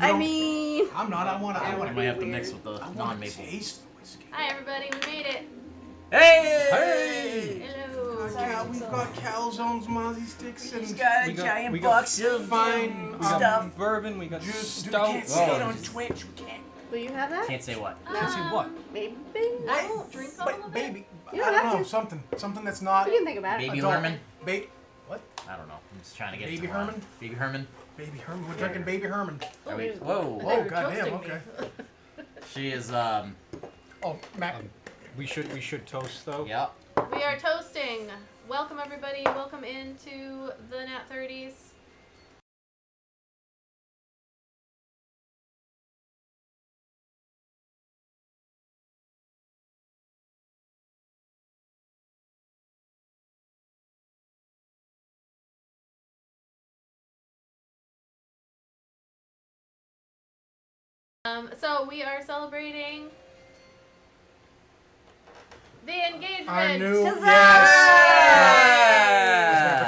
I mean... I'm not. I want to. I might have to mix with the non-maple. Taste the whiskey. Hi everybody, we made it. Hey! Hello. We've got calzones, mozzie sticks, and We got We a got- giant we got box of fine We got stuff. bourbon, we got juice. Dude, stout. we can't say it on Twitch. We can't. Will you have that? Can't say what. Can't see what? Maybe. I won't drink all of But it. baby, You I don't don't have know. to. Something that's not We can think about it. Baby adult. Herman? What? I don't know. I'm just trying to get Baby to Herman? Baby Herman. Baby Herman. We're drinking Baby Herman. Are we? Ooh. Whoa. They Whoa, were goddamn. toasting me. Okay. She is, Oh, Matt. We should toast though. yeah. We are toasting. Welcome everybody. Welcome into the NAT30s. So we are celebrating the engagement. I knew. Huzzah!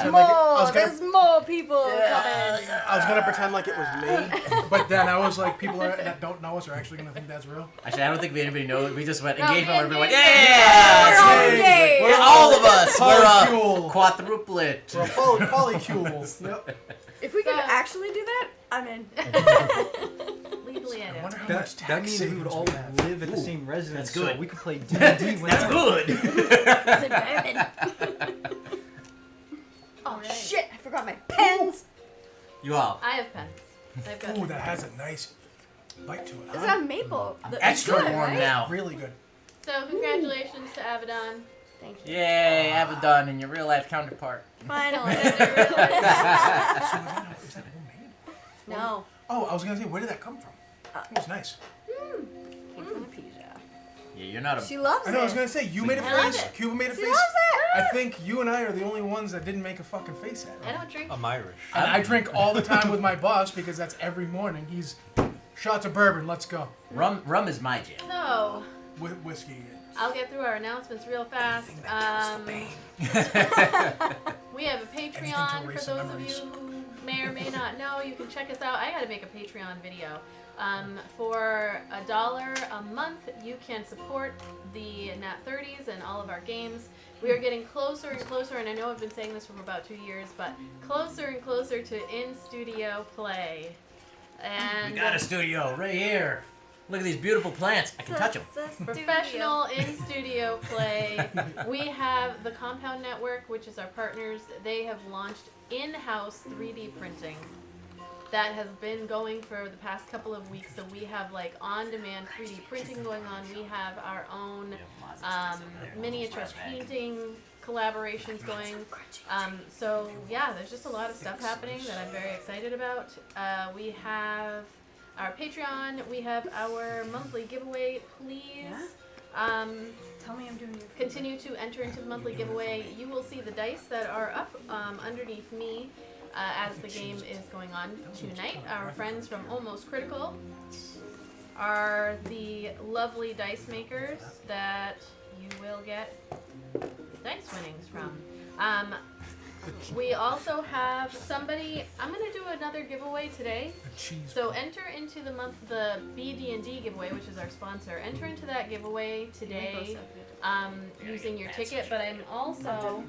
Yes. More! There's more people coming. I was gonna pretend like it was me, but then I was like, people that don't know us are actually gonna think that's real. Actually, I don't think anybody knows. We just went No, engagement. we Everybody went, engaged. yeah! We're all Yay. engaged. We're all of us. We're Polycule. quadruplet. We're polycules. Yep. If we could So- actually do that, I'm in. Legally I edit. wonder how That, much that tax means we would savings all we have. live at the same residence, that's good. so we could play D&D That's whenever. good. Oh shit! I forgot my pens. You all. I have pens. I've got Ooh, that has a nice bite to it. It's Huh? not maple. I'm It's extra good, warm right? now. Really good. So congratulations to Abaddon. Thank you. Yay, Abaddon and your real life counterpart. Finally. So is that homemade? No. Oh, I was gonna say, where did that come from? It was nice. Came from a pizza. Yeah, you're not a. She loves I know. I was it. gonna say, you made a I love face. it. Cuba made a She face. loves it. I think you and I are the only ones that didn't make a fucking face at I it. don't drink. I'm Irish. And I drink all the time with my boss because that's every morning. He's shots of bourbon. Let's go. Rum is my jam. So Whiskey. I'll get through our announcements real fast. We have a Patreon for erase those the of you memories. who may or may not know. You can check us out. I gotta make a Patreon video. For $1 a month, you can support the NAT30s and all of our games. We are getting closer and closer, and I know I've been saying this for about 2 years, but closer and closer to in-studio play. And We got a studio right here. Look at these beautiful plants. I can touch them. professional in-studio play. We have the Compound Network, which is our partners. They have launched in-house 3D printing that has been going for the past couple of weeks. So we have like on-demand 3D printing going on. We have our own miniature painting collaborations going. So yeah, there's just a lot of stuff happening that I'm very excited about. We have our Patreon, we have our monthly giveaway. Please Tell me I'm doing your continue to enter into the monthly giveaway. You will see the dice that are up underneath me as the game is going on tonight. Our friends from Almost Critical are the lovely dice makers that you will get dice winnings from. We also have somebody. I'm gonna do another giveaway today. So enter into the BD&D giveaway, which is our sponsor. Enter into that giveaway today using your ticket. But I'm also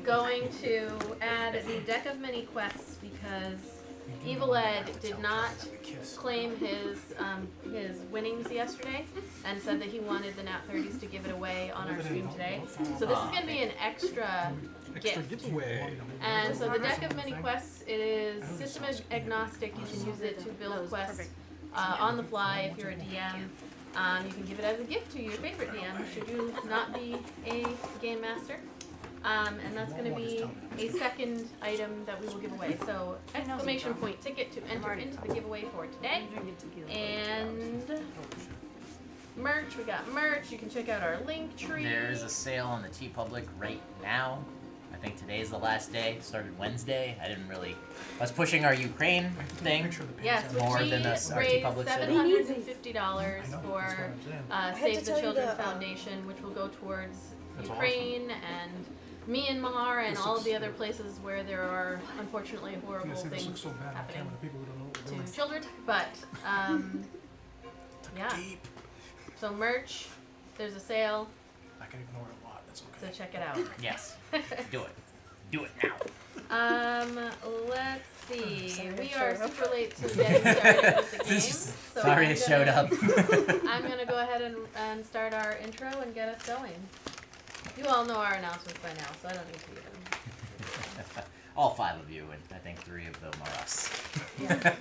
going to add the deck of many quests because Evil Ed did not claim his winnings yesterday and said that he wanted the NAT30s to give it away on our stream today. So this is going to be an extra gift. giveaway. And so the deck of many quests, it is system agnostic. You can use it to build quests on the fly if you're a DM. You can give it as a gift to your favorite DM should you not be a game master. And that's going to be a second item that we will give away. So exclamation point ticket to enter into the giveaway for today. And merch, we got merch. You can check out our link tree. There is a sale on the TeePublic right now. I think today's the last day. It started Wednesday. I was pushing our Ukraine thing. Yes, More which than we us, our raised TeePublic said. $750 for had Save to the tell you Children that, Foundation, which will go towards That's Ukraine and Myanmar and all of the other places where there are unfortunately horrible things happening. to Childred, but yeah. Deep. So merch, there's a sale, I can ignore a lot. It's so okay. check it out. Yes. Do it. Do it now. Let's see. Sorry, We I are showed up. super late to getting started with the game. So Sorry I'm I showed gonna- up. I'm gonna go ahead and start our intro and get us going. You all know our announcements by now, so I don't need to even. All 5 of you, and I think 3 of them are us. Yeah.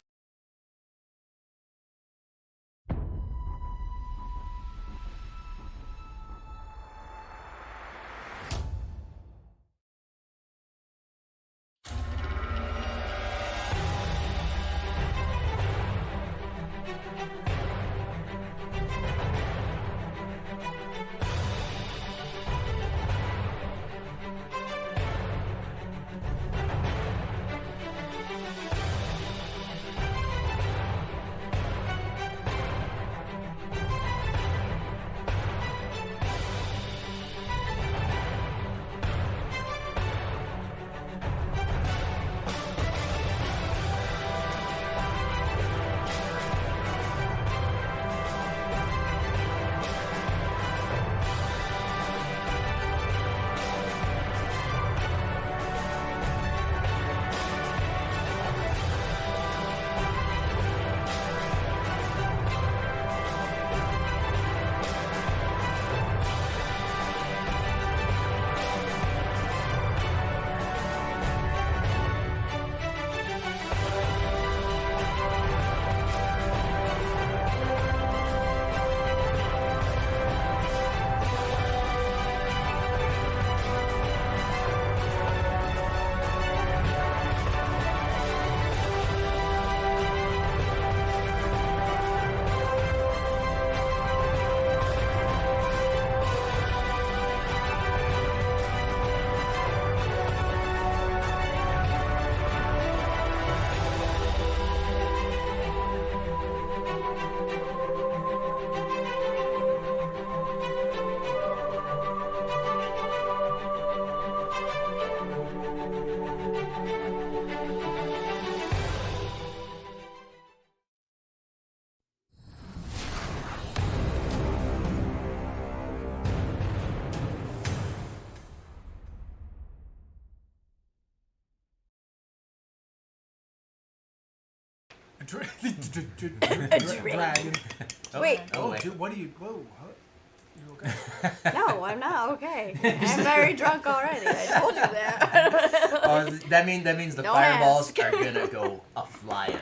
Dragon. Wait. Oh, wait. dude, what do you? Whoa. Huh? You okay? No, I'm not okay. I'm very drunk already. I told you that. Oh, that means the Don't fireballs ask. are gonna go a flying.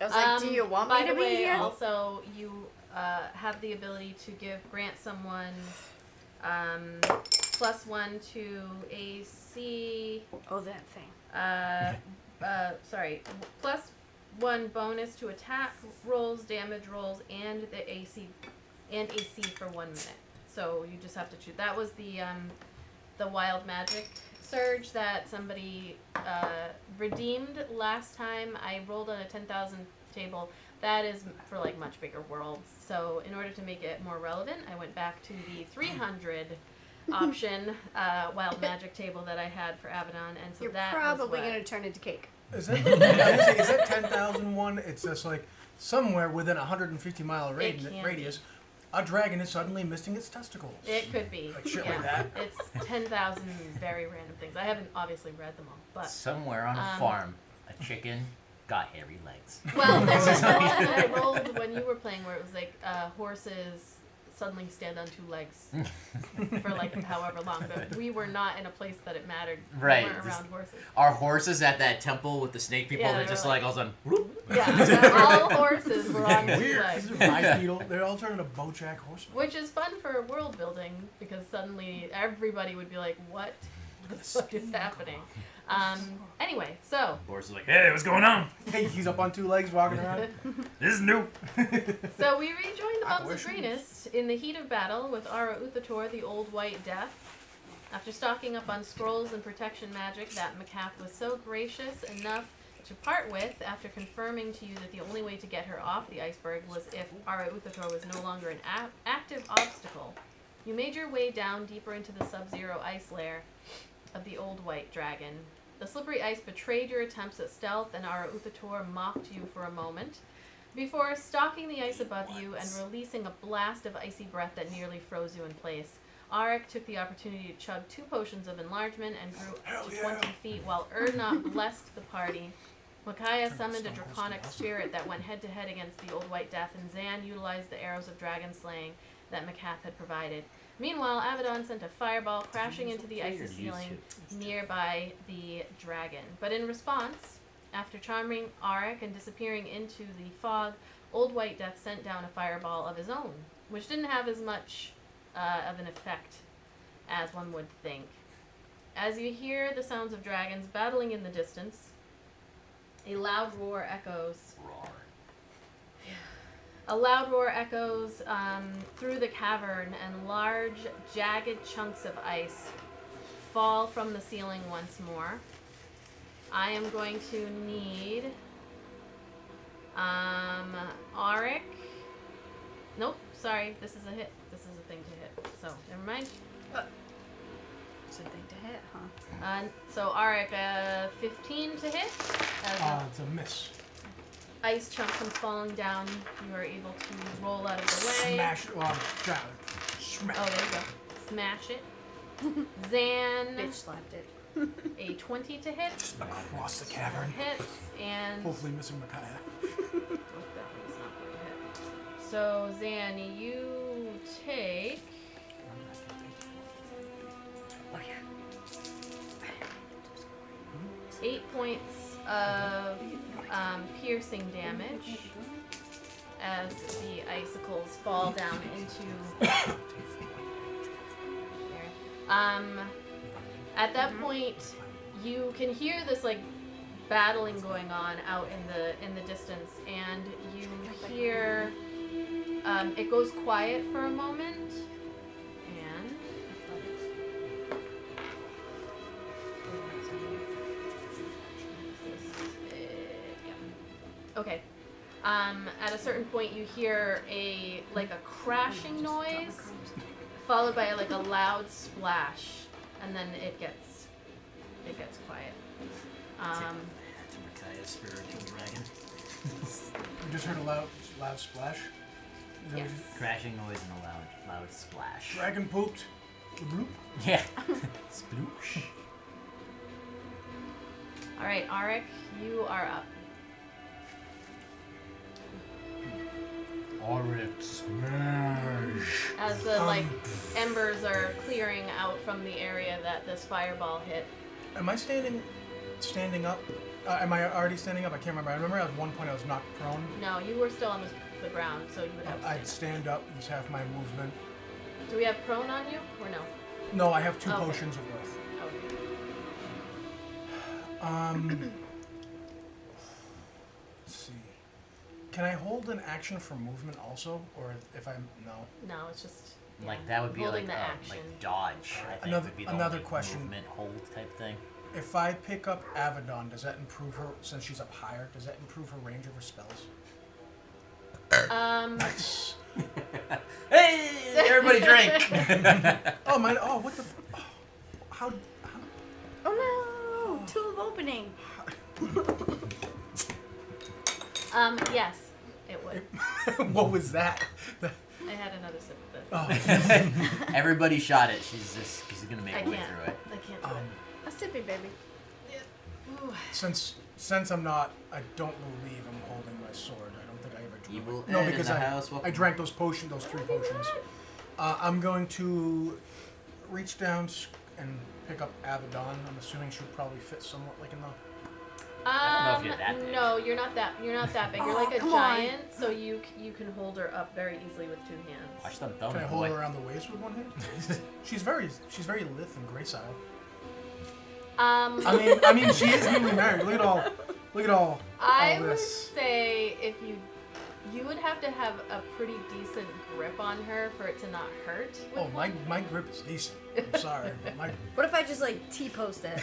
I was like, do you want by me to the be way, here? Also, you have the ability to grant someone +1 to AC. Oh, that thing. +1 bonus to attack rolls, damage rolls, and the AC for 1 minute. So you just have to choose. That was the wild magic surge that somebody redeemed last time. I rolled on a 10,000 table. That is for like much bigger worlds. So in order to make it more relevant, I went back to the 300 option wild magic table that I had for Abaddon, and so You're that probably was going to turn into cake. Is that 10,001? It's just like somewhere within a 150-mile It can radius, a dragon is suddenly missing its testicles. It could be. Like shit yeah. like that. It's 10,000 very random things. I haven't obviously read them all, but Somewhere on a farm, a chicken got hairy legs. well, there was one that I rolled when you were playing where it was like horses suddenly stand on 2 legs for like however long, but we were not in a place that it mattered. Right. We weren't around horses. Our horses at that temple with the snake people, Yeah, they're they just were like all of a sudden, whoop. Yeah, all horses were on 2 Weird. legs. These are bipedal. They're all turning to Bojack Horseman. Which is fun for world building because suddenly everybody would be like, what the fuck is happening? Anyway, so Horse is like, hey, what's going on? Hey, he's up on 2 legs walking around. This is new. So we rejoin the I Bums wish of we- Greenest in the heat of battle with Arauthator, the Old White Death. After stocking up on scrolls and protection magic that Macath was so gracious enough to part with after confirming to you that the only way to get her off the iceberg was if Arauthator was no longer an active obstacle, you made your way down deeper into the sub-zero ice lair of the Old White Dragon. The slippery ice betrayed your attempts at stealth, and Arauthator mocked you for a moment, before stalking the ice above you and releasing a blast of icy breath that nearly froze you in place. Arik took the opportunity to chug 2 potions of enlargement and grew up to 20 feet, while Erdnot blessed the party. Micaiah summoned a draconic spirit that went head-to-head against the Old White Death, and Zan utilized the arrows of dragon slaying that Macath had provided. Meanwhile, Abaddon sent a fireball crashing into the icy ceiling nearby the dragon. But in response, after charming Arik and disappearing into the fog, Old White Death sent down a fireball of his own, which didn't have as much of an effect as one would think. As you hear the sounds of dragons battling in the distance, a loud roar echoes. A loud roar echoes through the cavern, and large, jagged chunks of ice fall from the ceiling once more. I am going to need Arik. Nope, sorry, this is a hit. This is a thing to hit. So, never mind. It's a thing to hit, huh? So Arik, 15 to hit. As It's a miss. ice chunk comes falling down, you are able to roll out of the way. Smash it. Well, smash. Oh, there you go. Smash it. Zan, Bitch slapped it. a 20 to hit. Across the cavern. Hits, and... Hopefully missing Micaiah. Oh, that one's not going to hit. So, Zan, you take... Oh, yeah. 8 points of piercing damage as the icicles fall down into... At that point, you can hear this like battling going on out in the distance, and you hear it goes quiet for a moment, and okay. At a certain point, you hear a crashing noise, followed by like a loud splash, and then it gets quiet. Micaiah's spiritual dragon. We just heard a loud splash. Is that Yes. what you- Crashing noise and a loud splash. Dragon pooped. Bloop. Yeah. Sploosh. All right, Arik, you are up. Arik smash. As the embers are clearing out from the area that this fireball hit. Am I standing up? Am I already standing up? I can't remember. I remember at one point I was knocked prone. No, you were still on the ground, so you would have to I'd stand up. Use half my movement. Do we have prone on you, or no? No, I have 2 Okay. potions of growth. Okay. Let's see. Can I hold an action for movement also, or if I'm no? No, it's just Like that would be holding like the like action. dodge. I think Another- would be the another only question. Movement hold type thing. If I pick up Abaddon, does that improve her, since she's up higher, does that improve her range of her spells? Nice. Hey, everybody drink. Oh, my, oh, what the, oh, how, Oh no! Tube opening. Yes, it would. what was that? I had another sip of this. Oh, Everybody shot it. She's gonna make I her way can't. through it. I can't do it. A sippy baby. Ooh. since I'm not, I don't believe I'm holding my sword. I don't think I ever drew Evil it. No, Ed in because the I house, welcome. drank those 3 potions. I'm going to reach down and pick up Abaddon. I'm assuming she'll probably fit somewhat like in the... I don't know if you're that big. No, you're not that big. You're Oh, like a come on. giant, so you can hold her up very easily with 2 hands. Watch them thumb, Can I boy. hold her around the waist with one hand? she's very lithe and gracile. I I mean, she is newly married. Look at all would this. say if you would have to have a pretty decent grip on her for it to not hurt. Oh, my grip is decent. I'm sorry, but my What if I just like T-post it?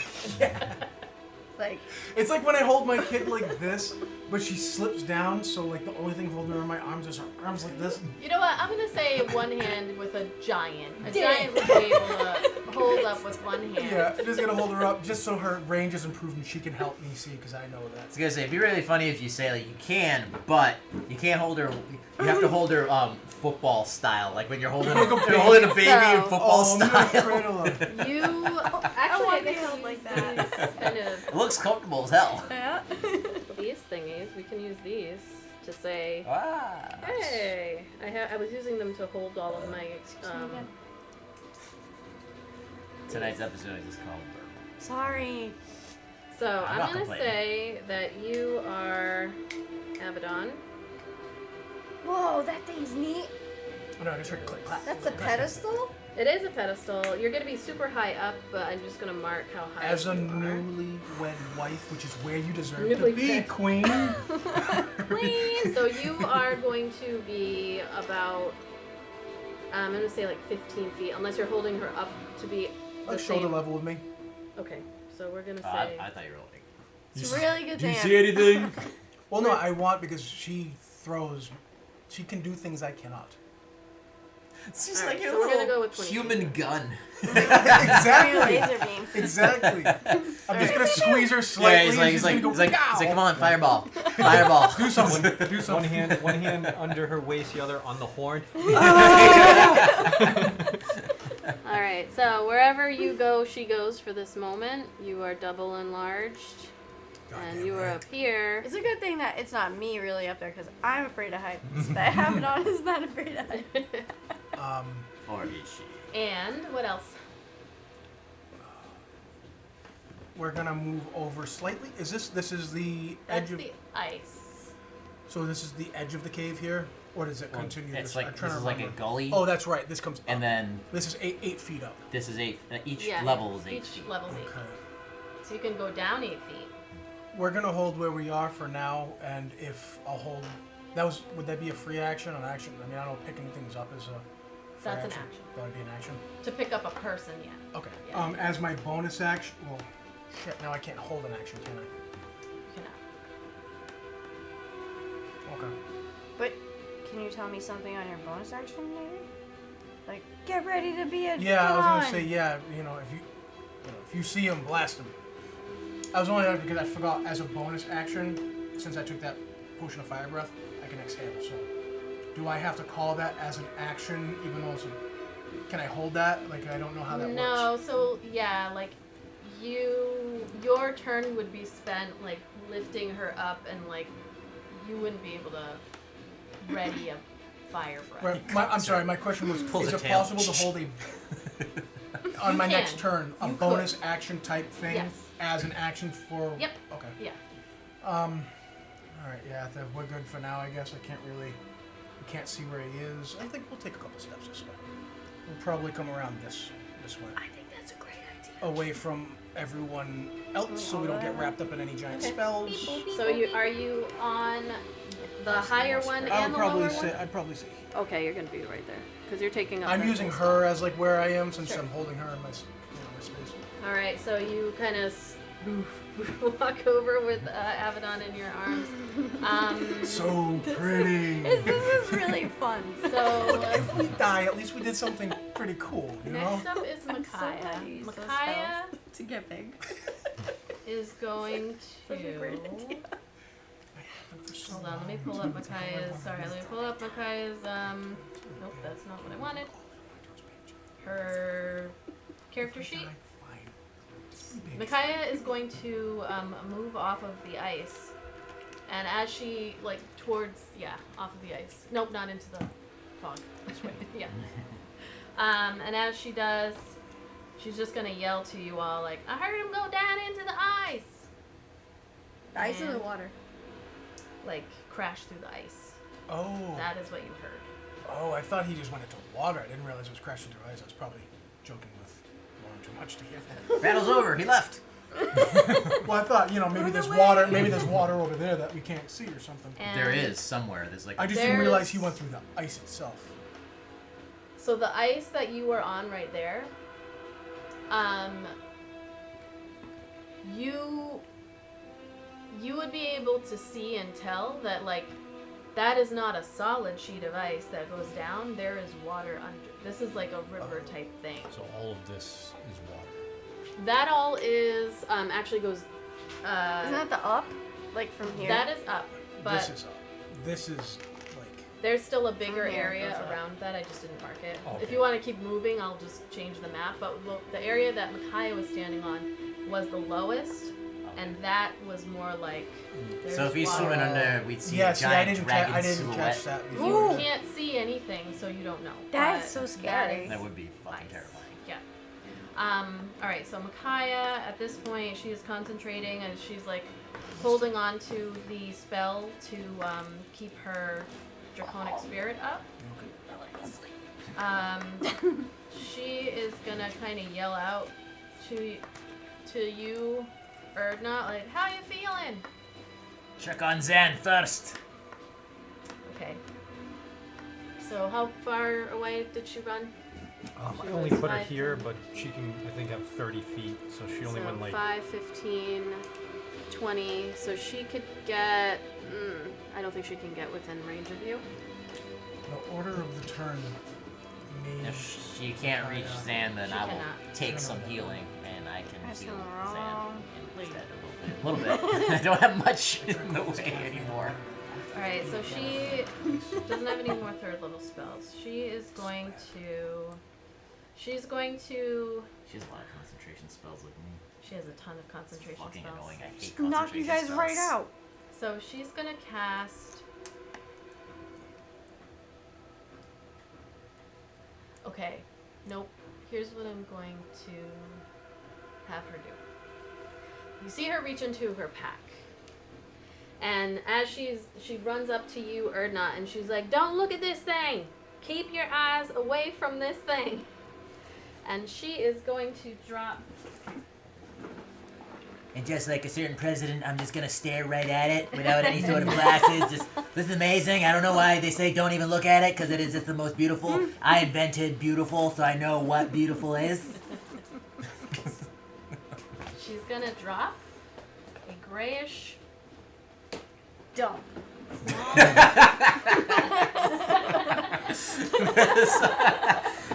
Like, it's like when I hold my kid like this, but she slips down, so like the only thing holding her in my arms is her arms like this. You know what? I'm gonna say one hand with a giant. A Yeah. giant would be able to hold up with one hand. Yeah, just gonna hold her up just so her range is improved and she can help me see because I know I that. was gonna say, it'd be really funny if you say like you can, but you can't hold her. You have to hold her football style, like when you're holding a baby in football I'm gonna style. cradle her. You I actually want to they be can held like use that. these kind of It looks comfortable as hell. Yeah. these thingies. We can use these to say, Ah. hey, I was using them to hold all of my. Tonight's episode is called Verbal. Sorry. So I'm I'm not gonna complaining. say that you are Abaddon. Whoa, that thing's neat. Oh, no, I just heard click clap. That's a pedestal? It is a pedestal. You're gonna be super high up, but I'm just gonna mark how high. As a you are. newlywed wife, which is where you deserve to be, Newlywed. queen. Queen. So you are going to be about, I'm gonna say like 15 feet, unless you're holding her up to be the Like shoulder same. level with me. Okay, so we're gonna I say. thought you were holding. It's a really good Do you thing. see anything? Well, no, I want because she throws. She can do things I cannot. It's just Alright, like your so we're gonna little go with 20 human feet. gun. Exactly. Laser beam. Exactly. I'm just gonna squeeze her Yeah, slightly. he's and like, she's he's like, gonna go, he's like, "Pow!" come on, fireball, fireball. Do something. Do One something. hand under her waist, the other on the horn. All right, so wherever you go, she goes for this moment. You are double enlarged, and Goddamn you are right. up here. It's a good thing that it's not me really up there because I'm afraid of heights. That Abaddon is not afraid of heights. Or is she? And what else? We're gonna move over slightly. Is this is the That's edge of? the ice. So this is the edge of the cave here, or does it Well, continue? it's I'm like trying this to is like a remember. gully, Oh, that's right. This comes. and up. then This is 8 feet up. this is 8. Each Yeah, level is 8 Each feet. level's 8. Okay. So you can go down 8 feet. We're gonna hold where we are for now, and if I'll hold, would that be a free action or an action? I mean, I don't know, picking things up is a. Free That's an action. That would be an action. To pick up a person, yeah. Okay. Yeah. As my bonus action, well, shit. Now I can't hold an action, can I? You cannot. Okay. But can you tell me something on your bonus action, maybe? Like, get ready to be a Yeah, I was gonna dawn. say if you see him, blast him. I was only because I forgot as a bonus action, since I took that potion of fire breath, I can exhale. So, do I have to call that as an action, even though it's can I hold that? Like I don't know how that works. No, so yeah, like your turn would be spent like lifting her up, and like you wouldn't be able to ready a fire breath. Right, I'm sorry. My question was: Pulls is a it tail. possible to hold on my You next can. turn a You bonus action type thing Yes. as an action for? Yep. Okay. Yeah. All right. Yeah, we're good for now. I guess I can't really. We can't see where he is. I think we'll take a couple steps this way. We'll probably come around this way, I think that's a great idea. away from everyone else, so we don't get wrapped up in any giant Okay. spells. So are you on the higher one I and would the lower probably one? say. I'd probably say. Okay, you're gonna be right there because you're taking up. I'm her using full her spot. as like where I am since Sure. I'm holding her in my space. All right, so you kind of walk over with Abaddon in your arms. So pretty. This is really fun. So If we die, at least we did something pretty cool, you know? next up is I'm so Micaiah. glad you used those Micaiah to get big. is going Such a great to. idea. Hold on, let me pull up Micaiah's. Sorry, let me pull up Micaiah's. Nope, that's not what I wanted. Her character sheet. Micaiah is going to move off of the ice, and as she off of the ice. Nope, not into the fog. Yeah. And as she does, she's just gonna yell to you all like, "I heard him go down into the ice!" The ice or the And, water? like crash through the ice. Oh. That is what you heard. Oh, I thought he just went into water. I didn't realize it was crashing through ice. I was probably joking with Lauren too much to hear that. Battle's over. He left. Well, I thought, maybe there's water. Maybe there's water over there that we can't see or something. And There is somewhere. There's like. I just didn't realize he there's- went through the ice itself. So the ice that you were on right there, you would be able to see and tell that like that is not a solid sheet of ice that goes down. There is water under. This is like a river type thing. So all of this is water. That all is actually goes. Isn't that the up? Like from here? That is up, but This is up. This is like. there's still a bigger From here it area goes up. around that. I just didn't mark it. Okay. If you want to keep moving, I'll just change the map. But look, the area that Micaiah was standing on was the lowest, and that was more like. So if he's water. swimming under, we'd see Yeah, a see, I giant didn't, dragon I didn't silhouette. catch that You before. can't see anything, so you don't know. That but is so that scary. is That would be fucking nice. terrifying. Yeah. All right. So Micaiah, at this point, she is concentrating and she's like holding on to the spell to keep her draconic spirit up. She is gonna kind of yell out to you, Erdna, like, "How you feeling?" Check on Zan first. Okay. So how far away did she run? I She only was put her 5, here, 10. but she can, I think, have 30 feet, so she only So went like. 5, 15, 20. So she could get. I don't think she can get within range of you. The order of the turn means. If she can't reach Zan, then She I will cannot. take some healing, and I can That's heal wrong. Zan instead a little bit. I don't have much in the way anymore. Alright, so she doesn't have any more third level spells. She is going to. She's going to. She has a lot of concentration spells like me. She has a ton of concentration Fucking spells. annoying. I hate Knock concentration you guys spells. right out. So she's gonna cast. Okay. Nope. Here's what I'm going to have her do. You see her reach into her pack. And as she runs up to you, Erdna, and she's like, "Don't look at this thing! Keep your eyes away from this thing!" And she is going to drop. And just like a certain president, I'm just gonna stare right at it without any sort of glasses. Just, this is amazing. I don't know why they say don't even look at it, because it is just the most beautiful. I invented beautiful, so I know what beautiful is. She's gonna drop a grayish. Dump.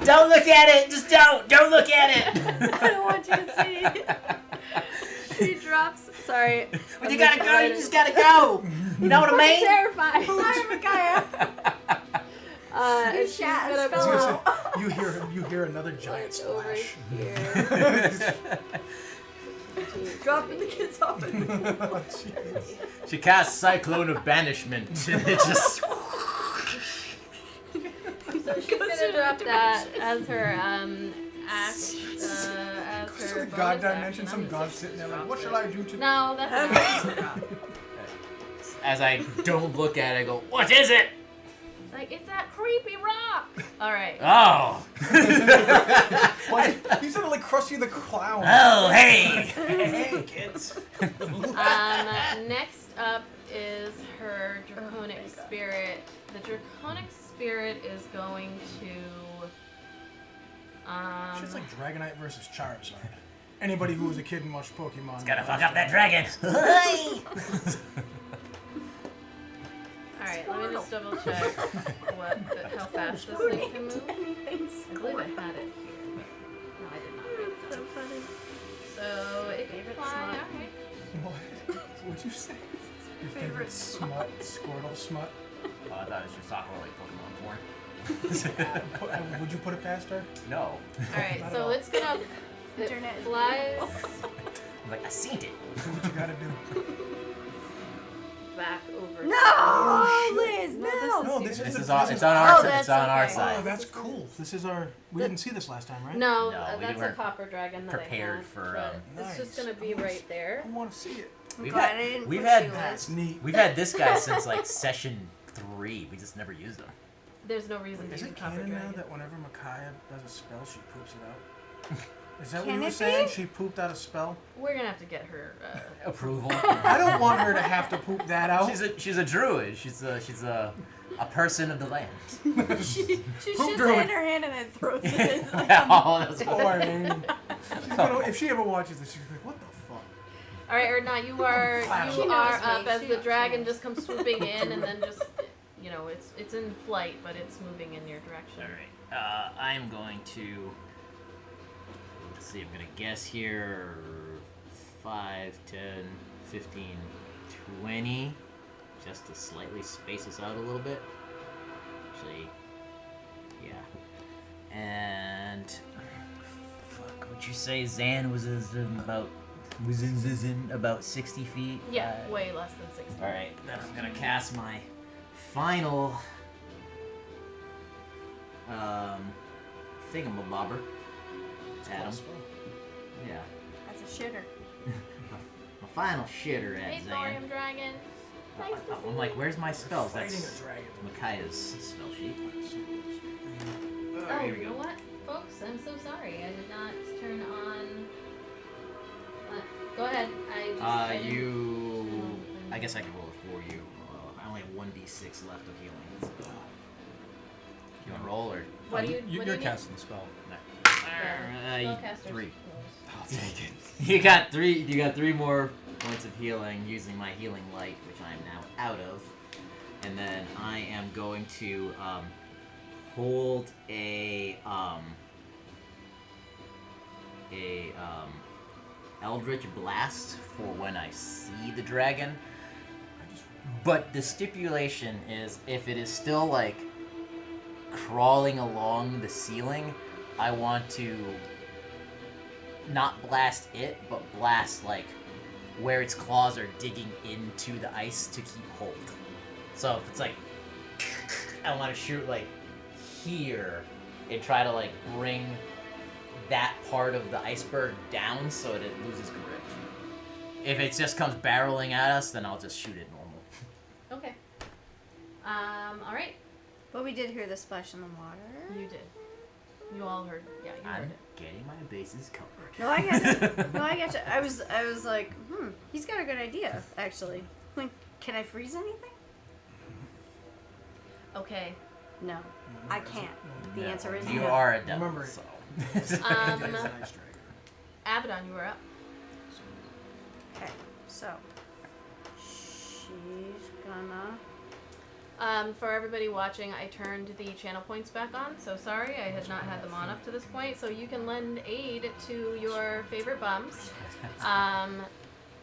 Don't look at it. Just don't look at it. I don't want you to see. She drops. Sorry. When you gotta go, you just gotta go. You know what I mean? Terrified. Sorry, Micaiah. And she's I gonna was pull gonna out say, you hear another giant over splash. here. Dropping the kids off. Oh, jeez. She casts Cyclone of Banishment, and it just. So she's gonna drop that as her act. As her Some god bonus dimension, action. some I'm god just sitting there gonna like, what drop shall it. I do to? No, that's not. As I don't look at it, I go, "What is it?" Like, it's that creepy rock. All right. Oh. What? You sounded like Krusty the Clown. Oh, hey. Hey, kids. Next up is her draconic spirit. The draconic spirit is going to. Shit's like Dragonite versus Charizard. Anybody who was a kid and watched Pokemon. Gotta fuck up that dragon. Alright, let me just double check how fast this thing can move. I believe I had it here. No, I did not. It's so funny. So it can fly. smut. Alright. What? What'd you say? Your favorite smut? Squirtle smut? Oh, I thought it was just talking about like Pokemon porn. Would you put it past her? No. Alright, Not at so all. it's gonna. It Internet is flies I'm like, I seen it. Do what you gotta do. back over. No, Liz, no. No, this This is is a- on, this it's is- on our Oh, side. It's that's on our okay. Oh, side. that's cool. This is our. We didn't see this last time, right? No, No, we that's a weren't copper dragon that prepared I had, for, but it's just Nice. gonna be right there. I want to see it. We've glad had, I didn't we've push had you, That's neat. we've had this guy since like session 3. We just never used him. There's no reason to Is use it copper canon now dragon. that whenever Micaiah does a spell, she poops it out? Is that what Can you were it saying? be? She pooped out a spell? We're gonna have to get her. Approval. I don't want her to have to poop that out. She's a druid. She's a person of the land. She Poop shits druid. in her hand and then throws it in. Oh, that's Poor Amy. She's gonna, if she ever watches this, she's like, what the fuck? All right, Erdna, you are She you knows are me. up as She the knows dragon me. just comes swooping in, and then just it's in flight, but it's moving in your direction. All right. I'm going to see, I'm gonna guess here 5, 10, 15, 20. Just to slightly space us out a little bit. Actually, yeah. And fuck, would you say Zan was in about 60 feet? Yeah, way less than 60. All right, then I'm gonna cast my final thingamabobber at him. Yeah, That's a shitter. my final shitter at Hey, Zan. Thorium Dragon. Nice to see I'm like, where's my spells? Fighting That's a dragon. Micaiah's spell sheet. Oh, you know what, folks? I'm so sorry. I did not turn on. Go ahead. I guess I can roll it for you. I only have 1d6 left of healing. So. You want to roll or? What do you? You're what do you need? casting the spell. No. Spellcasters. 3. I'll take it. You got 3. You got 3 more points of healing using my healing light, which I am now out of, and then I am going to hold a Eldritch Blast for when I see the dragon. But the stipulation is if it is still like crawling along the ceiling, I want to not blast it, but blast like where its claws are digging into the ice to keep hold. So if it's like, I want to shoot like here and try to like bring that part of the iceberg down so that it loses grip. If it just comes barreling at us, then I'll just shoot it normal. Okay. All right. But we did hear the splash in the water. You did. You all heard. Yeah, you heard I'm it. getting my bases covered. No, I get it. No, I get you. I was like, he's got a good idea, actually. Like, can I freeze anything? Okay. No, I can't. The answer is You no. are a devil. Remember- So. Nice dragon. Abaddon, you were up. Okay, so she's gonna. For everybody watching, I turned the channel points back on, so sorry, I had not had them on up to this point. So you can lend aid to your favorite bums.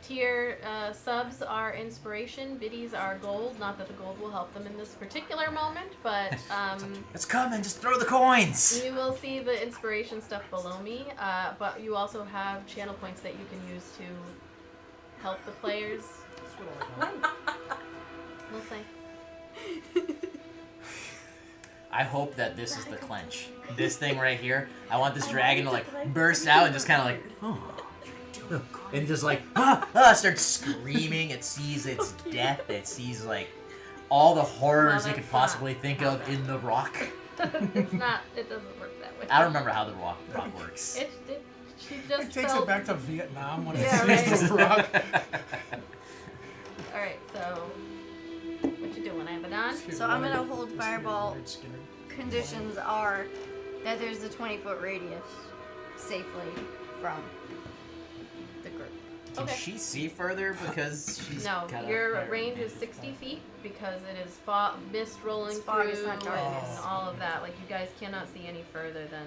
Tier subs are inspiration, biddies are gold. Not that the gold will help them in this particular moment, but It's coming, just throw the coins! you will see the inspiration stuff below me. But you also have channel points that you can use to help the players. We'll see. I hope that this is the clench. This thing right here, I want this dragon to like burst out and just kind of like, and just like, starts screaming. It sees its death. It sees like all the horrors No, it could that's possibly not think how of that- in the rock. It's not. It doesn't work that way. I don't remember how the rock works. She just It takes felt. it back to Vietnam when Yeah, it sees the rock. All right. So, what you doing, Abaddon? So I'm gonna hold fireball. Weird skinner. Conditions are that there's a 20-foot radius safely from the group. Can Okay. she see further because she's No, got a your higher range is advantage? 60 feet because it is fog, mist rolling It's fog, through it's not dark. and all of that. Like you guys cannot see any further than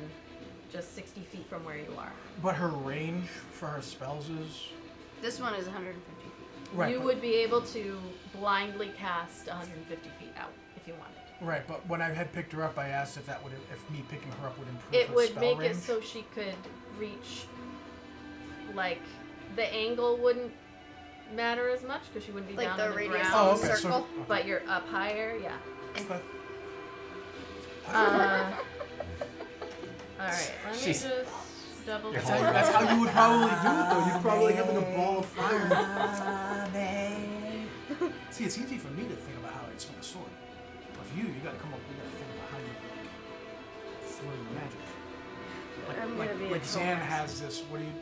just 60 feet from where you are. But her range for her spells is This one is 150 feet. right. You but, would be able to blindly cast 150 feet out if you wanted. right, but when I had picked her up, I asked if me picking her up would improve It her would spell make range. it so she could reach, like, the angle wouldn't matter as much because she wouldn't be Like down the on the radius ground. Oh, of the okay, circle. so, But you're up higher, yeah. okay. Alright, let me She's- just double You're check. That's how you would probably do it, though. You'd probably have like a ball of fire. See, it's easy for me to think about how I'd swing a sword. But for you, you gotta think about how you throw your magic. I'm gonna be a Like troll Zan master. has this. What do you?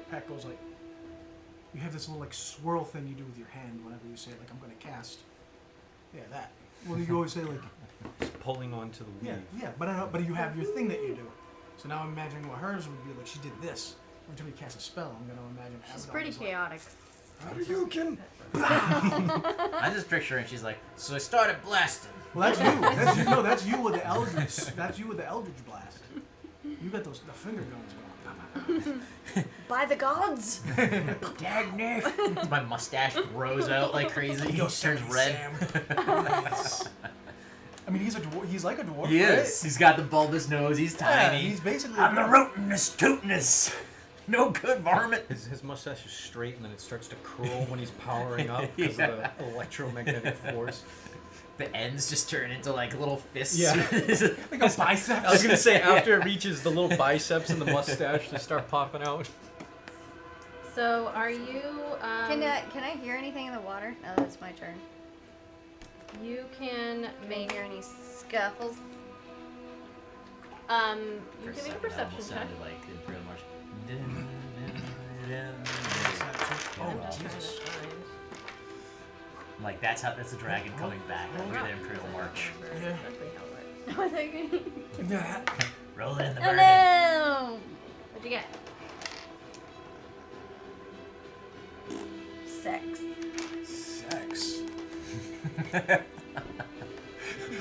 Pat goes like. You have this little like swirl thing you do with your hand whenever you say like I'm gonna cast. Yeah, that. Well, you always say like. It's pulling onto the weave. Yeah. But I know. But you have your thing that you do. So now I'm imagining what hers would be like. She did this. Every time you cast a spell, I'm gonna imagine. She's Abaddon pretty is like, chaotic. How do you can? I'm just picturing she's like, so I started blasting. Well, that's you. That's you. No, that's you with the Eldritch. That's you with the Eldritch blast. You got the finger guns going. By the gods! Dagnash. My mustache grows out like crazy. He turns red. I mean, he's like a dwarf, He right? is. He's got the bulbous nose. He's Yeah, tiny. he's basically. I'm the rootinest tootinest. No good varmint. His mustache is straight, and then it starts to curl when he's powering up because of the electromagnetic force. The ends just turn into like little fists. Yeah. like a bicep. I was gonna say after it reaches the little biceps and the mustache just start popping out. So are you? Can I hear anything in the water? Oh, it's my turn. You can Can I make. hear any scuffles? You can make a perception check. Sounded like the Imperial March. Oh, I'm just trying to Jesus. find. Like that's the dragon coming back. We're the Imperial March. Yeah. Exactly how it works. Yeah. Roll it in the Oh bourbon. no! What'd you get? 6. Sex.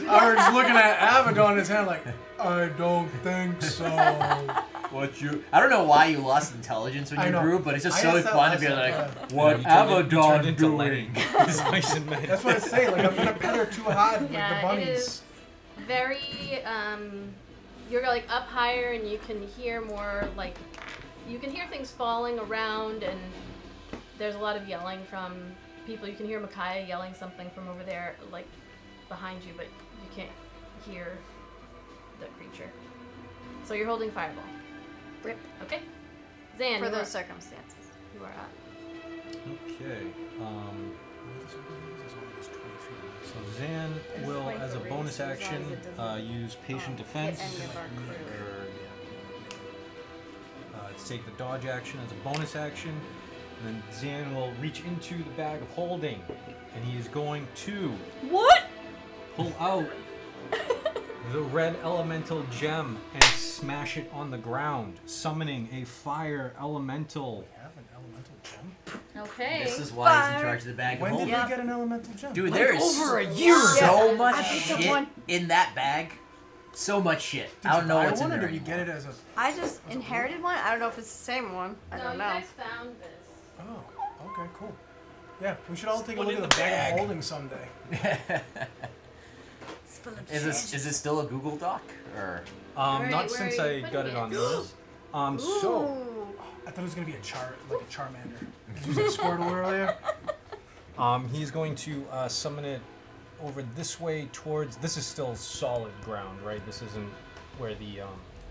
I was looking at Abaddon in his hand like, I don't think so. I don't know why you lost intelligence when I you know. grew, but it's just I so asked that fun to last be time, like, yeah. what You Abaddon turned into doing? Lenny. He's nice and mad. That's what I say. Like, I'm gonna pet her too hard with the Yeah, it bunnies. is very. You're like up higher, and you can hear more. Like, you can hear things falling around, and there's a lot of yelling from people. You can hear Micaiah yelling something from over there, like behind you, but you can't hear the creature. So you're holding fireball. Rip. Okay. Zan, For you those are, circumstances. you are up. Okay. So Zan will, as a bonus action, use patient defense. any of our crew. Or, take the dodge action as a bonus action. And then Zan will reach into the bag of holding, and he is going to What? pull out the red elemental gem and smash it on the ground, summoning a fire elemental. We have an elemental gem? Okay. This is why he's in charge of the bag of When did holding. we get an elemental gem? Dude, there is over a year so ago. much I picked up shit one. in that bag. So much shit. Did I don't you know buy what's in one, or there did you get anymore. it as a... I just inherited one. I don't know if it's the same one. I No, don't you know. guys found this. Oh, okay, cool. Yeah, we should all take a put look it at in the the bag bag. of holding someday. It's full of Is this still a Google Doc or? Alright, Not where since are I you got putting it on it? this. So Ooh. I thought it was gonna be a Charmander. Did you say Squirtle earlier? he's going to summon it over this way towards. This is still solid ground, right? This isn't where the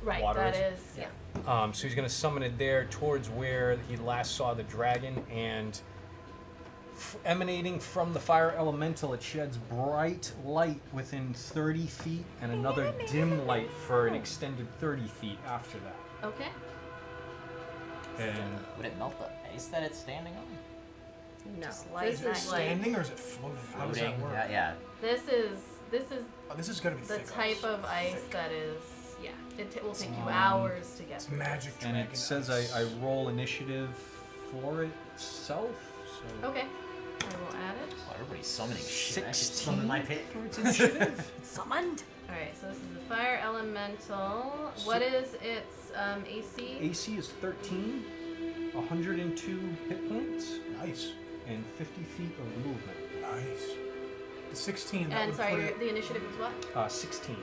Right, water that is. is. Yeah. So he's going to summon it there towards where he last saw the dragon, and emanating from the fire elemental, it sheds bright light within 30 feet and another dim light for an extended 30 feet after that. Okay. And Would it melt the ice that it's standing on? No. Just light This night. is like. Standing or is it floating? How does that work? Yeah. This is Oh, this is gonna be the thick type ice. of ice Thick. that is. Yeah. It will take you hours to get It's through. magic and dragon it says ice. I roll initiative for itself. So Okay. I will add it. Oh, everybody's summoning shit. I should summon my pit. for its initiative. Summoned. All right. So this is the fire elemental. What is its AC? AC is 13, 102 hit points, Nice. and 50 feet of movement. Nice. The 16, that And would sorry, put it... the initiative is what? 16.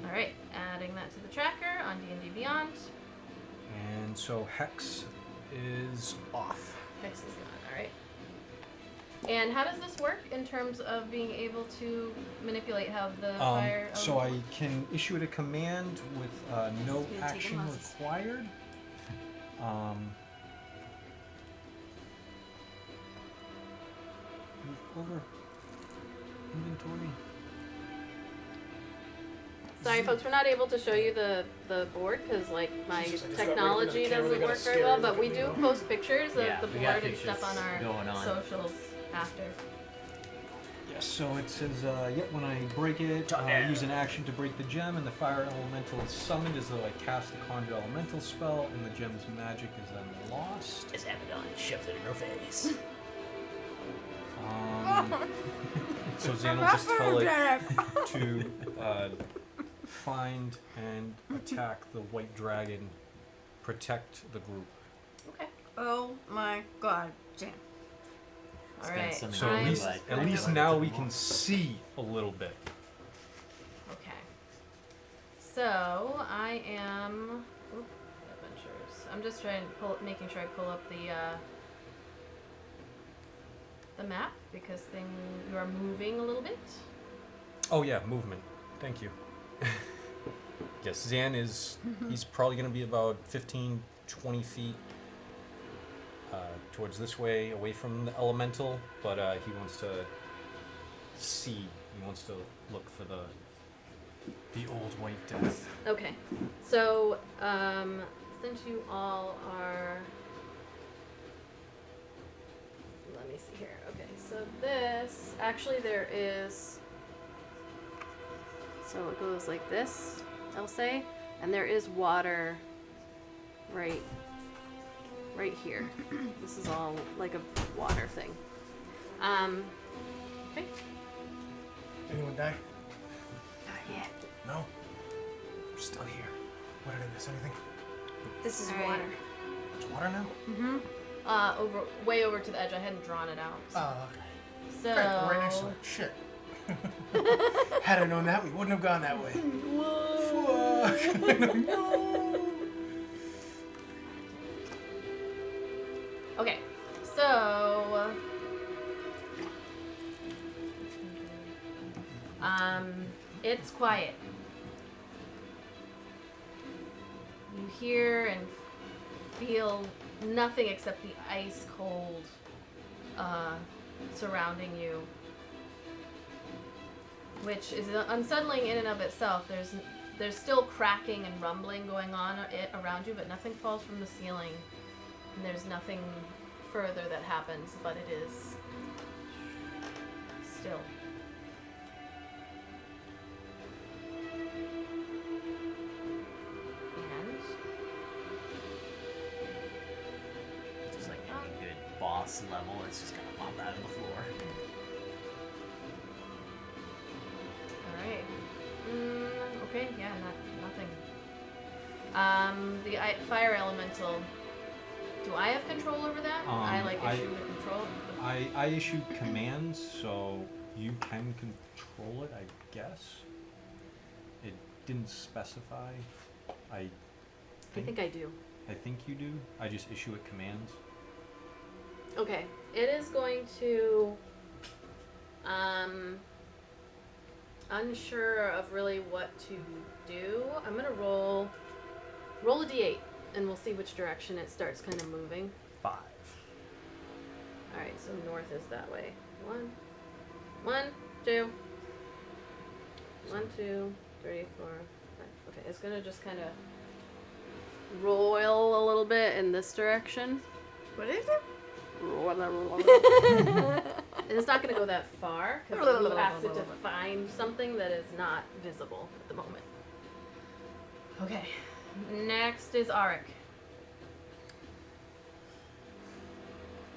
All right. Adding that to the tracker on D&D Beyond. And so Hex is off. Hex is gone. All right. And how does this work in terms of being able to manipulate how the fire? So I can issue it a command with no It's gonna take action a month. required. Move over. Inventory. Sorry, folks, we're not able to show you the board because like my Jesus, I just got technology rid of it. doesn't They got work a very well. scary But we look do at me. post pictures of Yeah, the we got board and stuff on pictures our going on. socials after. Yes, so it says, when I break it, use an action to break the gem, and the fire elemental is summoned as though I cast a conjure elemental spell, and the gem's magic is then lost. Just Abaddon shoved it in her face. So Zan will just tell it to find and attack the white dragon. Protect the group. Okay. Oh my god, Jan. All Spend right. some So time at least, like- at least now we can see a little bit. Okay. So I am. Oop, adventures. I'm just making sure I pull up the map because you are moving a little bit. Oh yeah, movement. Thank you. Yes, Zan is. He's probably going to be about 15, 20 feet towards this way, away from the elemental. But he wants to see. He wants to look for the old white death. Okay. So since you all are. Let me see here. Okay, so this actually there is. So it goes like this, I'll say, and there is water right here. This is all like a water thing. Okay. Anyone die? Not yet. No. We're still here. What did I miss? Anything? This is All right. water. It's water now? Mm-hmm. Way over to the edge. I hadn't drawn it out. Oh, okay. So. Great, we're right next to it. Shit. Had I known that, we wouldn't have gone that way. Fuck. No. Okay, so it's quiet. You hear and feel nothing except the ice cold surrounding you, which is unsettling in and of itself. There's still cracking and rumbling going on around you, but nothing falls from the ceiling. And there's nothing further that happens, but it is still. And Just like any good boss level, it's just gonna pop out of the floor. alright. Okay, yeah, nothing. The fire elemental. Do I have control over that? I issue the control. I issued commands, so you can control it, I guess. It didn't specify. I think I do. I think you do. I just issue it commands. Okay, it is going to. Unsure of really what to do. I'm gonna roll a d8, and we'll see which direction it starts kind of moving. 5. All right, so north is that way. 1, 2, 1, 2, 3, 4, 5. Okay, it's gonna just kind of roil a little bit in this direction. What is it? And it's not going to go that far because you have to find something that is not visible at the moment. Okay. Next is Arik.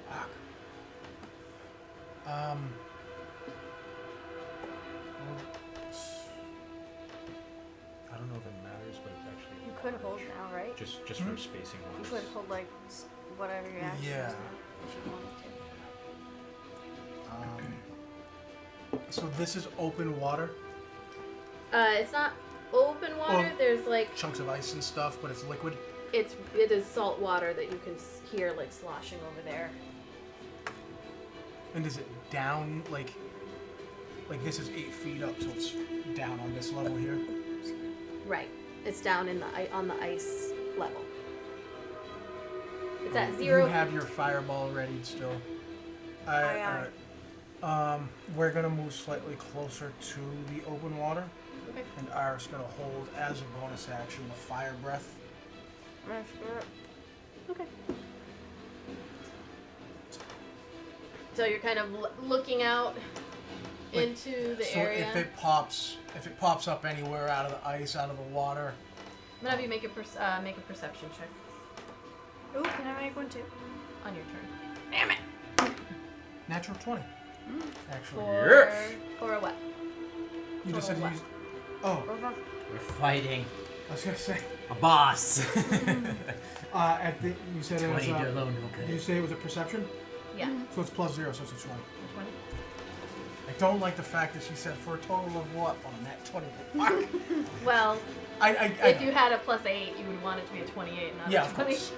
Fuck. I don't know if it matters, but it's actually You could hold now, right? just for spacing You wise. could hold like whatever your action Yeah. is now, if you wanted to. So this is open water, It's not open water. Well- There's like chunks of ice and stuff, but it's liquid. it is salt water that you can hear like sloshing over there. And is it down like this is 8 feet up, so it's down on this level here? Right. It's down in on the ice level. It's at 0. You have your fireball ready still. Aye. Alright. We're gonna move slightly closer to the open water. Okay. And Ar's gonna hold as a bonus action the fire breath. Okay. So you're kind of looking out into the so area. if it pops up anywhere out of the ice, out of the water. I'm gonna have you make a perception check Ooh, can I make one too? on your turn. Damn it! Natural 20. Actually. For a what? You just said you total used. Oh, We're fighting I was gonna say. a boss. You said it was. 20 alone, Did okay. you say it was a perception? Yeah. So it's +0, so it's a 20. 20. I don't like the fact that she said for a total of what on a net 20. Fuck. Well, I if you had a +8, you would want it to be a 28, not yeah, a of 20. course.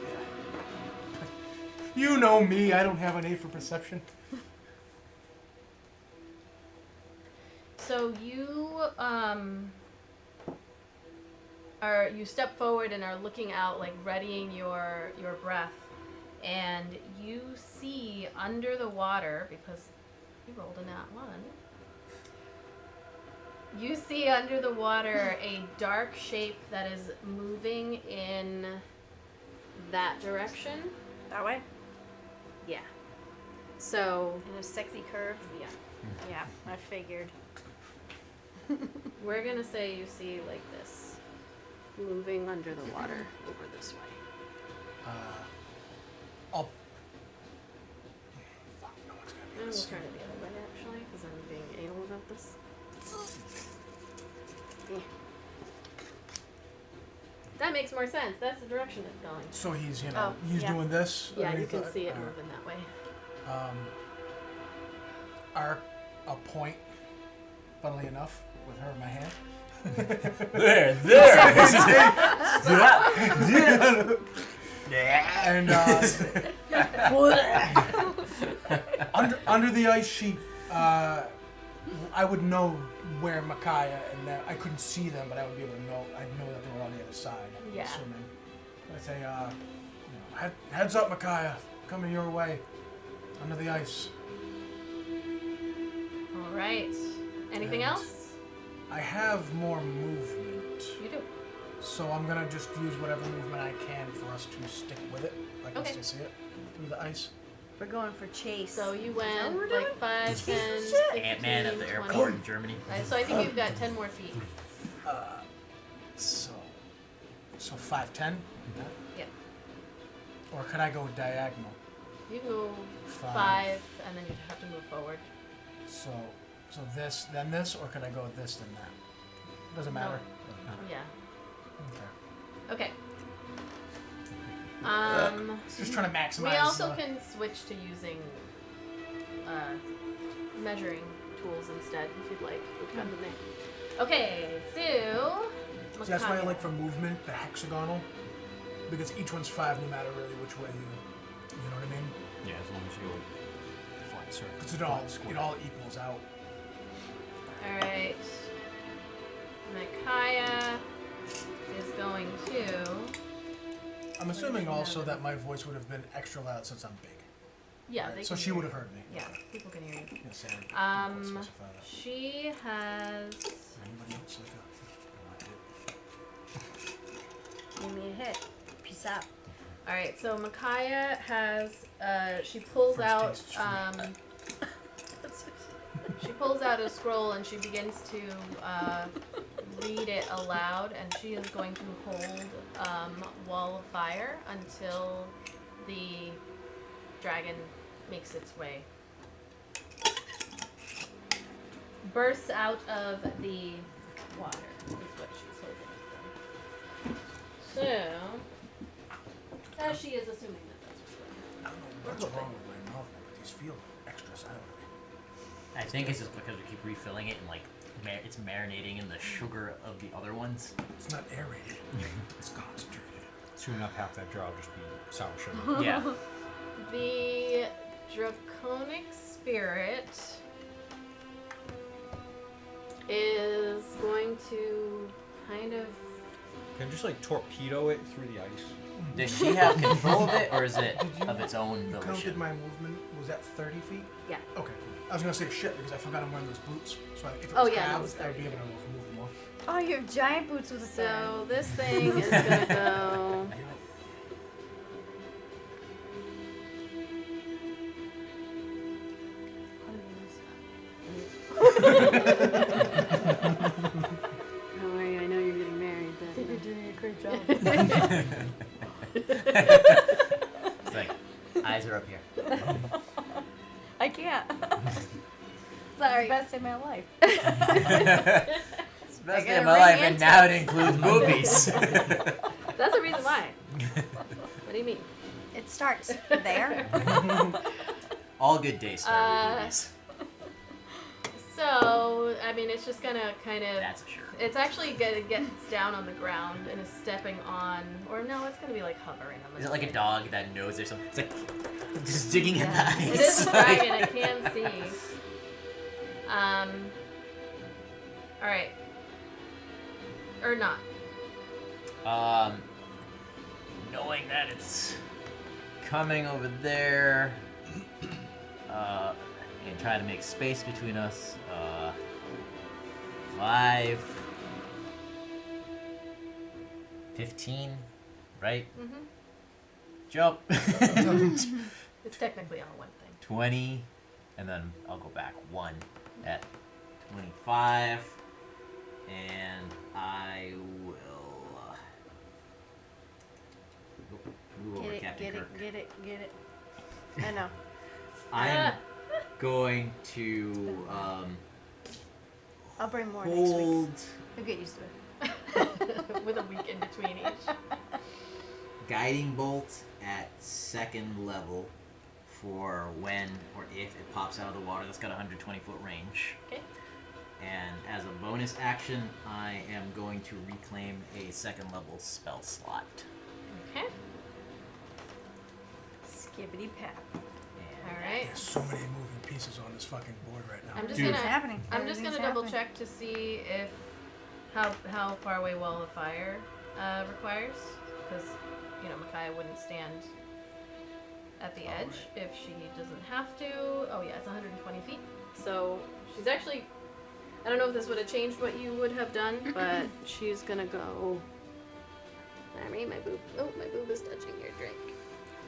You know me. I don't have an 8 for perception. So you you step forward and are looking out, like readying your breath, and you see under the water, because you rolled a nat 1. You see under the water a dark shape that is moving in that direction. That way? Yeah. So In a sexy curve? yeah, Yeah, I figured. we're gonna say you see like this, moving under the water over this way. I'll. Fuck, no one's gonna be I'm able to gonna see. turn it the other way actually, because I'm being anal about this. Yeah. That makes more sense. That's the direction it's going. So he's, Oh, he's yeah. doing this. Yeah, you underneath can the- see it alright. moving that way. A point, funnily enough, with her in my hand. There. And under the ice sheet, I would know where Micaiah and I couldn't see them, but I would be able to know. I'd know that they were on the other side. I'm Yeah. assuming. I'd say, heads up, Micaiah, coming your way, under the ice. All right. Anything And- else? I have more movement, You do. so I'm gonna just use whatever movement I can for us to stick with it. If I can Okay. still see it through the ice. We're going for chase. So you that went what we're like doing? 5, 10, Shit. 15, Ant-Man at the 20. airport in Germany. Right, so I think you've got 10 more feet. So 5'10", Yep. or could I go diagonal? You can go 5. 5, and then you have to move forward. So this, then this, or could I go this, then that? Doesn't matter. Doesn't matter. Yeah. Okay. Okay. Just trying to maximize. We also can switch to using measuring tools instead, if you'd like. We've got them there. Okay, so See, that's why I Micaiah. like for movement the hexagonal, because each one's 5 no matter really which way you know what I mean? Yeah, as long as you go flat circle. Because it square. all equals out. All right. Micaiah is going to. I'm assuming also that my voice would have been extra loud since I'm big. Yeah, Right, they so can she hear would you. have heard me. Yeah, people can hear you. Yes, I didn't Um, specify that. She has. Anybody else like Give me a hit. Peace out. All right, so Micaiah has. She pulls First out. taste is She pulls out a scroll and she begins to read it aloud, and she is going to hold Wall of Fire until the dragon makes its way. Bursts out of the water is what she's holding. So, as she is assuming that that's what's going I don't know what's wrong with my mouth, but these feel extra sour. I think it's just because we keep refilling it and like it's marinating in the sugar of the other ones. It's not aerated. It's concentrated. Soon enough, half that jar will just be sour sugar. Yeah. on. The draconic spirit is going to kind of. Can I just like torpedo it through the ice? Does she have control of it, or is it Did you- of its own You counted volition? my movement. Was that 30 feet? Yeah. Okay. I was gonna say shit because I forgot I'm wearing those boots. So if it Oh, was yeah, no, it halves, was I'd 30. be able to move more. Oh, you have giant boots with a So this thing is gonna go. Don't worry, I know you're getting married. But You're doing a great job. It's like eyes are up here. I can't. Sorry. It's the best day of my life. It's Best I day of gotta my life, ring and now it into includes movies. That's the reason why. What do you mean? It starts there. All good days start with movies. So, I mean, it's just gonna kind of. That's for sure. It's actually gonna get down on the ground and is stepping on, or no, it's gonna be like hovering on the. Is it like a dog that knows there's something? It's like just digging in the Yeah. ice. It is a dragon. I can see. All right. Or not. Knowing that it's coming over there, and trying to make space between us, 5, 15, right? Mm-hmm. Jump. It's technically all one thing. 20, and then I'll go back 1 at 25, and I will move over to Captain Kirk. Get it. I know. I'm going to I'll bring more next week. hold You'll get used to it. With a week in between each. Guiding Bolt at 2nd level for when or if it pops out of the water. That's got a 120-foot range. Okay. And as a bonus action, I am going to reclaim a 2nd level spell slot. Okay. Skibbity pap. And All right. There's so many moving pieces on this fucking board right now. I'm just Dude. gonna. It's happening. I'm just gonna Everything's double happening. check to see if how far away Wall of Fire requires, because Micaiah wouldn't stand at the edge if she doesn't have to. Oh yeah, it's 120 feet. So she's actually. I don't know if this would have changed what you would have done, but she's gonna go. Sorry, my boob. Oh, my boob is touching your drink.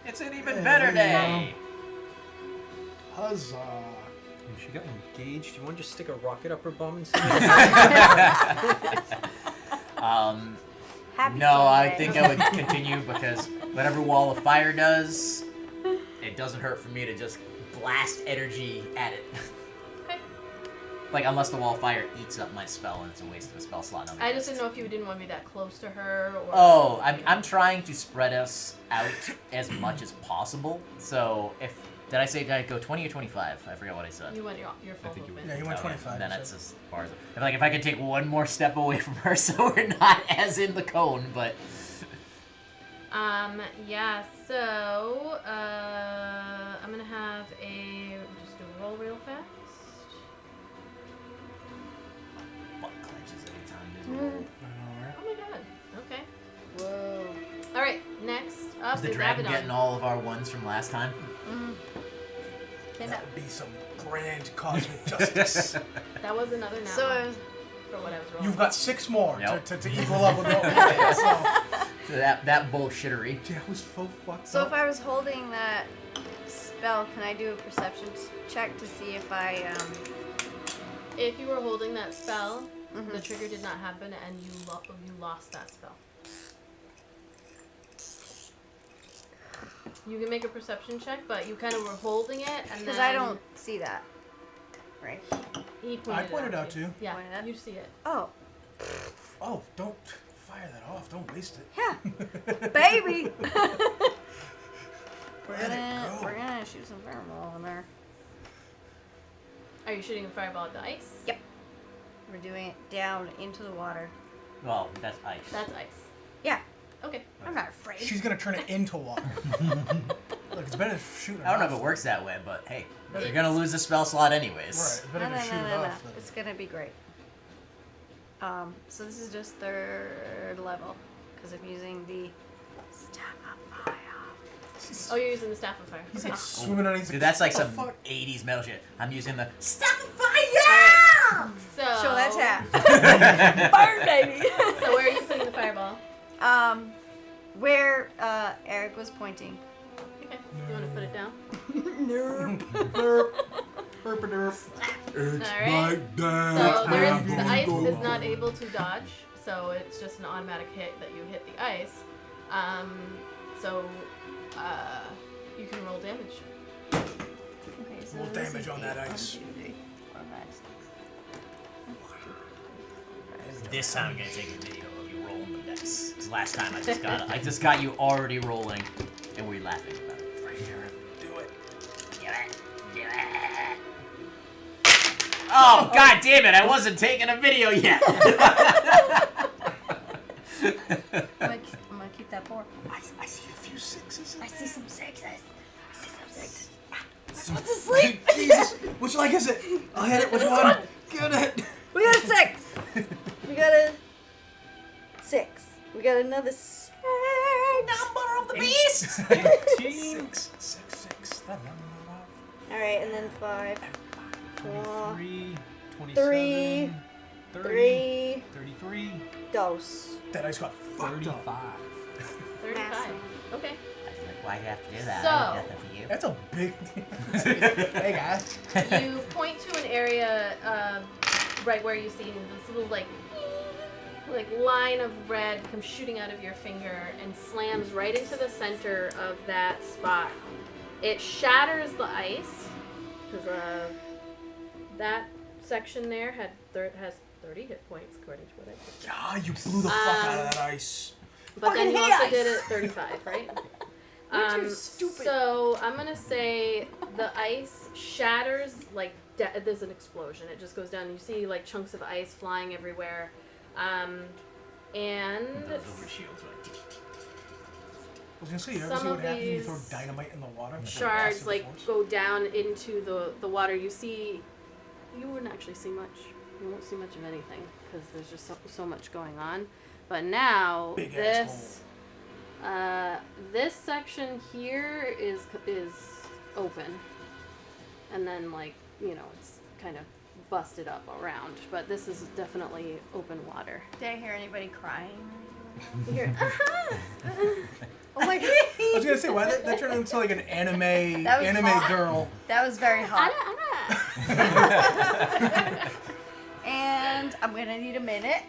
it's an even better day. Huzzah. She got engaged. You want to just stick a rocket up her bum and see? Happy No, I Sunday. think I would continue because whatever Wall of Fire does, it doesn't hurt for me to just blast energy at it. Okay. Like, unless the Wall of Fire eats up my spell and it's a waste of a spell slot. I just didn't know if you didn't want to be that close to her, or. Oh, I'm trying to spread us out as much as possible. So, did I say did I go 20 or 25? I forgot what I said. You went your full think you movement. Yeah, you went Okay, 25. Then you that's said. as far as if I could take one more step away from her, so we're not as in the cone. But Yeah. So I'm gonna have just do a roll real fast. butt clenches every time. I know, right? Oh my god. Okay. Whoa. All right. Next up Is the is dragon Abaddon. getting all of our ones from last time? Can That would be some grand cosmic justice. That was another nat So one I was, for what I was rolling. You've got 6 more Yep. to equal up with what we did. So, So that bullshittery. that was so fucked so up. if I was holding that spell, can I do a perception check to see if I If you were holding that spell, Mhm. the trigger did not happen, and you lost that spell. You can make a perception check, but you kind of were holding it, and because then I don't see that. Right. He pointed I pointed it out to you. Yeah, Pointed out? you see it. Oh. Oh, don't fire that off. Don't waste it. Yeah. Baby. Let it We're go. gonna shoot some fireball in there. Are you shooting a fireball at the ice? Yep. We're doing it down into the water. Well, that's ice. That's ice. Yeah. Okay. I'm not afraid. She's gonna turn it into water. Look, it's better to shoot it I don't know if off. it works that way, but hey, you're gonna lose the spell slot anyways. Right, it's better No, to shoot it off. than- It's gonna be great. So this is just 3rd level because I'm using the staff of fire. Oh, you're using the staff of fire. He's Okay. like swimming underneath. Dude, that's like What some the fuck? 80s metal shit. I'm using the Staff of Fire! So Show that tap. Burn, baby. So where are you putting the fireball? Where Eric was pointing. Okay. You want to put it down? Nerp, nerp, herp, derp. It's All right. like that. So there is I'm the gonna ice go is home. not able to dodge, so it's just an automatic hit that you hit the ice. You can roll damage. Okay, so Roll this damage is on that 8, ice. 1, 2, 3, 4, 5, 6. This time I'm gonna take a video of you rolling the dice. 'Cause last time I just got you already rolling, and we were laughing about it. Right here. Do it. Do it. Do it. Oh, god damn it! I wasn't taking a video yet. I'm gonna keep that 4. I see a few 6s. I see some 6s. I see some 6s. What's asleep? Jesus. Which leg is it? I'll hit it. Which one? Get it. We got a 6. We got a 6. We got another 6. Number of the beast. 18. 6. That number. All right, and then 5. 23. 3. 27. 30. 3. 33. Dose. That ice got fucked 35. up. 35. Okay. I was like, why do you have to do that? So- I did nothing for you. That's a big deal. Hey, guys. You point to an area right where you see this little like line of red come shooting out of your finger and slams right into the center of that spot. It shatters the ice because that section there has 30 hit points according to what I did. Ah, you blew the fuck out of that ice. But then you Fucking also hate did ice. it at 35, right? You're stupid. So I'm gonna say the ice shatters like there's an explosion. It just goes down. You see like chunks of ice flying everywhere, and Those over shields were like, I was gonna say, you ever Some see what of happens when you these throw dynamite in the water? shards Acid like force? go down into the water. You see, you wouldn't actually see much. You won't see much of anything because there's just so much going on. But now Big this this section here is open, and then like it's kind of busted up around. But this is definitely open water. Did I hear anybody crying? You hear, Oh my god. I was gonna say, why did that turn into like an anime That was hot. girl? That was very hot. And I'm gonna need a minute.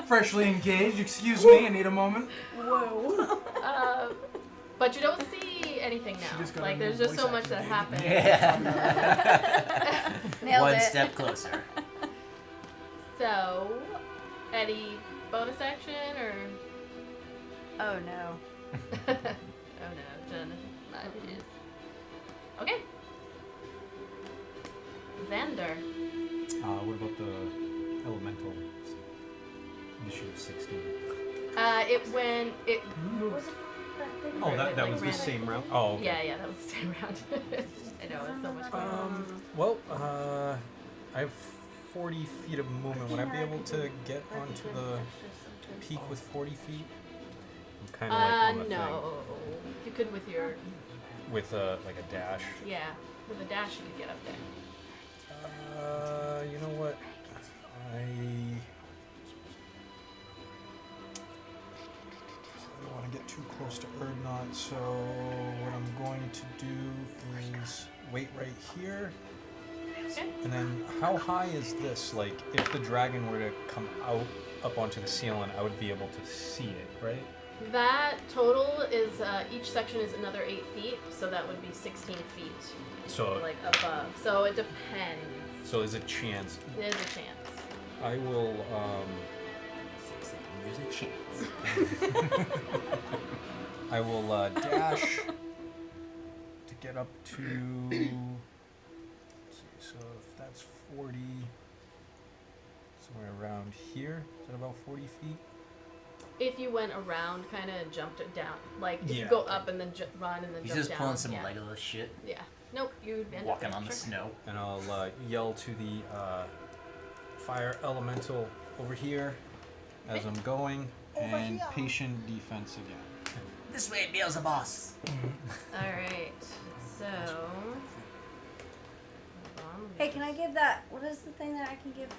Freshly engaged. Excuse me, I need a moment. Whoa. but you don't see anything She now. just got Like a there's new just so voice much that acting, baby. happened. yeah. Nailed One it. step closer. So, Eddie, bonus action or? Oh no. Oh no, Jen. Okay. Xander. What about the elemental initiative 16? It went. It was it that thing. Oh, where it, that like, was the ran same it? round? Oh, okay. Yeah, that was the same round. I know, it's so much fun. Well, I have 40 feet of movement. Would I be able to get onto the peak with 40 feet? I'm kind of like on the no. You could with your. thing. With like a dash. Yeah, with a dash you could get up there. You know what? I don't want to get too close to Erdnot, so what I'm going to do is wait right here. Okay. And then how high is this? Like, if the dragon were to come out up onto the ceiling, I would be able to see it, right? That total is each section is another 8 feet, so that would be 16 feet, So, like above. So it depends. so is a chance. There's a chance. I will, There's a chance. I will dash to get up to. Let's see, so if that's 40, somewhere around here, is that about 40 feet? If you went around, kind of jumped it down, like if you Yeah. go up and then run and then He's jump just down. pulling some yeah. Legolas shit. Yeah. Nope. You end up Walking there, on the sure. snow. And I'll yell to the fire elemental over here as I'm going, and patient defense again. This way, Beelzebub. All right. So. hold on. Hey, can I give that? What is the thing that I can give?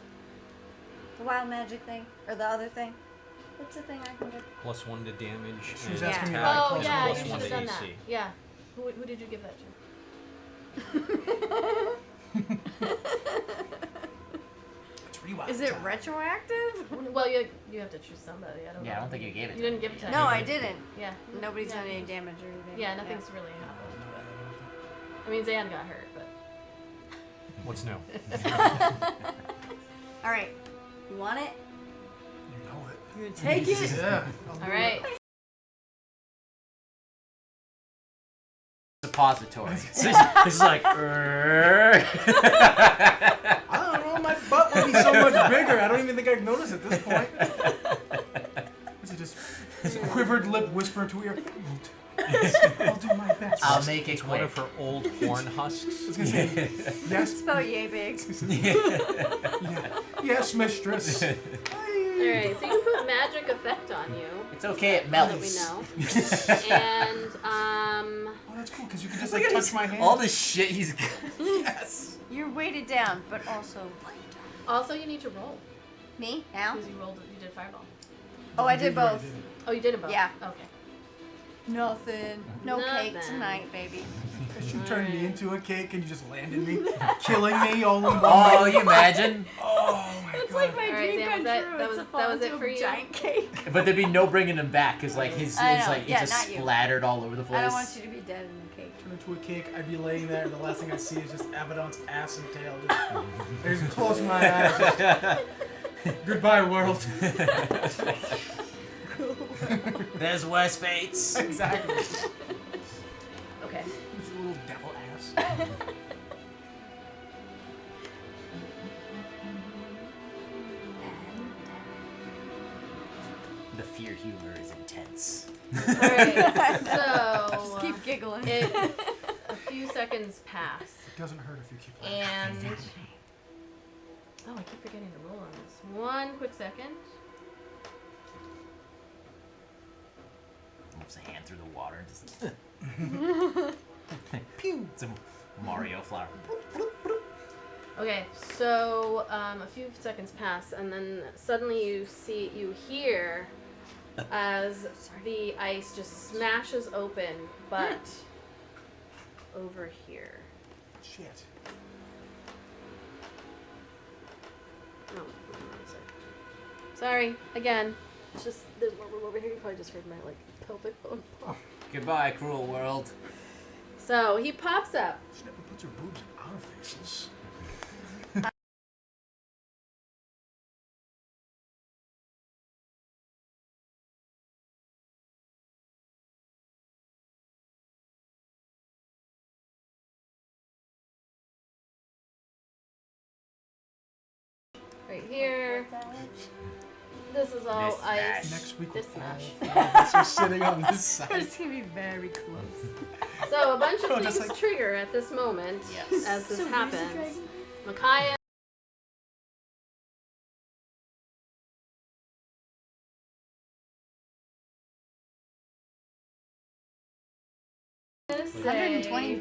The wild magic thing, or the other thing? What's the thing I can give? +1 to damage She was and asking me attack, about Oh plus yeah, one, you plus should one have to done AC. that. Yeah. Who did you give that to? It's rewild. Is it time. retroactive? Well, you have to choose somebody. I don't know. Yeah, I don't think you gave it. You didn't give it to No, I anybody. didn't. Yeah. Nobody's Yeah. done any damage or anything. Yeah, nothing's really happened. I mean, Zan got hurt, but. What's new? All right. You want it? You know it. You're gonna take it. Yeah. All right. Suppository. This is like. I don't know. My butt would be so much bigger. I don't even think I'd notice at this point. Is it just quivered lip whisper to your ear? I'll do my best. I'll make it It's one quick. of her old corn husks. I was gonna say, yes, It's about yay big. yes, mistress. All right. So you can put magic effect on you. It's okay, it Now that we melts. know. And Oh, that's cool because you can just like touch my hand. All the shit he's got. Yes. You're weighted down, but also also you need to roll me now. because you did fireball. Oh, I did both. Oh, you did it both. Yeah. Okay. Nothing. No cake Nothing. tonight, baby. She turned me into a cake and you just landed me, killing me all in one Oh, bite. you imagine? Oh my It's god. like my All right, dream Sam, come was that- true. that It's was- to that fall was it into for a you? giant cake. But there'd be no bringing him back because like I it's know. like Yeah, it's just not you. splattered all over the place. I don't want you to be dead in the cake. Turn into a cake, I'd be laying there and the last thing I see is just Abaddon's ass and tail. Just close my eyes. Goodbye, world. There's worse fates. Exactly. Okay. This little devil ass. The fear humor is intense. All right. So Just keep giggling. a few seconds pass, It doesn't hurt if you keep laughing. and oh, I keep forgetting to roll on this. One quick second. Moves a hand through the water. Just pew. It's a Mario flower. Okay, so a few seconds pass, and then suddenly you hear as the ice just smashes open, but over here. Shit. Oh, sorry. Again, it's just there's one room over here. You probably just heard my like pelvic bone pop. Goodbye, cruel world. So he pops up. She never puts her boobs in our faces. Right here. This is all This ice. smash. Next week This we're all smash. five of us are sitting on this side. It's gonna be very close. So a bunch of Oh, just things like- trigger at this moment Yes. as this So where's the happens. dragon? Micaiah. say- 120.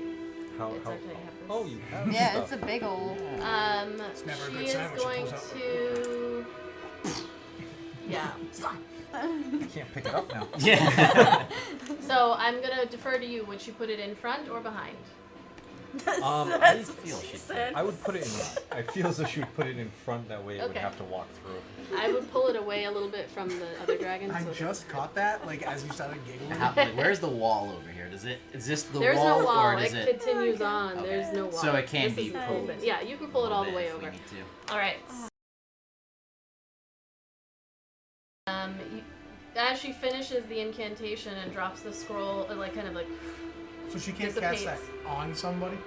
How, It's how, actually happens. oh, you have Yeah, stuff. it's a big old. It's never a She good is sign when she going pulls out. to. Yeah. I can't pick it up now. Yeah. So I'm gonna defer to you. Would you put it in front or behind? That's what feel she she- said. I would put it in. I feel as though she would put it in front. That way, it would Okay. have to walk through. I would pull it away a little bit from the other dragon. I so just caught that, like as you started giggling. Like, where's the wall over here? Is this the There's wall, no wall. or does It it? continues on. Okay. There's no wall. So it can This be is pulled. open. Yeah, you can pull it all the way if we over. need to. All right. As she finishes the incantation and drops the scroll, it like kind of like So she can't cast that dissipates. on somebody?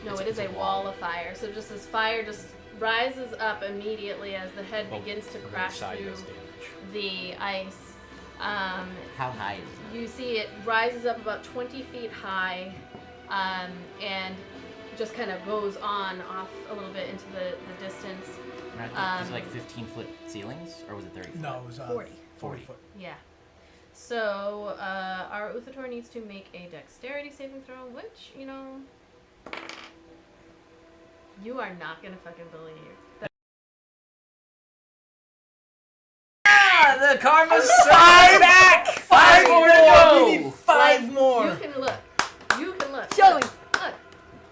no, It's- it is it's a a wall wall. of fire. So just this fire just rises up immediately as the head Oh, begins to the crash side through does damage. the ice. How high is You see it rises up about 20 feet high, and just kind of goes on off a little bit into the distance. it? Is it like 15-foot ceilings, or was it 30? No, it was 40. 40 foot. Yeah. So our Arauthator needs to make a dexterity saving throw, which, you know, you are not gonna fucking believe. Ah, the karma's strike back. 5 more to go. We need 5 more! You can look. You can look. Show me. Look.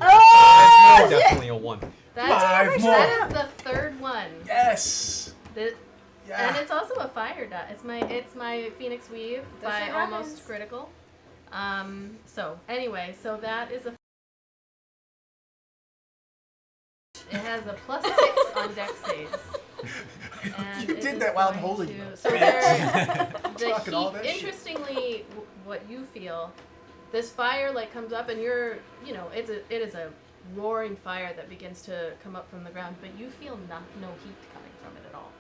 Oh! That's definitely a 1. That's 5 more! that is the third one. Yes! The, Yeah! And it's also a fire dot. It's my Phoenix Weave That by shit almost happens. critical. So anyway, so that is a. It has a +6 on dex saves. And You it did is that while I'm going holding to- you. So there, Talking all the that heat. shit. Interestingly, what you feel, this fire like comes up, and you're, it is a roaring fire that begins to come up from the ground, but you feel no heat coming from it at all.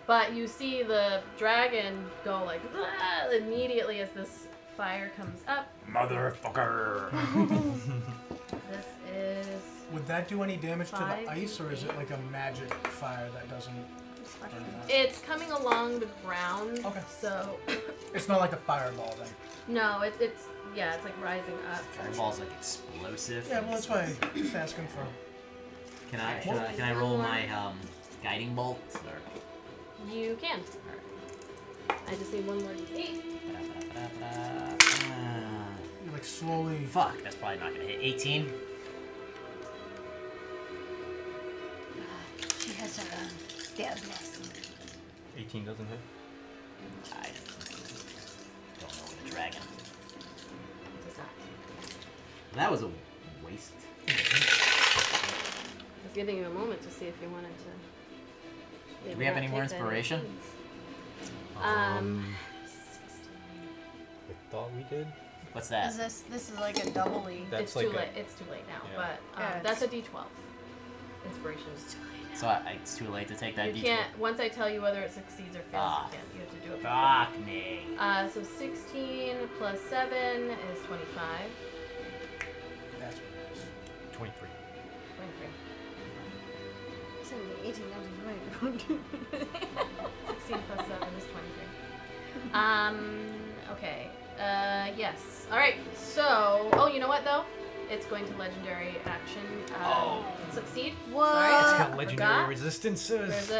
But you see the dragon go like immediately as this fire comes up. Motherfucker. This is Would that do any damage to 5, the ice, or is it 8. like a magic fire that doesn't burn that? it's coming along the ground. Okay. So It's not like a fireball thing. no, it's like rising up. Fireball's like explosive. Yeah, well, that's why I'm just asking for. Can I roll my guiding bolt? Or... You can. I just need one more d8. You like slowly. Fuck, that's probably not gonna hit. 18. She has her own spell blessing. 18 doesn't hit. I don't know with a dragon. It does not. That was a waste. I was giving you a moment to see if you wanted to. Do we have any more inspiration? I thought we did. What's that? This is like a doubly. That's It's like too a- late. It's too late now. Yeah. But Yeah, that's a d12. Inspiration. So it's too late to take that You D12. can't. Once I tell you whether it succeeds or fails, Ah. you can't. You have to do it. Fuck me. So 16 plus 7 is 25. That's what it is. 23. 23. It's gonna be 18, 19, 20. 16 plus 7 is 23. Okay. Yes. Alright, so... Oh, you know what, though? It's going to legendary action. Succeed. What? It's Sorry. got legendary Forgot. resistances.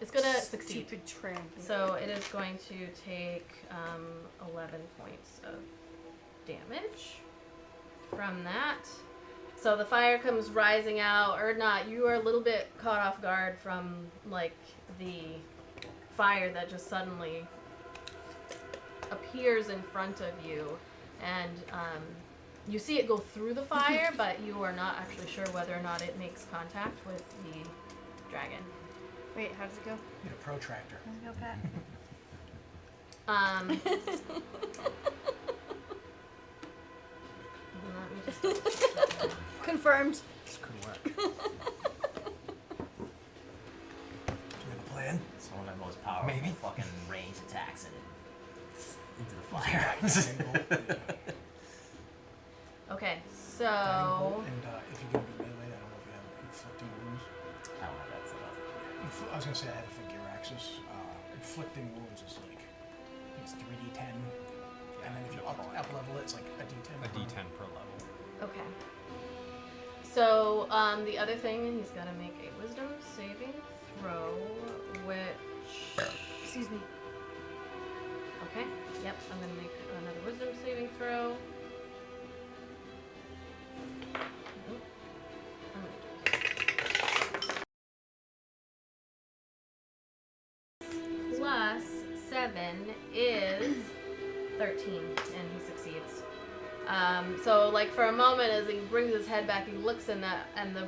It's going to succeed. Stupid tramp. So it is going to take 11 points of damage from that. So the fire comes rising out, or not, you are a little bit caught off guard from, like, the fire that just suddenly appears in front of you. And you see it go through the fire, but you are not actually sure whether or not it makes contact with the dragon. Wait, how does it go? Need a protractor. How does it go, Pat? Let me just Confirmed. This could work. Do we have a plan? It's one of the most powerful Maybe. fucking range attacks into the fire. Okay, Guiding so bolt, and if you're gonna be melee, I don't know if you have inflicting wounds. I don't have that set up. I was gonna say I had it for Giraxis. Inflicting wounds is like it's 3d10, and then if you up level it, it's like a d10. A D10 per level. okay. So the other thing, he's got to make a Wisdom saving throw, which Excuse me. okay, yep, I'm gonna make another Wisdom saving throw. Nope. Plus 7 is 13, and he succeeds. So like for a moment, as he brings his head back, he looks in that, and the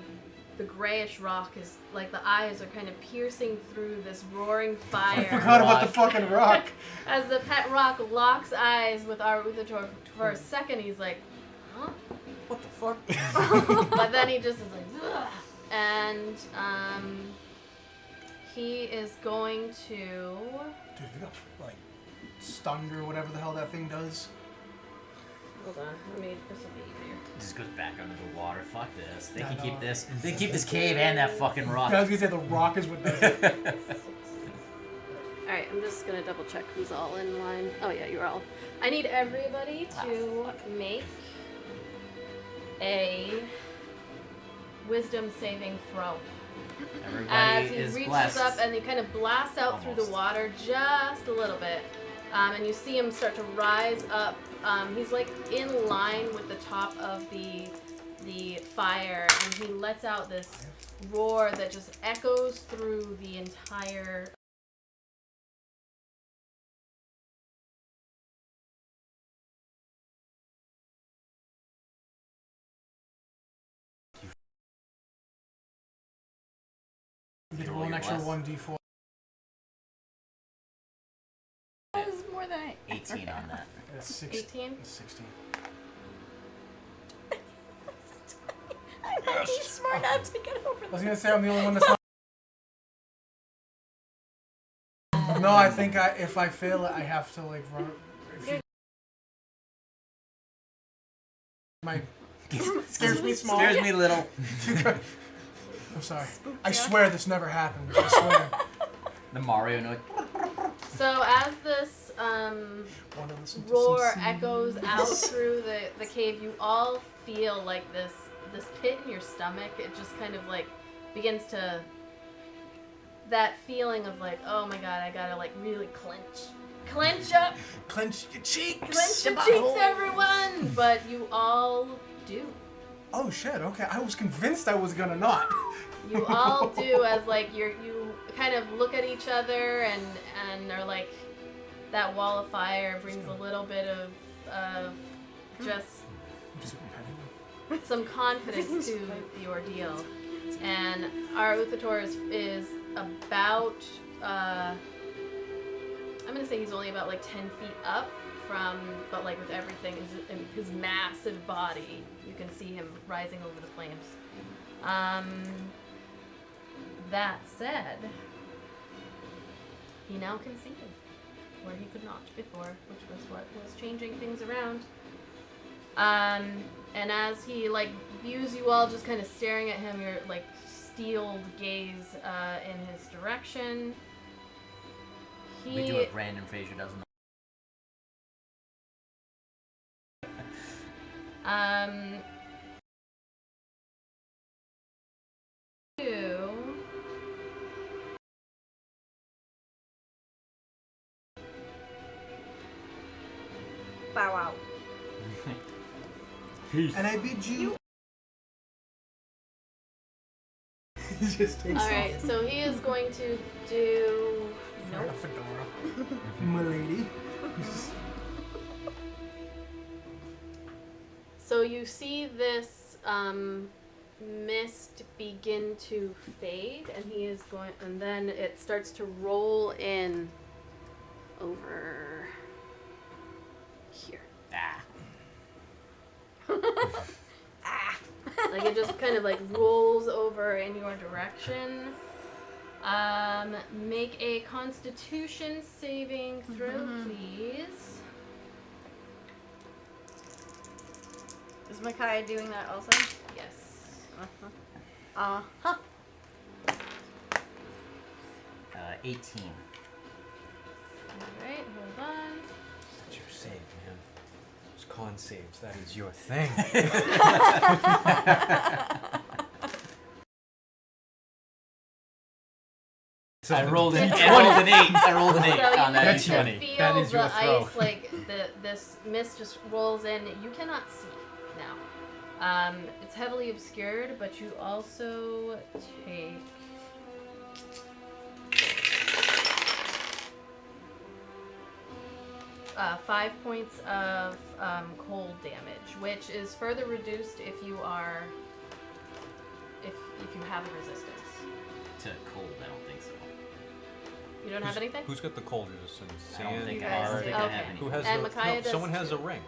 grayish rock is like the eyes are kind of piercing through this roaring I fire. forgot about the fucking rock. As the pet rock locks eyes with Arauthator for a second, he's like, huh? What the fuck? But then he just is like, ugh. And he is going to. Dude, if you got like stunned or whatever the hell that thing does. Hold on, this will be easier. It just goes back under the water. Fuck this. They Yeah, can no. keep this. They can keep this cave and that fucking rock. I was gonna say the rock is what does it. Alright, I'm just gonna double check who's all in line. Oh yeah, you're all. I need everybody to make a wisdom saving throw. Everybody As he is reaches blessed. up and he kind of blasts out through the Almost. water just a little bit. And you see him start to rise up. He's like in line with the top of the fire, and he lets out this roar that just echoes through the entire. You get to roll an extra 1d4. That was more than I 18 on that. That's 18? 16. I thought he's smart enough to get over I was gonna say I'm the only one that's not. No, I think if I fail it, I have to like run. If you... My scares me small. Scares me little. I'm sorry. I swear this never happened. I swear. The Mario noise. So as this roar echoes out through the cave, you all feel like this pit in your stomach. It just kind of like begins to, that feeling of like, oh my god, I gotta like really clench up, Clench your cheeks. clench your cheeks, everyone. But you all do. Oh shit. Okay, I was convinced I was gonna not. You all do, as like you kind of look at each other and are like, that wall of fire brings a little bit of just some confidence to the ordeal. And Arauthator is about, I'm gonna say he's only about like 10 feet up from, but like with everything, his massive body, you can see him rising over the flames. That said, he now can see him where he could not before, which was what was changing things around. And as he like views you all just kind of staring at him, your like steeled gaze in his direction. We do what Brandon Fraser doesn't. You Bow wow. And I bid you. He just takes all right, so he is going to do. Nope. A fedora. Milady. So you see this mist begin to fade, and he is going, and then it starts to roll in over here. Like it just kind of like rolls over in your direction. Make a Constitution saving throw, please. Is Micaiah doing that also? Yes. Uh-huh. 18. Alright, hold on. That's your save, man. Those con saves, that is your thing. I rolled an 8. I rolled an 8 So on that. you That's can funny. feel That is your the throw. ice, like this mist just rolls in. You cannot see now. It's heavily obscured, but you also take 5 points of cold damage, which is further reduced if you are if you have a resistance. To cold, I don't think so. You don't have anything? Who's got the cold resistance? I don't think You I, guys don't do. think I Okay. have any. Who has And the? Micaiah No, does someone has too. a ring.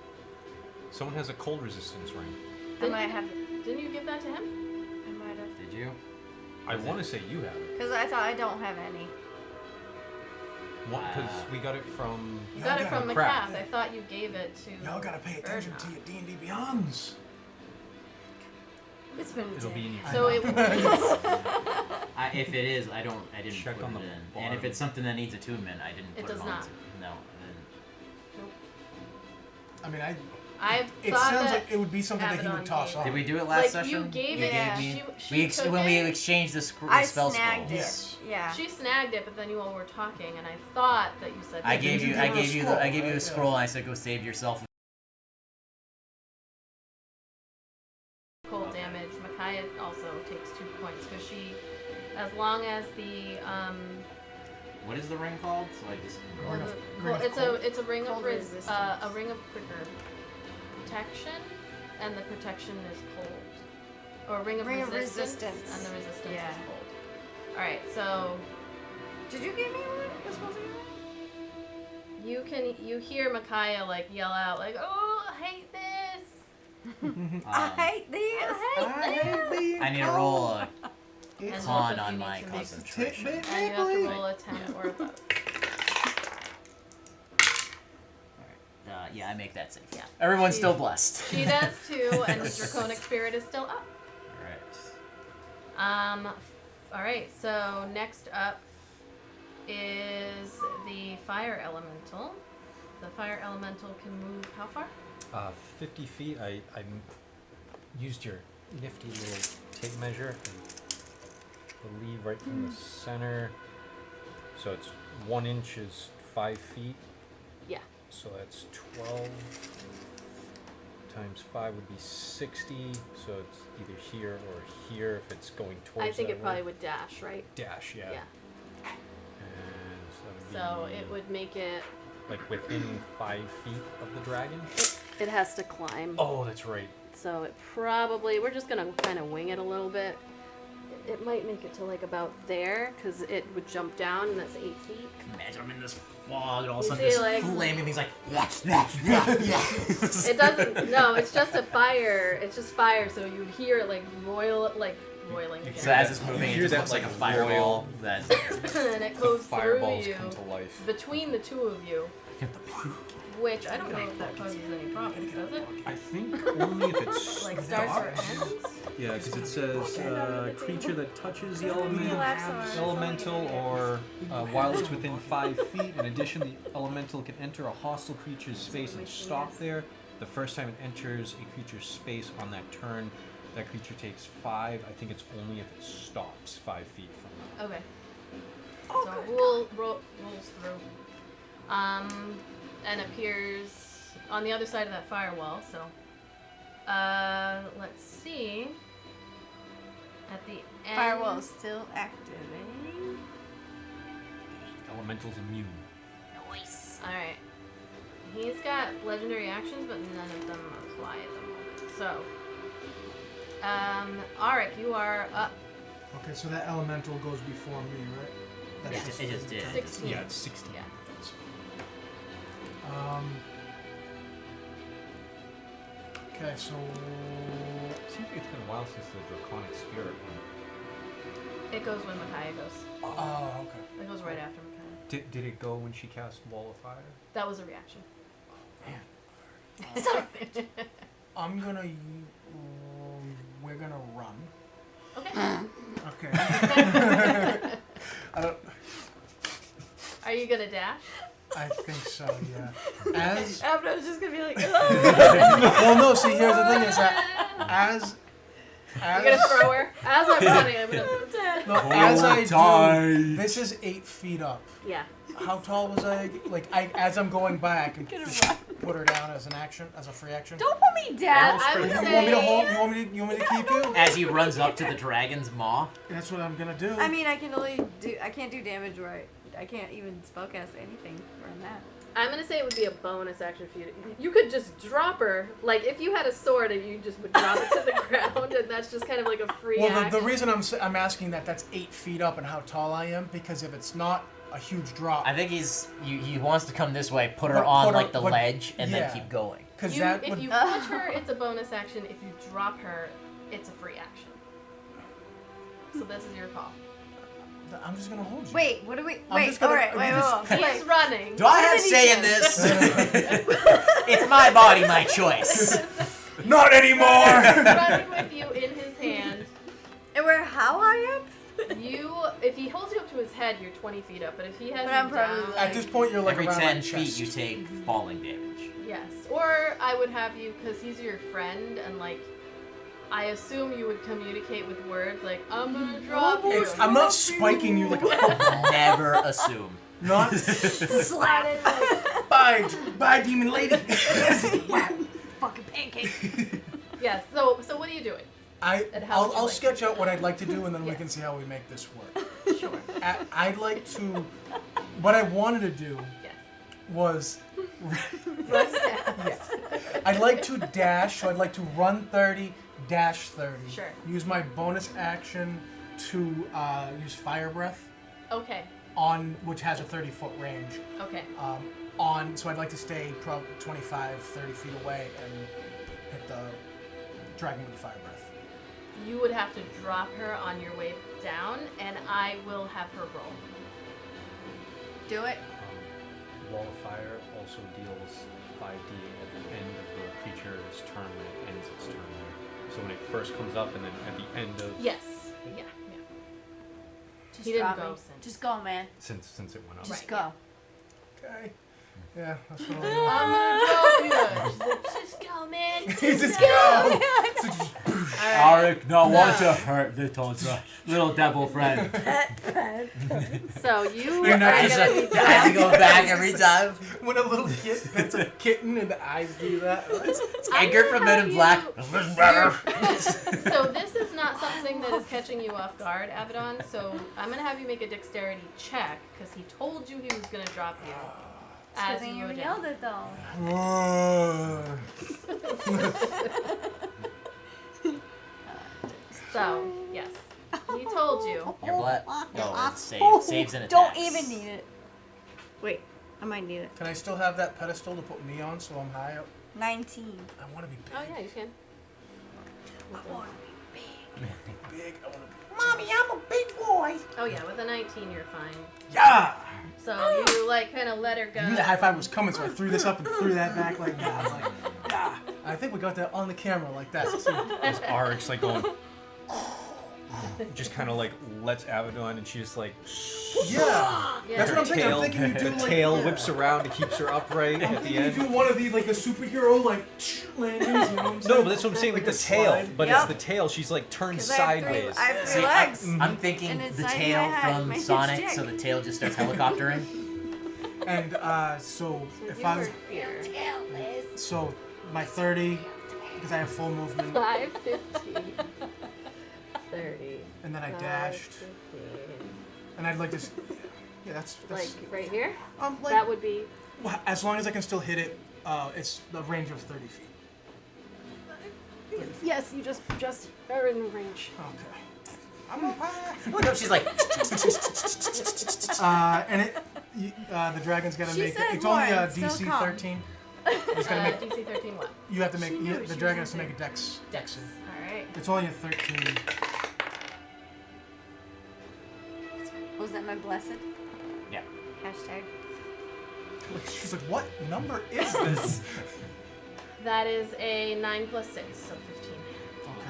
Someone has a cold resistance ring. I might have. Didn't you give that to him? I might have. Did you? I want to say you have it. Because I thought I don't have any. Because we got it from. You got it Y'all from gotta- crap. Macath. I thought you gave it to. Y'all gotta pay attention to Erdnot. your D&D Beyonds. It's been a It'll be in day. your. So it If it is, I didn't Check put on it the in. And bottom. if it's something that needs attunement, I didn't It put does it on. not. No. I mean, I it thought sounds that like it would be something have that it he on would toss tape. off. Did we do it last like session? you gave You it. gave me. She took When it. we exchanged the I spell snagged scrolls. it. Yes. Yeah. She snagged it, but then you all were talking, and I thought that you said. I that gave you you. give I her a gave you. scroll, I gave you right? a scroll. And I said, "Go save yourself." cold damage. Micaiah also takes 2 points because she, as long as the What is the ring called? So I just. Ring of- well, ring of it's cold. a ring of Cold a resistance. ring of quicker protection, and the protection is cold, or ring of Ring of resistance, resistance. and the resistance Yeah. is cold. Alright, so Did you give me what you're supposed to give me? you hear Micaiah like yell out like, "Oh, I hate this." I hate this. I need to roll a And both con of you on need my to make- concentration. And you have to roll a 10 or above. Yeah, I make that safe. Yeah. Everyone's She- still blessed. She does too, and the draconic spirit is still up. Alright. Alright, so next up is the fire elemental. The fire elemental can move how far? 50 feet. I used your nifty little tape measure. I believe right from the center. So it's 1 inch is 5 feet. Yeah. So that's 12 times 5 would be 60. So it's either here or here if it's going towards I think that it probably way. would dash, right? Dash, yeah. Yeah. And So that would be it would make it. like within 5 feet of the dragon. It has to climb. Oh, that's right. So it probably. We're just gonna kind of wing it a little bit. It might make it to like about there, because it would jump down, and that's 8 feet. Imagine I'm in this fog, and all of a You sudden see, this like- flaming thing's like, It doesn't. No, it's just a fire. It's just fire. So you would hear it like roiling. Again. So as it's moving, You it hear just that, looks like a like, fireball. That And it goes through Fireballs you, come to life. between the two of you. Which I don't know if that causes any problems, does it? I think only if it's Like starts or ends? Yeah, because it says creature that touches the Relax on. elemental or while it's within 5 feet. In addition, the elemental can enter a hostile creature's space and stop there. The first time it enters a creature's space on that turn, that creature takes 5. I think it's only if it stops 5 feet from that. Okay. So rolls through. And appears on the other side of that firewall, so. Let's see. At the end. Firewall is still activating. Elemental's immune. Nice. Alright. He's got legendary actions, but none of them apply at the moment. So. Arik, you are up. Okay, so that elemental goes before me, right? it just did. 16. Yeah, it's 16. Yeah. Okay, so Seems like it's been a while since the draconic spirit went. It goes when Micaiah goes. oh, okay. It goes right after Micaiah. Did it go when she cast Wall of Fire? That was a reaction. I'm gonna. We're gonna run. Okay. Okay. I don't. Are you gonna dash? I think so. Yeah. As After I was just gonna be like, well, no. See, here's the thing: is that as You're gonna throw her? As I'm running, I'm gonna. no, as I do, this is 8 feet up. Yeah. How tall was I? Like, as I'm going by, I can just put her down as an action, as a free action. don't put me down. I would You say. want me to hold? You want me to keep you? As he runs up to the dragon's maw. That's what I'm gonna do. I mean, I can't do damage where I can't even spellcast anything around that. I'm gonna say it would be a bonus action for you. You could just drop her, like if you had a sword and you just would drop it to the ground, and that's just kind of like a free well, act. the reason I'm asking that's 8 feet up and how tall I am, because if it's not a huge drop, I think he wants to come this way, put her But on put her- like the but- ledge, and yeah. then keep going. because You- that if would. you push her, it's a bonus action. If you drop her, it's a free action. So this is your call. I'm just gonna hold you. Wait, what do we? I'm Wait, just gonna- alright, wait, He's running. Do I have did he say in do? this? It's my body, my choice. Not anymore. running with you in his hand. And we're how high up? If he holds you up to his head, you're 20 feet up. But if he has But you I'm probably down, like- At this point, you're like Every around 10 my feet, chest. you take falling damage. yes. Or I would have you, because he's your friend, and like, I assume you would communicate with words like, I'm gonna drop you. I'm not spiking you like a football. Never assume. Not. Slap it. Bye, demon lady. Fucking pancake. Yes. So what are you doing? And how would you I'll like sketch to do out what I'd like to do, and then we Yes. can see how we make this work. Sure. I'd like to. What I wanted to do Yes. was. Yes. Yes. I'd like to dash, so I'd like to run 30, dash 30. Sure. Use my bonus action to use fire breath Okay. on which has a 30-foot range. Okay. So I'd like to stay 25, 30 feet away and hit the dragon with the fire breath. You would have to drop her on your way down, and I will have her roll. Do it. Wall of Fire also deals 5d at the end of the creature's turn when it ends its turn. So when it first comes up and then at the end of... Yes. Yeah. Just He didn't drop go me. since. Just go, man. Since it went up. Just Right, go. Okay. Yeah, that's what I'm I'll gonna drop you. She's like, just go, man. do. Just go! So just Alright. Arik, no one to hurt little devil friend. So you You're are not I just gonna be just have to go back every time. when a little kid pets a kitten and the eyes do that. It's Edgar from Men in Black. So this is not something that is catching you off guard, Abaddon. So I'm gonna have you make a dexterity check because he told you he was gonna drop you as you go down. it though. So yes, he told you. Your blood? No, it's saves and attacks. Don't even need it. Wait, I might need it. Can I still have that pedestal to put me on so I'm high up? 19. I want to be big. Oh yeah, you can. I want to be big. Big. I want to be. Mommy, I'm a big boy. Oh yeah, with a 19 you're fine. Yeah. So you like kind of let her go. I knew the high five was coming, so I threw this up and threw that back like that. I was like, yeah. I think we got that on the camera like that too. As Arik's like going... just kind of like lets Abaddon and she just like... Yeah. Yeah. That's what I'm thinking. I'm thinking you do her like tail yeah. whips around and keeps her upright I'm at the thinking you end. do one of these like the superhero like landings. You know what I'm No, saying? but that's what I'm saying with Like the a tail. slide. But Yep. it's the tail. She's like turned 'Cause I have three- sideways. I have See, three legs. I'm thinking And it's the not in tail my head. from My Sonic, stick. so the tail just starts helicoptering. And so So if you I were was here. so my 30 because I have full movement 5, 15, 30. and then I 5, dashed 15. and I'd like to. Yeah, that's Like right here? like That would be. well, as long as I can still hit it. It's the range of 30 feet. Yes, you just are in range. Okay. I'm up high. Look up, she's like, And the dragon's gotta She make said it's only more, a it's still DC calm. 13. It's gotta make DC 13 what? you have to make She knew the she dragon was has to make a dex. Dex. Alright. It's only a 13. Was that my blessed? yeah. Hashtag. She's like, what number is this? That is a 9 plus 6, so 15.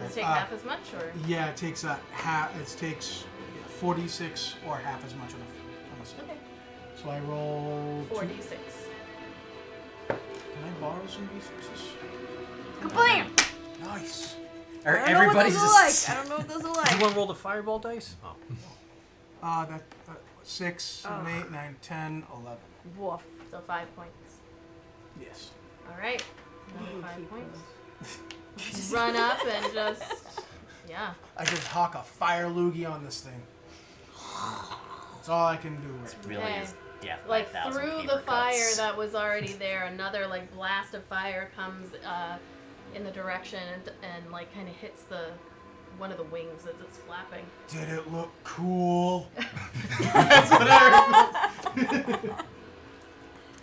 Does it take half as much, or? Yeah, it takes half. It takes 46 or half as much on a save. Okay. So I roll 4d6. Can I borrow some d6s? Kablam! Nice. Or I don't know what everybody's those are just. like. I don't know what those are You like. want to roll the fireball dice? Oh. That 6, 7, 8, 9, 10, 11. Woof. So 5 points. Yes. Alright. Another 5 points. Run up and just. Yeah. I just hawk a fire loogie on this thing. That's all I can do. Right now. Really Okay. is death. by Like 1,000 through paper the cuts. fire that was already there, another like blast of fire comes in the direction and like kind of hits one of the wings as it's flapping. Did it look cool? That's what I remember.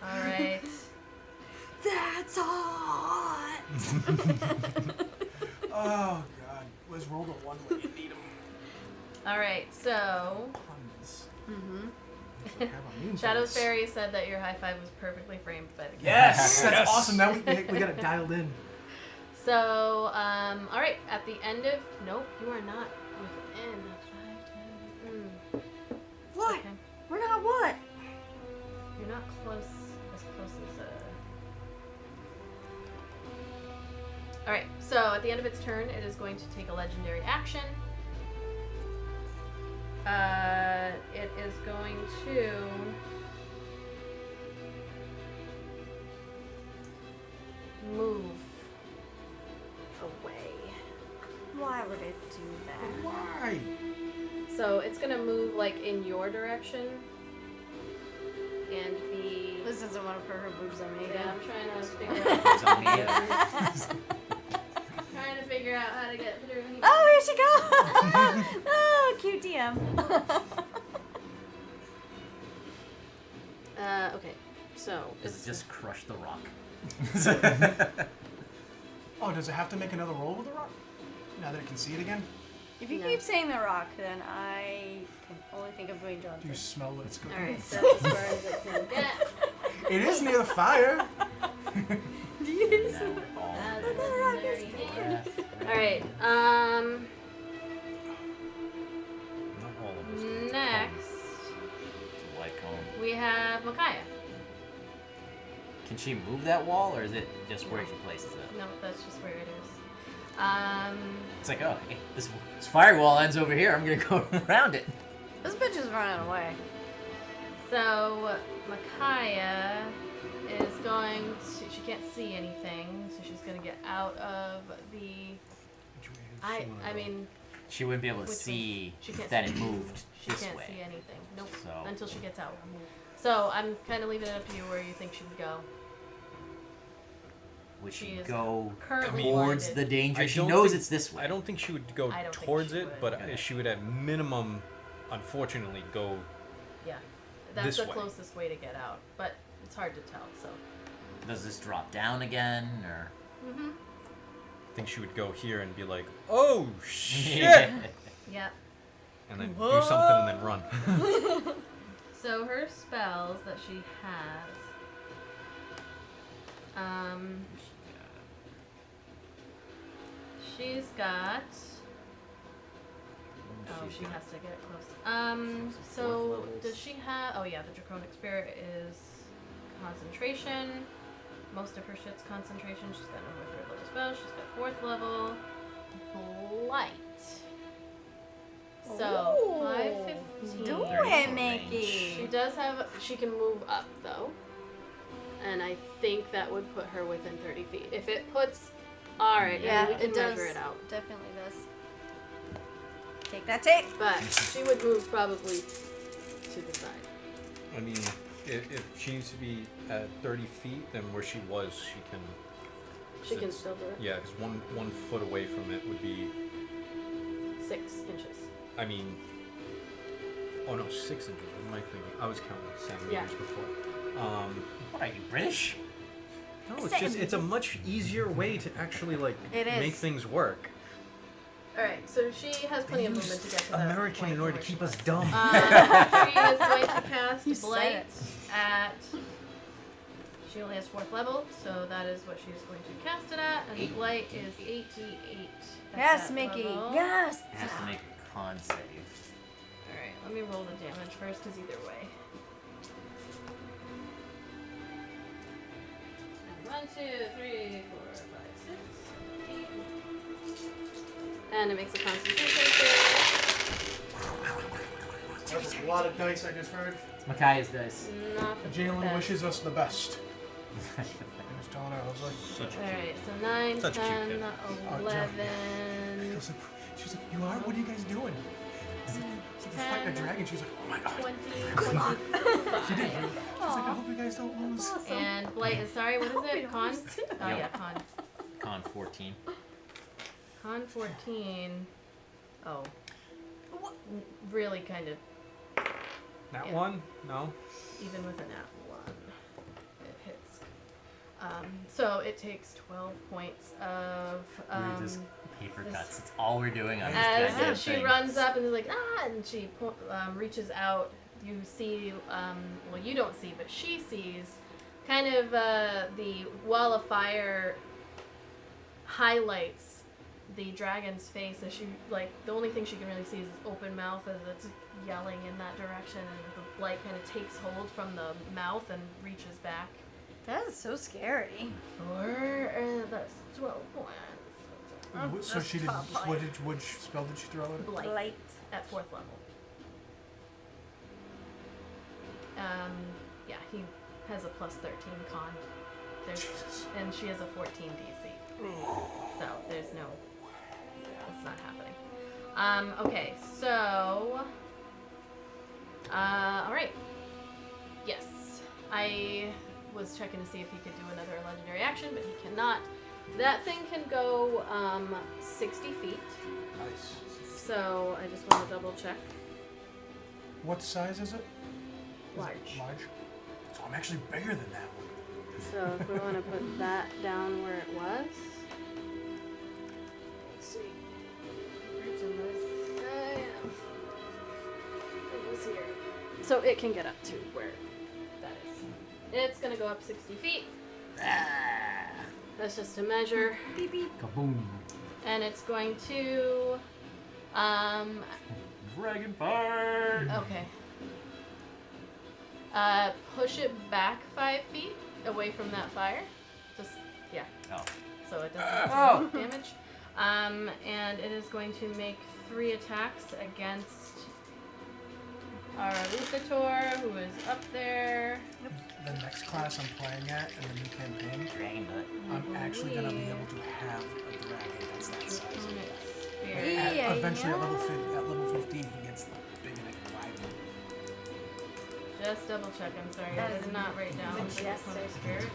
All right. That's hot! Oh god. Let's roll the one when you need them. All right. So Puns. Mm-hmm. Have a mean Shadow's face. Fairy said that your high five was perfectly framed by the camera. Yes, that's Yes. awesome. Now we got it dialed in. So all right. At the end of nope, you are not within 5, 10. What? Okay. We're not what? You're not close as. Alright, so at the end of its turn, it is going to take a legendary action. It is going to. Move away. Why would it do that? Why? So it's gonna move like in your direction and be. This doesn't want to put her boobs on me. Yeah, I'm trying to figure out how to get over. Trying to figure out how to get through here. Oh, here she goes! Oh, cute DM. Okay. So Does it just crush the rock? Oh, does it have to make another roll with the rock? Now that it can see it again? If you No. keep saying the rock, then I can only think of Dwayne Do you Johnson. smell what it's cooking? Alright, so that's as far as it can get. It is near the fire. Now we're all Alright, Not all of us. get to next White cone. we have Micaiah. Can she move that wall, or is it just where she places it? No, that's just where it is. It's like, oh, hey, this firewall ends over here. I'm gonna go around it. This bitch is running away. So Micaiah is going to. She can't see anything, so she's going to get out of the. Which way does I she wanna go? mean, She wouldn't be able to Which one? see She can't that see. it moved she this can't way. see anything. Nope. So Until she gets out. So I'm kind of leaving it up to you where you think she would go. would She she is go currently towards blinded. the danger? I She don't knows think- it's this way. I don't think she would go I don't think towards she it, would. but Okay. she would at minimum, unfortunately, go. Yeah, that's This the way. closest way to get out, but it's hard to tell. So. Does this drop down again, or? Mhm. I think she would go here and be like, "Oh shit!" Yep. and then do something and then run. So her spells that she has. She's got. Oh, she has to get close. So does she have? Oh yeah, the Draconic Spirit is concentration. Most of her shit's concentration. She's got no more third level spells. She's got fourth level blight. So Ooh. 5:15. Do 30 it, foot Mickey. She does have. She can move up though, and I think that would put her within 30 feet. If it puts, all right, Yeah, we can it does. measure it out. Definitely does. Take that tape. But she would move probably to the side. I mean, if she needs to be at 30 feet, then where she was, she can. She can It's- still do it. Yeah, because one foot away from it would be. 6 inches. I mean. Oh no, 6 inches. What am I thinking? I was counting centimeters Yeah. before. What are you, British? No, it's a much easier way to actually like It is. make things work. All right, so she has plenty of movement to get to that American point in order where to she keep us was. dumb. She is going to cast You said Blight it. at. She only has 4th level, so that is what she's going to cast it at. And Blight is 88. at Yes, that Mickey. level. Yes. It has to make a con save. Alright, let me roll the damage first, because either way. 1, 2, 3, 4, 5, 6, 8. And it makes a concentration save. That's a lot of dice I just heard. It's Micaiah's dice. Not the Jalen best. wishes us the best. I was telling her, I was like, Such a Alright, so 9, Such a cute 10, kid. 11. she was like, you are? What are you guys doing? So we're fighting a 10, dragon. She was like, oh my god. 20, Good luck. 25. She did. She was like, I hope you guys don't lose. And Blight is sorry, what is it? Con? Oh Yep. yeah, con. Con 14. Con 14. Oh. Really kind of, That Yeah. one? No. even with a nat 1, it hits. So it takes 12 points of. We're just paper this- cuts. It's all we're doing on this goddamn As she thing. runs up and is like, ah, and she reaches out, you see, well, you don't see, but she sees kind of the wall of fire highlights the dragon's face as she, like, the only thing she can really see is its open mouth as it's yelling in that direction, and the light kind of takes hold from the mouth and reaches back. That is so scary. That's 12 points. So she did. top line. What spell did she throw at? Blight. Light. At 4th level. Yeah, he has a plus 13 con. Jesus. And she has a 14 DC. So there's no, that's not happening. Okay, so, alright. Yes, I was checking to see if he could do another legendary action, but he cannot. That thing can go 60 feet. Nice. So I just want to double check. What size is it? Large. Large. So I'm actually bigger than that one. So if we want to put that down where it was. Let's see. Where's it? It was here. So it can get up to where that is. It's going to go up 60 feet. That's just a measure. Beep beep. Kaboom. And it's going to Dragon fire. okay. Push it back 5 feet away from that fire. Just yeah. Oh. So it doesn't do damage. And it is going to make 3 attacks against Arauthator, who is up there. The next class I'm playing at in the new campaign, Dragon butt. I'm actually gonna be able to have a dragon that's that size. Spirit. Eventually at level 15 he gets big and I can ride him. Just double check. I'm sorry, That I is did not write down majestic. Spirit.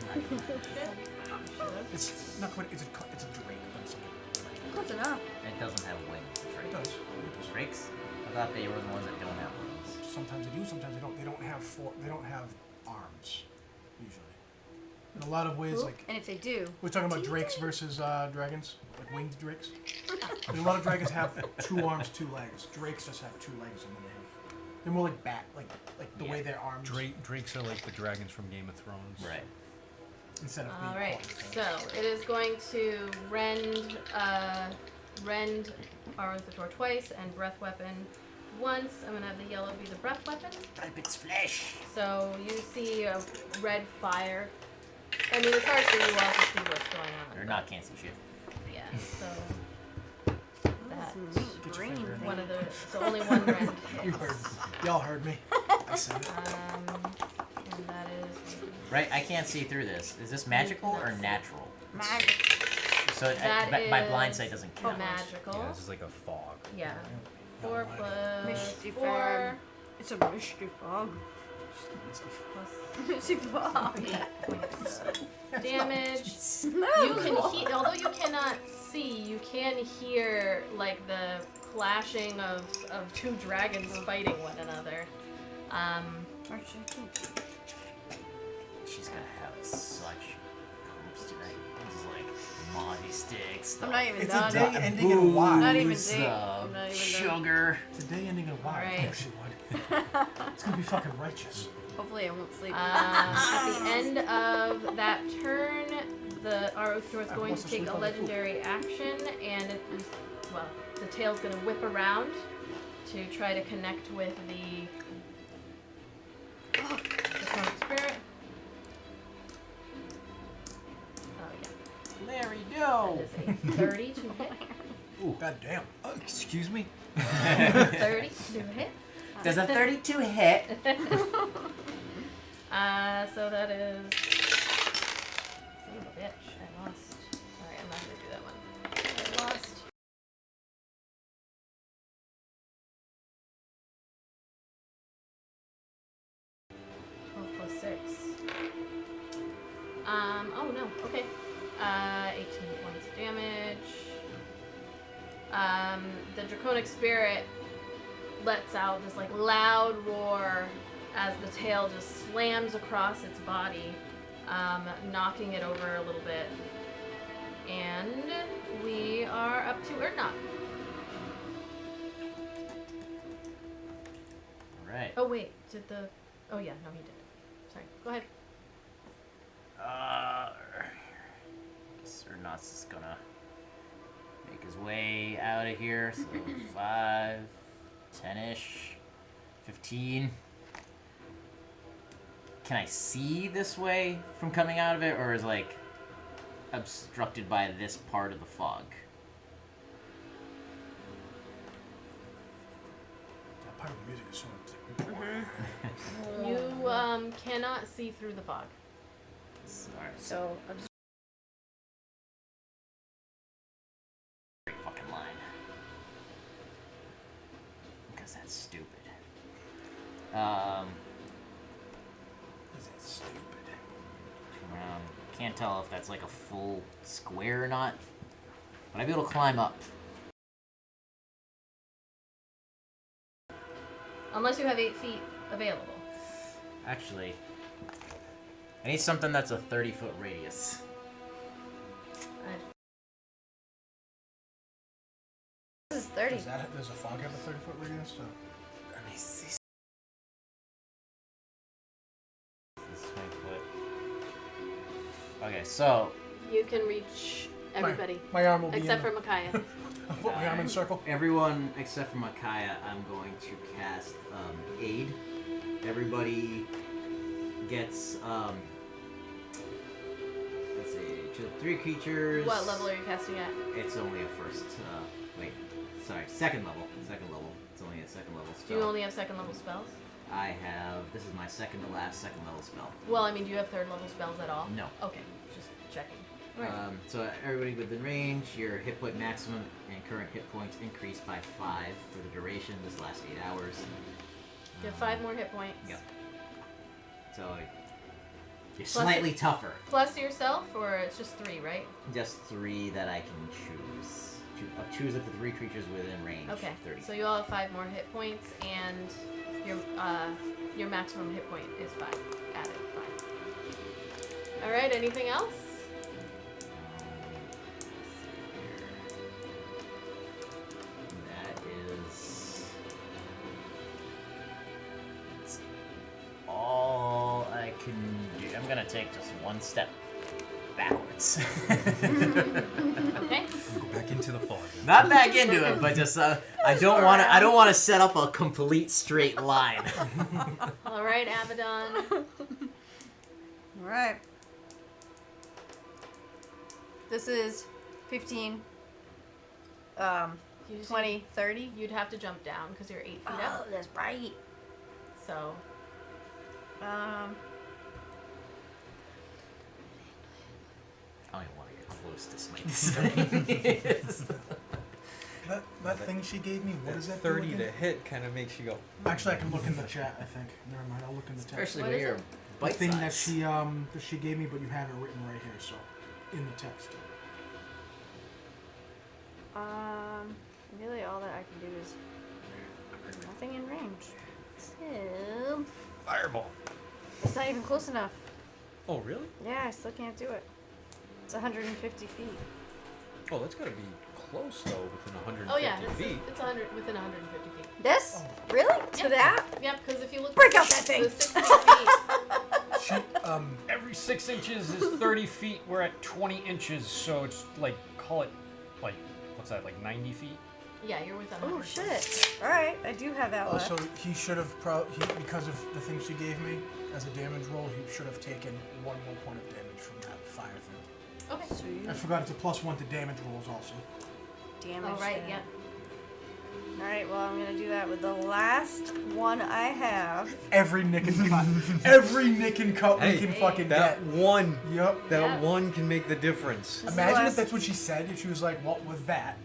It's not quite. It's a drake, but it's like a dragon. Close enough. It doesn't have wings. It Right? does. It does. Drakes? I thought they were the ones that don't have wings. Sometimes they do. Sometimes they don't. They don't have They don't have arms usually. In a lot of ways, like And if they do, we're talking about drakes versus dragons, like winged drakes. And a lot of dragons have 2 arms, 2 legs. Drakes just have 2 legs, and then they're more like bat, like the way their arms. Drakes are like the dragons from Game of Thrones. Right. Instead of being All right. claws. So it is going to rend Arauthator twice and breath weapon once. I'm gonna have the yellow be the breath weapon. Type its flesh. So you see a red fire. I mean, it's hard for you all to see what's going on. Or not, can't see shit. Yeah. So that Get your green finger in one there. of the so only one rend. You heard. Y'all heard me. I said it. And that is Right, I can't see through this. Is this magical or natural? magic. So That my blind is sight doesn't count. magical. Yeah, this is like a fog. Yeah. 4 plus Misty 4 fog. It's a misty fog. plus Misty fog. 8 points of damage. You can hear, although you cannot see, you can hear like the clashing of 2 dragons fighting one another. She's gonna have such coops tonight. This is like Monty sticks. I'm not even It's done. a day ending in Y. Not even booze, deep. I'm not even done. sugar. It's a day ending in Y. Alright. Of course it would. It's gonna be fucking righteous. Hopefully I won't sleep. At the end of that turn, the Arauthator is I going must to have take sleep a on the poop. legendary action, and the tail's going to whip around to try to connect with the Draconic Spirit. Oh yeah, Larry, that no. is a 30 to hit. God damn. Excuse me? 30 to hit. Does a 32 hit? So that is. Son of a bitch, I lost. Alright, I'm not gonna do that one. I lost. +6. Oh no, okay. 18 points of damage. The Draconic Spirit lets out this like loud roar as the tail just slams across its body, knocking it over a little bit. And we are up to Erdnot. Alright. Oh wait, did the? Oh yeah, no, he did. Sorry, go ahead. Guess Ernot's just gonna make his way out of here. So 5, 10-ish, 15. Can I see this way from coming out of it, or is like obstructed by this part of the fog? That part of the music is so. It's like, You cannot see through the fog. Sorry, So straight fucking line. Because that's stupid. Is that stupid? Can't tell if that's like a full square or not. But I'd be able to climb up. Unless you have 8 feet available. Actually, I need something that's a 30-foot radius. This is 30. Does a fog have a 30-foot radius? So. Let me see. This is 20 foot. Okay, so You can reach everybody. My arm will be Except in for Micaiah. I'll put my arm in a circle. everyone except for Micaiah, I'm going to cast aid. Everybody gets let's see, choose 3 creatures. What level are you casting at? It's only a first. Second level. Second level. It's only a second level spell. Do you only have 2nd level spells? I have. This is my second to last second level spell. Well, I mean, do you have 3rd level spells at all? No. Okay, just checking. So everybody within range, your hit point maximum and current hit points increase by 5 for the duration. This lasts 8 hours. You have 5 more hit points. Yep. So you're Plus slightly tougher. Plus yourself, or it's just 3, right? Just 3 that I can choose. Choose up to 3 creatures within range. Okay. 30. So you all have 5 more hit points, and your maximum hit point is 5. Added 5. All right. Anything else? That is all I can do. I'm gonna take just one step backwards. Okay. Go back into the fog. Not back into it, but just I don't want to. I don't want to set up a complete straight line. All right, Abaddon. All right. This is 15, You just- 20, 30. You'd have to jump down because you're 8 feet Oh, up. that's right. So I don't even want to get close to smite this thing. That thing she gave me, what is that? 30 do to again? hit kind of makes you go. Actually, I can look in the chat. I think. Never mind. I'll look in the text. Especially What when is you're it? The bite thing that size. she gave me, but you have it written right here, so in the text. Really all that I can do is nothing in range. So, Fireball. it's not even close enough. Oh, really? Yeah, I still can't do it. It's 150 feet. Oh, that's got to be close, though, within 150 oh yeah, feet. it's 100 within 150 feet. This? Oh. Really? To that? Yep, because if you look Break at out that thing! the 60 feet, She, Every 6 inches is 30 feet. We're at 20 inches, so it's like, call it, like, what's that, like 90 feet? yeah, you're within. Oh 100 shit. Alright, I do have that left. also, he should have because of the thing she gave me as a damage roll, he should have taken 1 more point of damage from that fire thing. Okay. Sweet. I forgot it's a +1 to damage rolls also. Damage. All right. Yep. Alright, well, I'm gonna do that with the last one I have. Every nick and cut. Every nick and cut we Hey, can fucking That get. one, Yep. that Yeah. one can make the difference. This is Imagine if last- that's what she said. If she was like, "What was that?"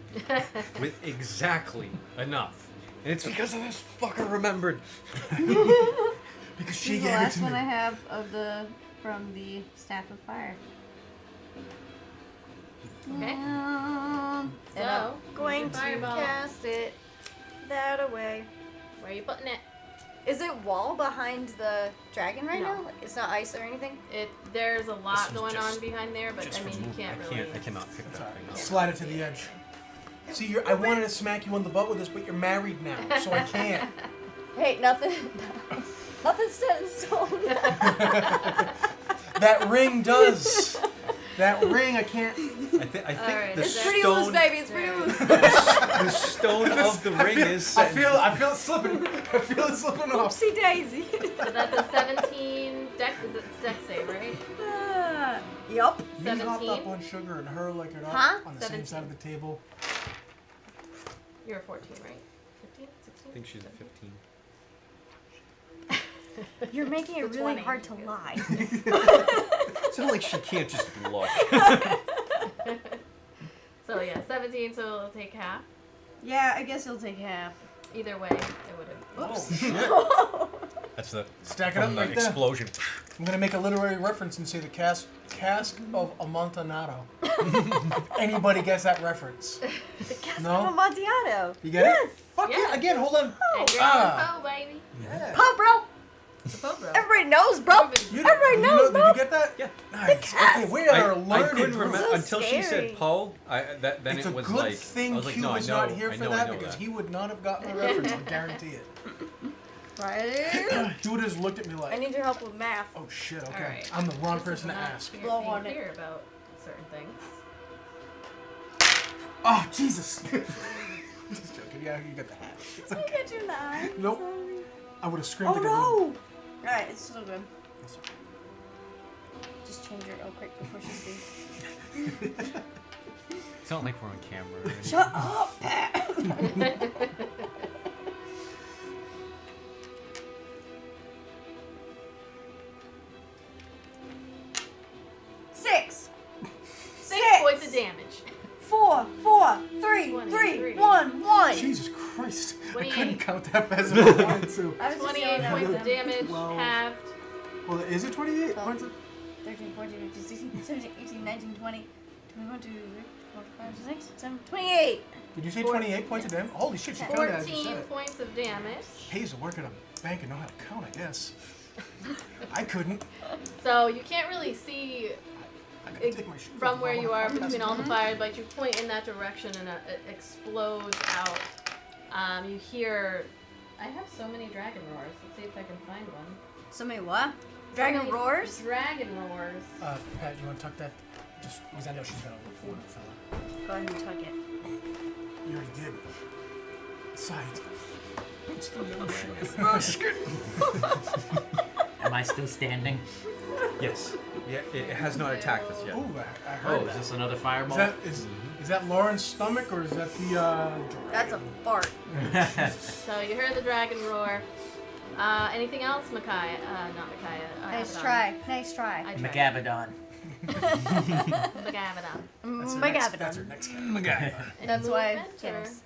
With exactly enough. And it's because of this fucker remembered. Because This she is the gave it last to one me. I have from the Staff of Fire. Okay. And So, I'm going use to your fireball. cast it that away. Where are you putting it? Is it wall behind the dragon right No. now? It's not ice or anything? There's a lot was going just- on behind there, but I mean you can't really. I cannot pick It's that alright. thing up. Slide it to the edge. See, I wanted to smack you on the butt with this, but you're married now, so I can't. Hey, nothing. Nothing's set in stone. That ring does. That ring, I can't. I think Alright, the it's Pretty loose, stone, baby. It's pretty loose. the stone of the ring is. I feel it slipping. I feel it slipping off. Oopsie daisy. So that's a 17 deck. It's deck save, right? Yup. Me hopped 17. up on sugar and her like it up Huh? on the same 17. side of the table. You're a 14, right? 15, I 16. think she's a 15. You're making it It's a really 20. hard to lie. It's not like she can't just look. So yeah, 17. So it'll take half. Yeah, I guess you'll take half. Either way, it would have. Oh shit! That's the Stack it from up the right there. explosion. I'm gonna make a literary reference and say the cask of Amontillado. If anybody gets that reference, The Cask No? of Amontillado. you get it? Fuck yeah! Yeah. Again, hold on. And you're Ah. on the baby. Yeah. Pub, bro. The Pope, bro. Everybody knows, bro. You, Everybody you knows, Did bro. you get that? Yeah. Nice. Okay, we are learning. I couldn't group. remember So until she scary. said Poe. Then It's it a was good like thing I was like, Q no, was I know, not here I for know, that I know because that. he would not have gotten a reference. I guarantee it. Right. He would have just looked at me I like, need your help with math. "Oh shit, okay, Alright. I'm the wrong This person is to not ask." being Blow on it. clear about certain things. Oh Jesus! Just joking. Yeah, you got the hat. It's I okay. get your knife. Nope. Sorry. I would have screamed Oh like a no! Alright, it's still good. That's okay. Just change it real quick before she sees. It's not like we're on camera. Or anything. Shut up! 6, 6 points of damage. 4, 4, 3, 23. 3, 1, 1. Jesus Christ! I 28. couldn't count that fast if I wanted to. I was just 28 yelling points at of them. damage, 12. halved. Well, is it 28 Oh. points? 13, 14, 15, 16, 17, 18, 19, 20, 21, 22, 24, 25, 26, 27, 28. Did you say 28 points of damage? Holy shit, she counted it as you 14 said it. points of damage. Pays to work at a bank and know how to count, I guess. I couldn't. So you can't really see I gotta take my shoes from off where if I you wanna are count. between all the fires, but you point in that direction and it explodes out. You hear. I have so many dragon roars. Let's see if I can find one. So many what? Dragon So many roars? Dragon roars. Pat, you want to tuck that? Just because I know she's gonna look for it, fella. Go ahead and tuck it. You already did. Besides, it's the Am I still standing? Yes. Yeah, it has not attacked us yet. Ooh, I Oh, heard is that. this another Is fireball? that is that Lauren's stomach or is that the That's a dragon? fart. So you heard the dragon roar. Anything else, Micaiah? Not Micaiah. Nice Abaddon. try. Nice try. I tried. McAbaddon. Megabaddon. That's her My next, God, that's her next character. Any That's why movement, or- Guinness.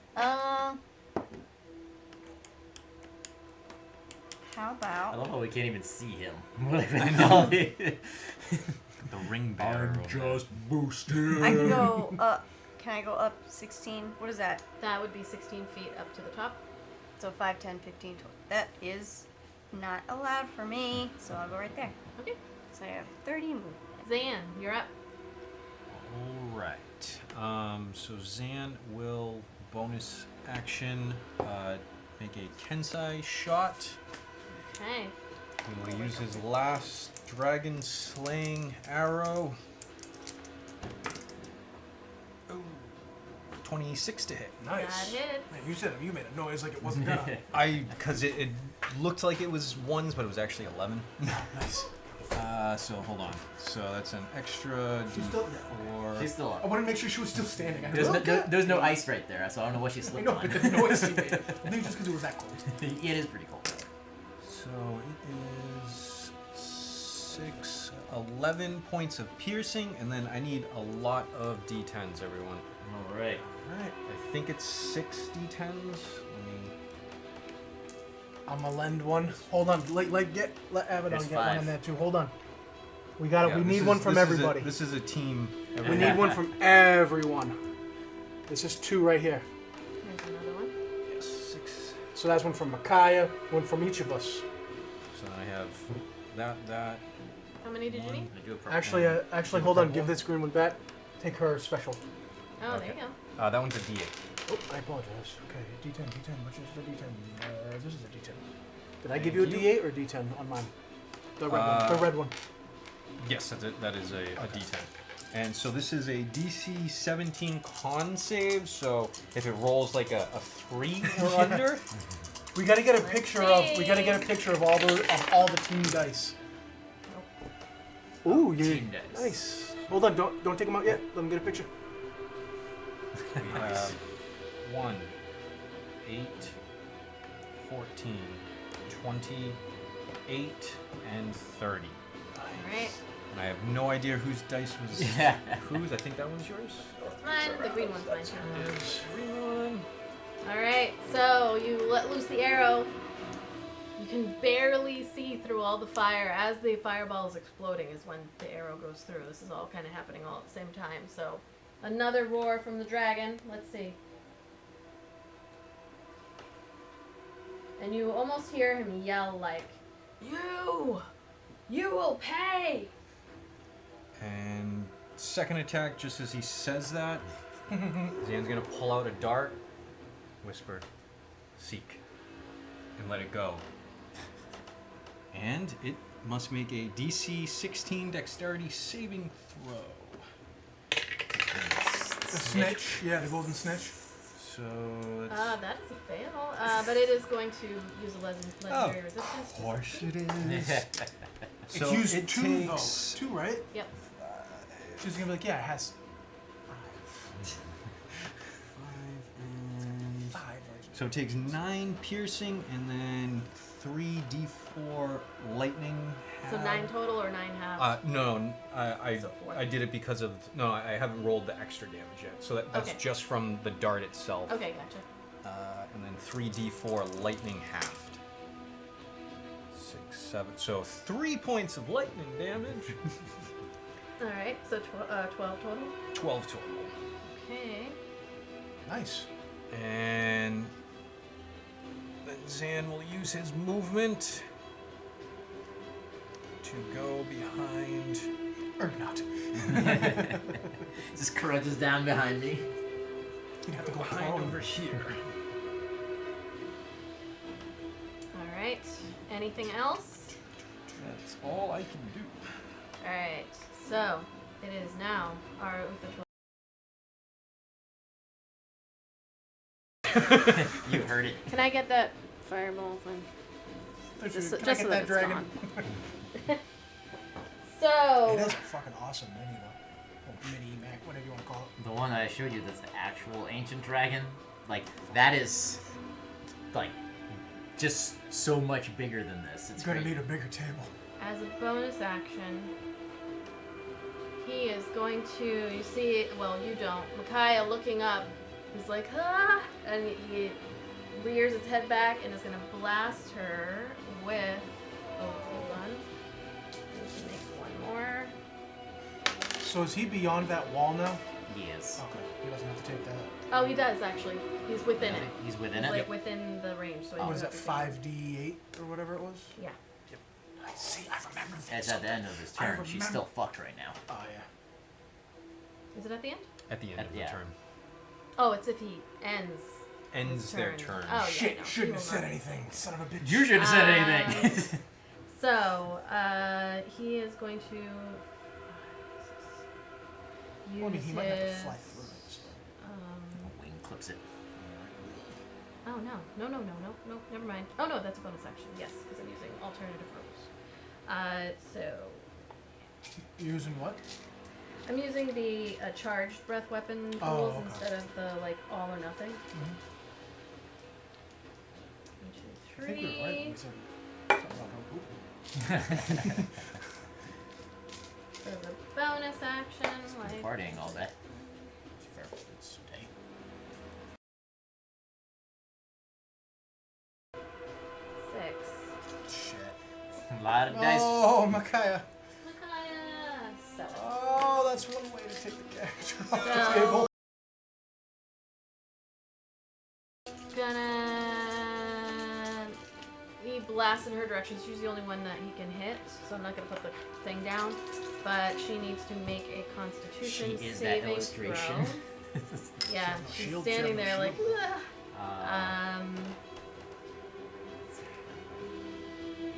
How I about love how we can't even see him. I The ring bearer. boosted. I can go up? Can I go up 16? What is that? That would be 16 feet up to the top. So 5, 10, 15, 20. That is not allowed for me, so I'll go right there. Okay. So I have 30 movement. Zan, you're up. All right. So Zan will bonus action make a Kensai shot. Okay. He will use his last dragon slaying arrow. Ooh, 26 to hit. Nice. That hits. Man, you said it. You made a noise like it wasn't gonna. Because it looked like it was ones, but it was actually 11. Nice. So hold on. So that's an extra She's still- D4. She's still I up. wanted to make sure she was still standing. I There's no, looked at- there's no ice right there, so I don't know what she I slipped know, on. but the noise she made. I think just because it was that cold. It is pretty cool. So it is 11 points of piercing, and then I need a lot of D10s, everyone. All right. Alright. I think it's 6 D10s. Let me. I'm gonna lend one. Hold on. Let Abaddon There's get one 5. on that too. Hold on. We got it. Yeah, We this need is- one from this is everybody. this is a team. We need one from everyone. This is 2 right here. There's another one. Yes, 6. So that's one from Micaiah, one from each of us. So I have that. How many did you need? I do a purple Actually, one. hold on. Give this green one back. Take her special. Oh, Okay. there you go. That one's a D8. Oh, I apologize. Okay, D10. Which is the D10? This is a D10. Did I give you a Thank D8 or D10 on mine? The red one. The red one. Yes, that is a D10. And so this is a DC 17 con save. So if it rolls like a 3 or under, We gotta get a Let's picture of. We gotta see. get a picture of all the team dice. Ooh, you Team dice. nice. Hold on. Don't take them out yet. Let me get a picture. we have 1, 8, 14, 28, and 30. Alright. And I have no idea whose dice was Yeah. whose. I think that one's yours. Mine. The green one's mine too. Is green one. Alright, so you let loose the arrow. You can barely see through all the fire. As the fireball is exploding is when the arrow goes through. This is all kind of happening all at the same time. So, another roar from the dragon. Let's see. And you almost hear him yell like, You will pay! And second attack, just as he says that, Zan's gonna pull out a dart, whisper, seek, and let it go. And it must make a DC 16 dexterity saving throw. The snitch. Yeah, the golden snitch. So it's... that is a fail. But it is going to use a legendary resistance. Of course it is. So It's used it 2 takes... though. 2, right? Yep. She's gonna be like, yeah, it has 5. So it takes 9 piercing and then 3d4 lightning. So 9 total or 9 half? No, I So 4. I did it because of I haven't rolled the extra damage yet. So that's Okay. just from the dart itself. Okay, gotcha. And then 3d4 lightning halved. 6, 7. So 3 points of lightning damage. Alright, so 12 total. 12 total. Okay. Nice. And then Zan will use his movement to go behind. Or not. Just crunches down behind me. You'd have to go Behind prone. over here. Alright. Anything else? That's all I can do. Alright. So, it is now Arauthator. You heard it. Can I get that fireball thing? Can Just I so get that that it's dragon? gone. So, It is a fucking awesome mini though. Or mini, Mac, whatever you want to call it. The one I showed you, that's the actual ancient dragon. Like, that is, like, just so much bigger than this. It's It's gonna great. need a bigger table. as a bonus action, he is going to, you see, well, you don't. Micaiah looking up, he's like, ah! And he rears its head back and is going to blast her with, oh, hold on. I need to make one more. So is he beyond that wall now? He is. Okay, he doesn't have to take that. Oh, he does, actually. He's within it. He's within He's it. like within the range. So he What is doesn't that, have to take it. 5d8 or whatever it was? Yeah. See, I remember It's this. at the end of his I turn. She's remember. still fucked right now. Oh, yeah. Is it at the end? At the end of the Yeah. turn. Oh, it's if he ends. Ends his their turn. Oh, yeah, Shit, no, he shouldn't will have said not. anything. Son of a bitch. You should have said anything. So, he is going to use Well, I mean, he might have to his, fly through it. So. Wing clips it. Oh, no, never mind. Oh, no, that's a bonus action, yes, because I'm using alternative rules. So, Using what? I'm using the charged breath weapon Oh, rules okay. instead of the, like, all or nothing. Mhm. 1, 2, I think we 3. were right when we said something about her pooping. So the bonus action, like, Partying all day. It's fair. It's day. 6. Shit. A lot of dice. Oh, Micaiah. Micaiah! 7. Oh, that's one way to take the character off the So- table. He blasts in her direction. She's the only one that he can hit, so I'm not gonna put the thing down. But she needs to make a Constitution She is that saving illustration. throw. Yeah, she's Shield, standing shield, there like. shield. "Ugh."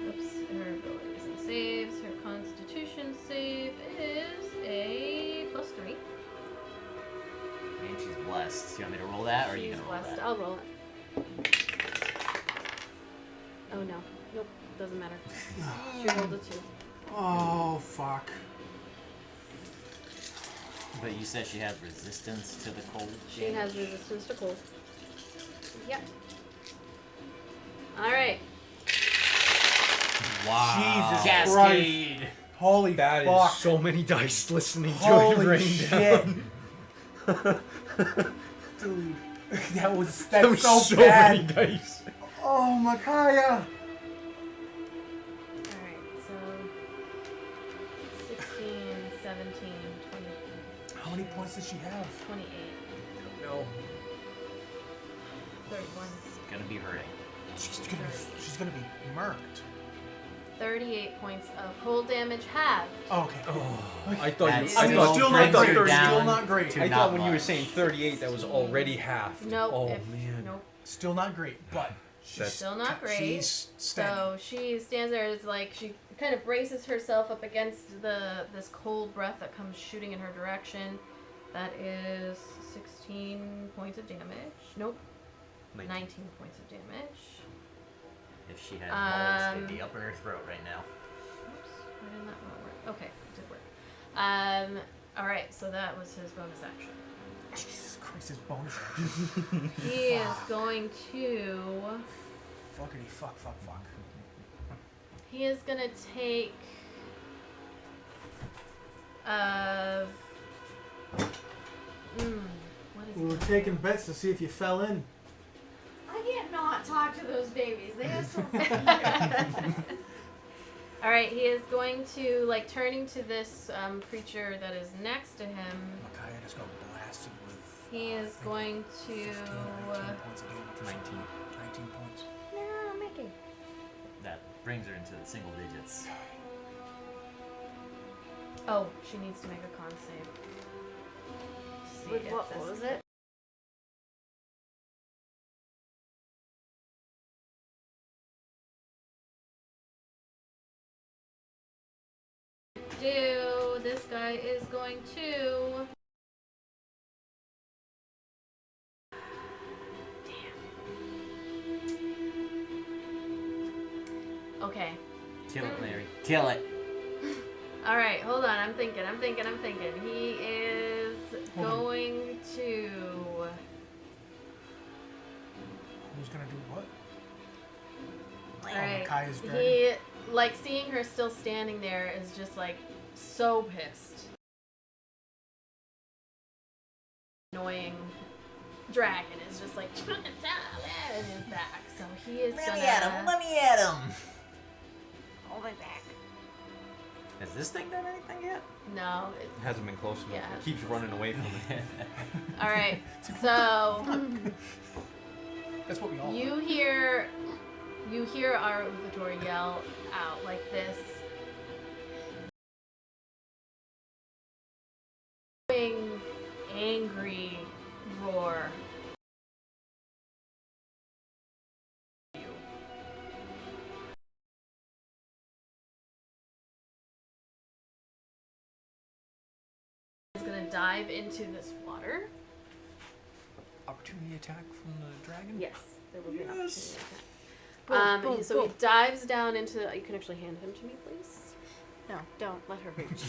Oops, her abilities and saves. Her Constitution save is a +3. And she's blessed. Do you want me to roll that, or are you She's gonna roll blessed. that? I'll roll it. Oh no. Nope. Doesn't matter. She rolled a 2. Oh, fuck. But you said she has resistance to the cold. She has resistance to cold. Yep. Alright. Wow. Jesus Cascade. Holy That fuck. is so many dice listening to it Holy rain shit. down. Dude. That's That was so so bad. many dice. Oh, Micaiah. many points does she have? 28. No. 31. It's gonna be hurting. She's gonna be murked. 38 points of cold damage halved. Oh, okay. I thought you. That's I mean, thought still brings not her great. down Still not great. to I not thought when you were much. saying 38, that was already half. Nope. Oh if- man. Nope. Still not great, but she's Still not great. She's standing. So she stands there. It's like she kind of braces herself up against this cold breath that comes shooting in her direction. That is 16 points of damage. Nope. 19 points of damage. If she had balls, they'd be Um, up in her throat right now. Oops. Why didn't that one work? Okay, it did work. Alright, so that was his bonus action. Jesus Christ, his bonus. He is going to. Fuckity fuck. He is gonna take. What is We were it? taking bets to see if you fell in. I can't not talk to those babies. They have so Alright, he is going to, like, turning to this creature that is next to him. Micaiah just got blasted with. He is going to. 15, 19 points of damage. or 19. something. 19 points. No, Mickey. That brings her into the single digits. Oh, she needs to make a con save. See With if what this was is- it? This guy is going to. Damn. Okay. Kill it, Larry. Kill it. All right. Hold on. I'm thinking. He is Hold on. going to. Who's gonna do what? All right. Micaiah's dragon. He, like, seeing her still standing there is just like so pissed. Annoying dragon is just like in his back. So he is Let gonna. me at him. Let me at him. Hold it back. Has this thing done anything yet? No. It hasn't been close enough. Yeah. It keeps running away from it. All right. So That's what we all you hear Arauthator yell out like this. Angry roar. Is gonna dive into this water. Opportunity attack from the dragon. Yes, there will be an opportunity attack. Boom, boom, So boom. he dives down into. You can actually hand him to me, please. No, don't let her reach.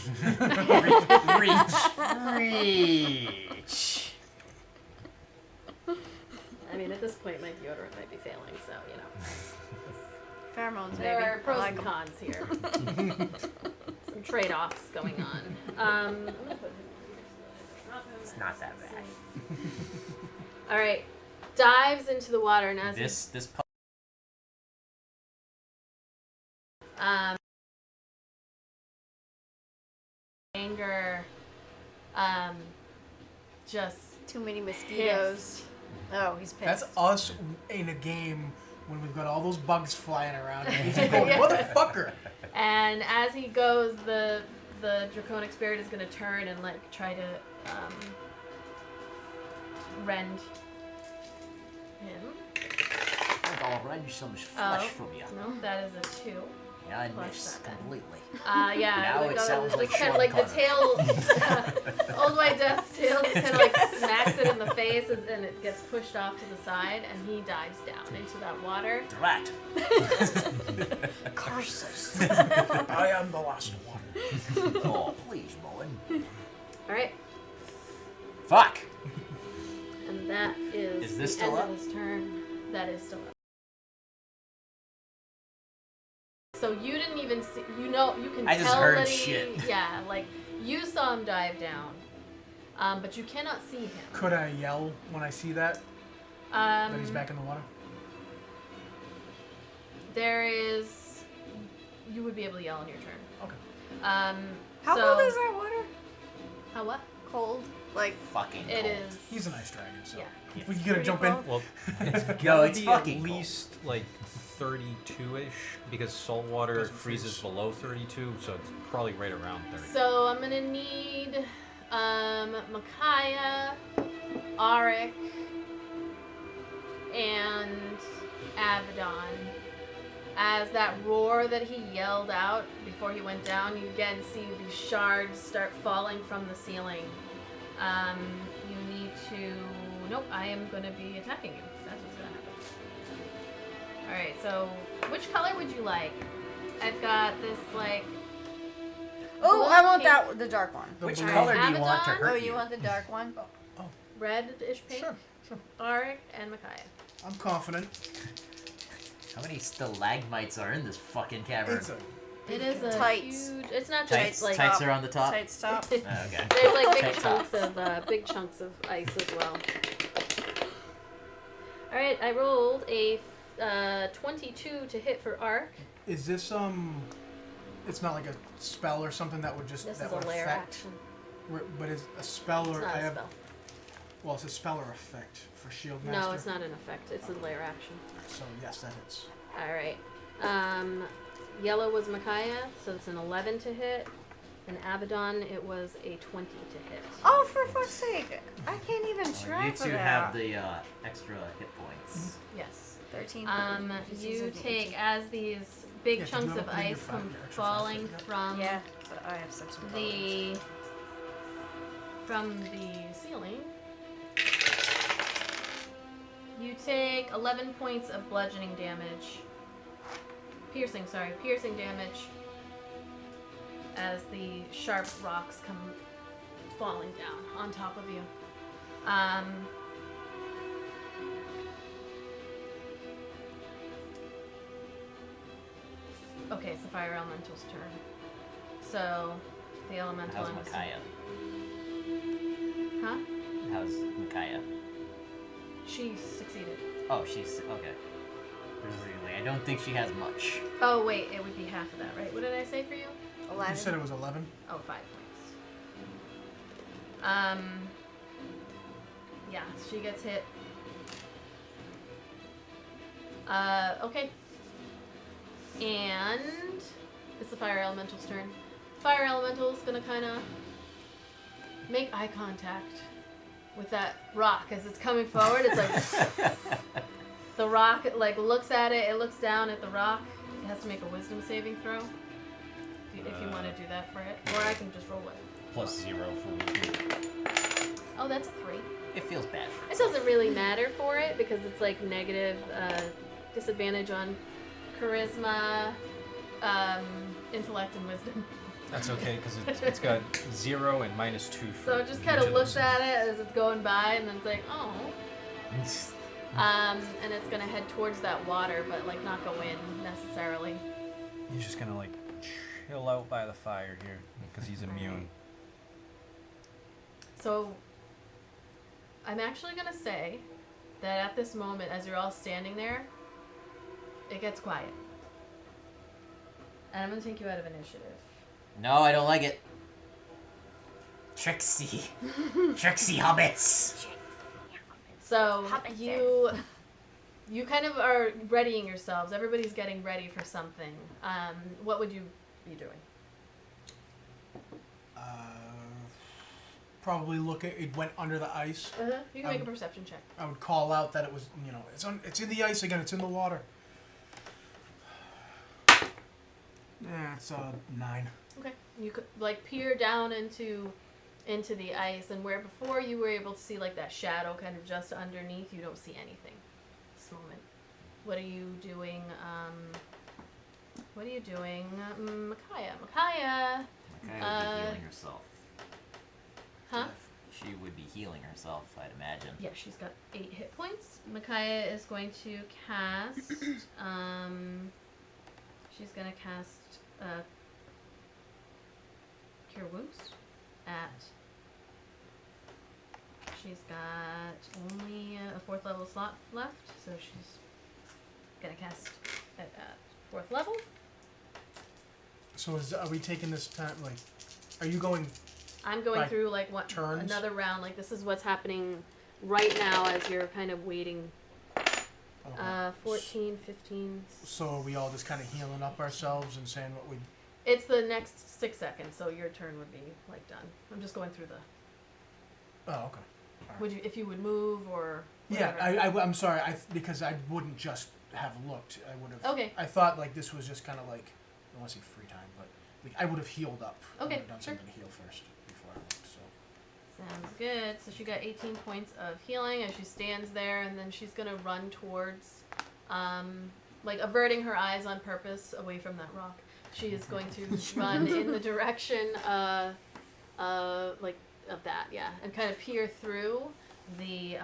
Reach. I mean, at this point, my deodorant might be failing, so you know. Pheromones, There baby. are pros I like and 'em. cons here. Some trade-offs going on. I'm gonna put him next to the- It's not that bad. All right, dives into the water, and as This anger, just Too many mosquitoes. pissed. Oh, he's pissed. That's us in a game when we've got all those bugs flying around. And he's going, motherfucker. And as he goes, the draconic spirit is gonna turn and like try to rend him. I'll wrench some flesh from you. No, that is a 2. Yeah, I Plus missed that then. completely. Yeah, Now like, it sounds like kind of Sean like the tail. Old White Death's tail just kind of like smacks it in the face, and it gets pushed off to the side, and he dives down into that water. Drat. Curses. I am the last one. Oh, please, Bowen. All right, Fuck. and that is Is this the still end up? of his turn. That is still up. So you didn't even see. You know, you can I tell just heard that shit. Yeah, like you saw him dive down, but you cannot see him. Could I yell when I see that he's back in the water? There is. You would be able to yell on your turn. Okay. How so, cold is that water? How what? cold? Like, Fucking It cold. is. He's an ice dragon, so Yeah. if we gotta jump in. Well, it's Yo, gotta it's be fucking at cold. least like 32-ish because salt water Doesn't freezes freeze. below 32, so it's probably right around 30. So I'm gonna need Micaiah, Arik, and Abaddon. As that roar that he yelled out before he went down, you again see these shards start falling from the ceiling. You need to. Nope, I am going to be attacking you. That's what's going to happen. Alright, so which color would you like? I've got this, like. oh, blue, I want pink, the dark one. Which blue. color do you want to Abaddon? hurt Oh, you want the dark one? red-ish pink, Sure, sure. Arik, and Micaiah. I'm confident. How many stalagmites are in this fucking cavern? It's a It is a Tights. huge. It's not just Tights, like. tights are on the top. Tight stop. Oh, okay. There's like big Tight chunks of ice as well. All right, I rolled a 22 to hit for arc. Is this It's not like a spell or something that would just This that is a would lair affect. action. But is a spell It's or not I a have? spell. Well, it's a spell or effect for shield master. No, it's not an effect. It's a lair action. So yes, that hits. All right. Yellow was Micaiah, so it's an 11 to hit. And Abaddon, it was a 20 to hit. Oh, for fuck's sake! I can't even Well, try you for two that. have the extra hit points. Yes. 13. You take as these big Yeah, 'cause chunks you of have to put in ice your come your extra fast falling hit, from Yeah, but I have such a the ceiling. You take 11 points of bludgeoning damage. Piercing damage. As the sharp rocks come falling down on top of you. Okay, it's the fire elemental's turn. So, the elemental How's is- Micaiah? Huh? How's Micaiah? She succeeded. Oh, she's okay. Presumably, I don't think she has much. Oh, wait, it would be half of that, right? What did I say for you? 11. You said it was 11. Oh, 5 points. Yeah, she gets hit. Okay. And it's the fire elemental's turn. Fire elemental's gonna kind of make eye contact with that rock as it's coming forward. It's like the rock like looks at it. It looks down at the rock. It has to make a wisdom saving throw. If you want to do that for it, or I can just roll it. +0 for wisdom. Oh, that's a 3. It feels bad. For It doesn't really matter for it because it's like negative disadvantage on charisma, intellect, and wisdom. That's okay because it's got 0 and -2 for. So it just kind each of those. looks at it as it's going by, and then it's like, oh. And it's gonna head towards that water, but like not go in necessarily. He's just gonna like chill out by the fire here because he's immune. So I'm actually gonna say that at this moment, as you're all standing there, it gets quiet. And I'm gonna take you out of initiative. No, I don't like it. Trixie. Trixie hobbits. So Hobbitses. you kind of are readying yourselves. Everybody's getting ready for something. What would you be doing? Probably look at it. Went under the ice. You can make a perception check. I would call out that it was, it's in the ice again. It's in the water. Yeah, it's 9. Okay. You could like peer down into the ice, and where before you were able to see like that shadow kind of just underneath, you don't see anything at this moment. What are you doing? Micaiah? Micaiah would be healing herself. Huh? She would be healing herself, I'd imagine. Yeah, she's got 8 hit points. Micaiah is going to cast. She's gonna cast Cure Wounds at. She's got only a 4th level slot left, so she's gonna cast at 4th level. So are we taking this time? Like, are you going I'm going By through like turns? another round. Like this is what's happening right now as you're kind of waiting. Okay. 14, 15. So we all just kind of healing up ourselves and saying what we. It's the next 6 seconds, so your turn would be like done. I'm just going through the. Oh, okay. Would you, if you would move or? Yeah, whatever. I'm sorry. Because I wouldn't just have looked. I would have. Okay. I thought like this was just kind of like, I don't want to say free time, but like I would have healed up. I would Okay, have done sure. something to heal first before I looked. So. Sounds good. So she got 18 points of healing as she stands there, and then she's gonna run towards, like averting her eyes on purpose away from that rock. She is going to run in the direction, like of that, yeah, and kind of peer through the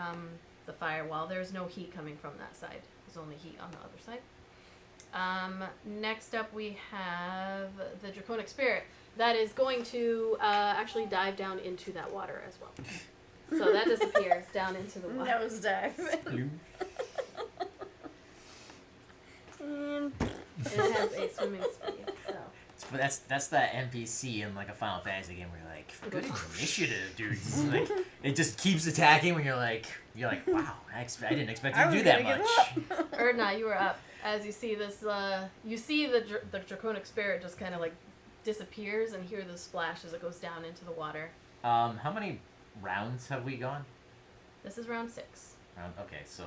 firewall. There's no heat coming from that side. There's only heat on the other side. Next up, we have the Draconic Spirit. That is going to actually dive down into that water as well. So that disappears down into the water. Nosedive. And And it has a swimming speed. So. But that's that NPC in like a Final Fantasy game where you're like, good initiative, dude. It's like, it just keeps attacking when you're like, wow, I didn't expect you to do that much. Erdna, you are up. As you see this, you see the Draconic Spirit just kind of like disappears and hear the splash as it goes down into the water. How many rounds have we gone? This is round 6. Okay, so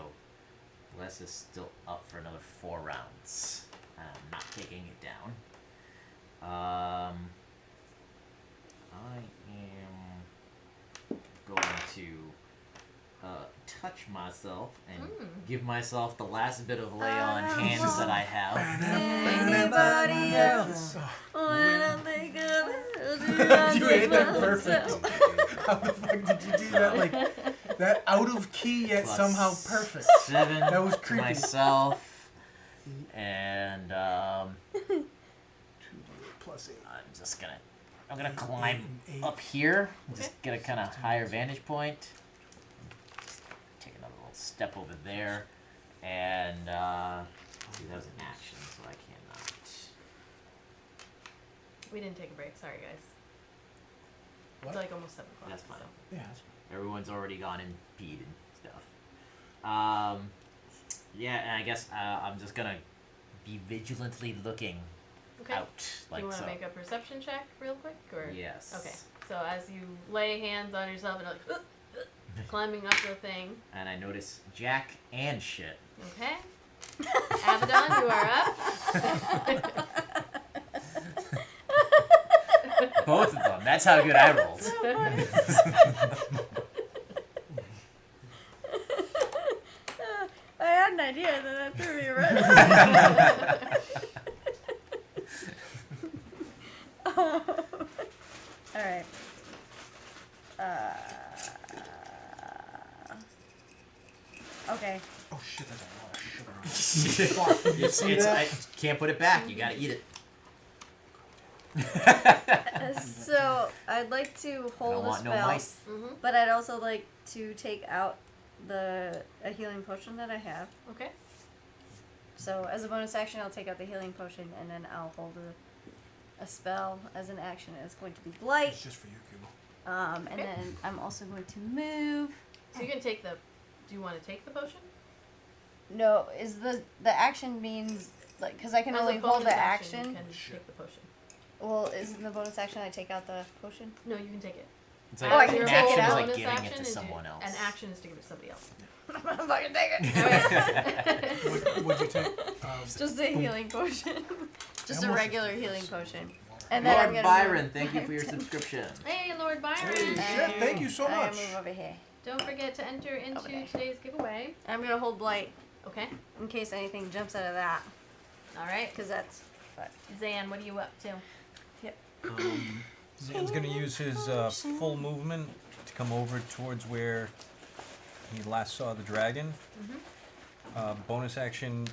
Les is still up for another 4 rounds. I'm not taking it down. I am going to touch myself and give myself the last bit of lay on hands that I have. anybody else? When I think of it, You hit that perfect. How the fuck did you do that? Like that out of key yet Plus somehow perfect. 7 That was to creepy. myself, and 2 plus 8. I'm gonna climb up here. Just get a kind of higher vantage point. Just take another little step over there, and see, that was an action, so I cannot. We didn't take a break. Sorry, guys. What? It's like almost 7 o'clock. That's fine. so. Yeah. That's Everyone's already gone and peed and stuff. Yeah, and I guess I'm just gonna be vigilantly looking Okay. out, Do like you want so. to make a perception check real quick? Or? Yes. Okay. So as you lay hands on yourself and like climbing up the thing. And I notice Jack and shit. Okay. Abaddon, you are up. Both of them. That's how good I rolled. I had an idea, and then that threw me right. All right. Okay. Oh shit! That's a lot of sugar on it. I can't put it back. You gotta eat it. So I'd like to I don't hold a want no spell, mice. but I'd also like to take out a healing potion that I have. Okay. So as a bonus action, I'll take out the healing potion, and then I'll hold a spell as an action. It's going to be Blight. It's just for you, Cuba. And Okay. then I'm also going to move. So you can take the. Do you want to take the potion? No, is the action means like because I can As a only hold bonus the action. action. You can take the potion. Well, isn't the bonus action I take out the potion? No, you can take it. It's Oh, I can an take action it is out. like Bonus giving action it to is someone else. An action is to give it to somebody else. I'm gonna fucking take it. What'd you take? Just a healing potion. Just a almost- regular healing potion. And then I'm Lord gonna Byron, move. thank you for your subscription. Hey, Lord Byron. Hey, shit, thank you so I'm much. gonna move over here. Don't forget to enter into Over there. today's giveaway. I'm gonna hold Blight Okay. in case anything jumps out of that, All right. because that's. Zan, what are you up to? Zan's gonna use his full movement to come over towards where he last saw the dragon. Bonus action,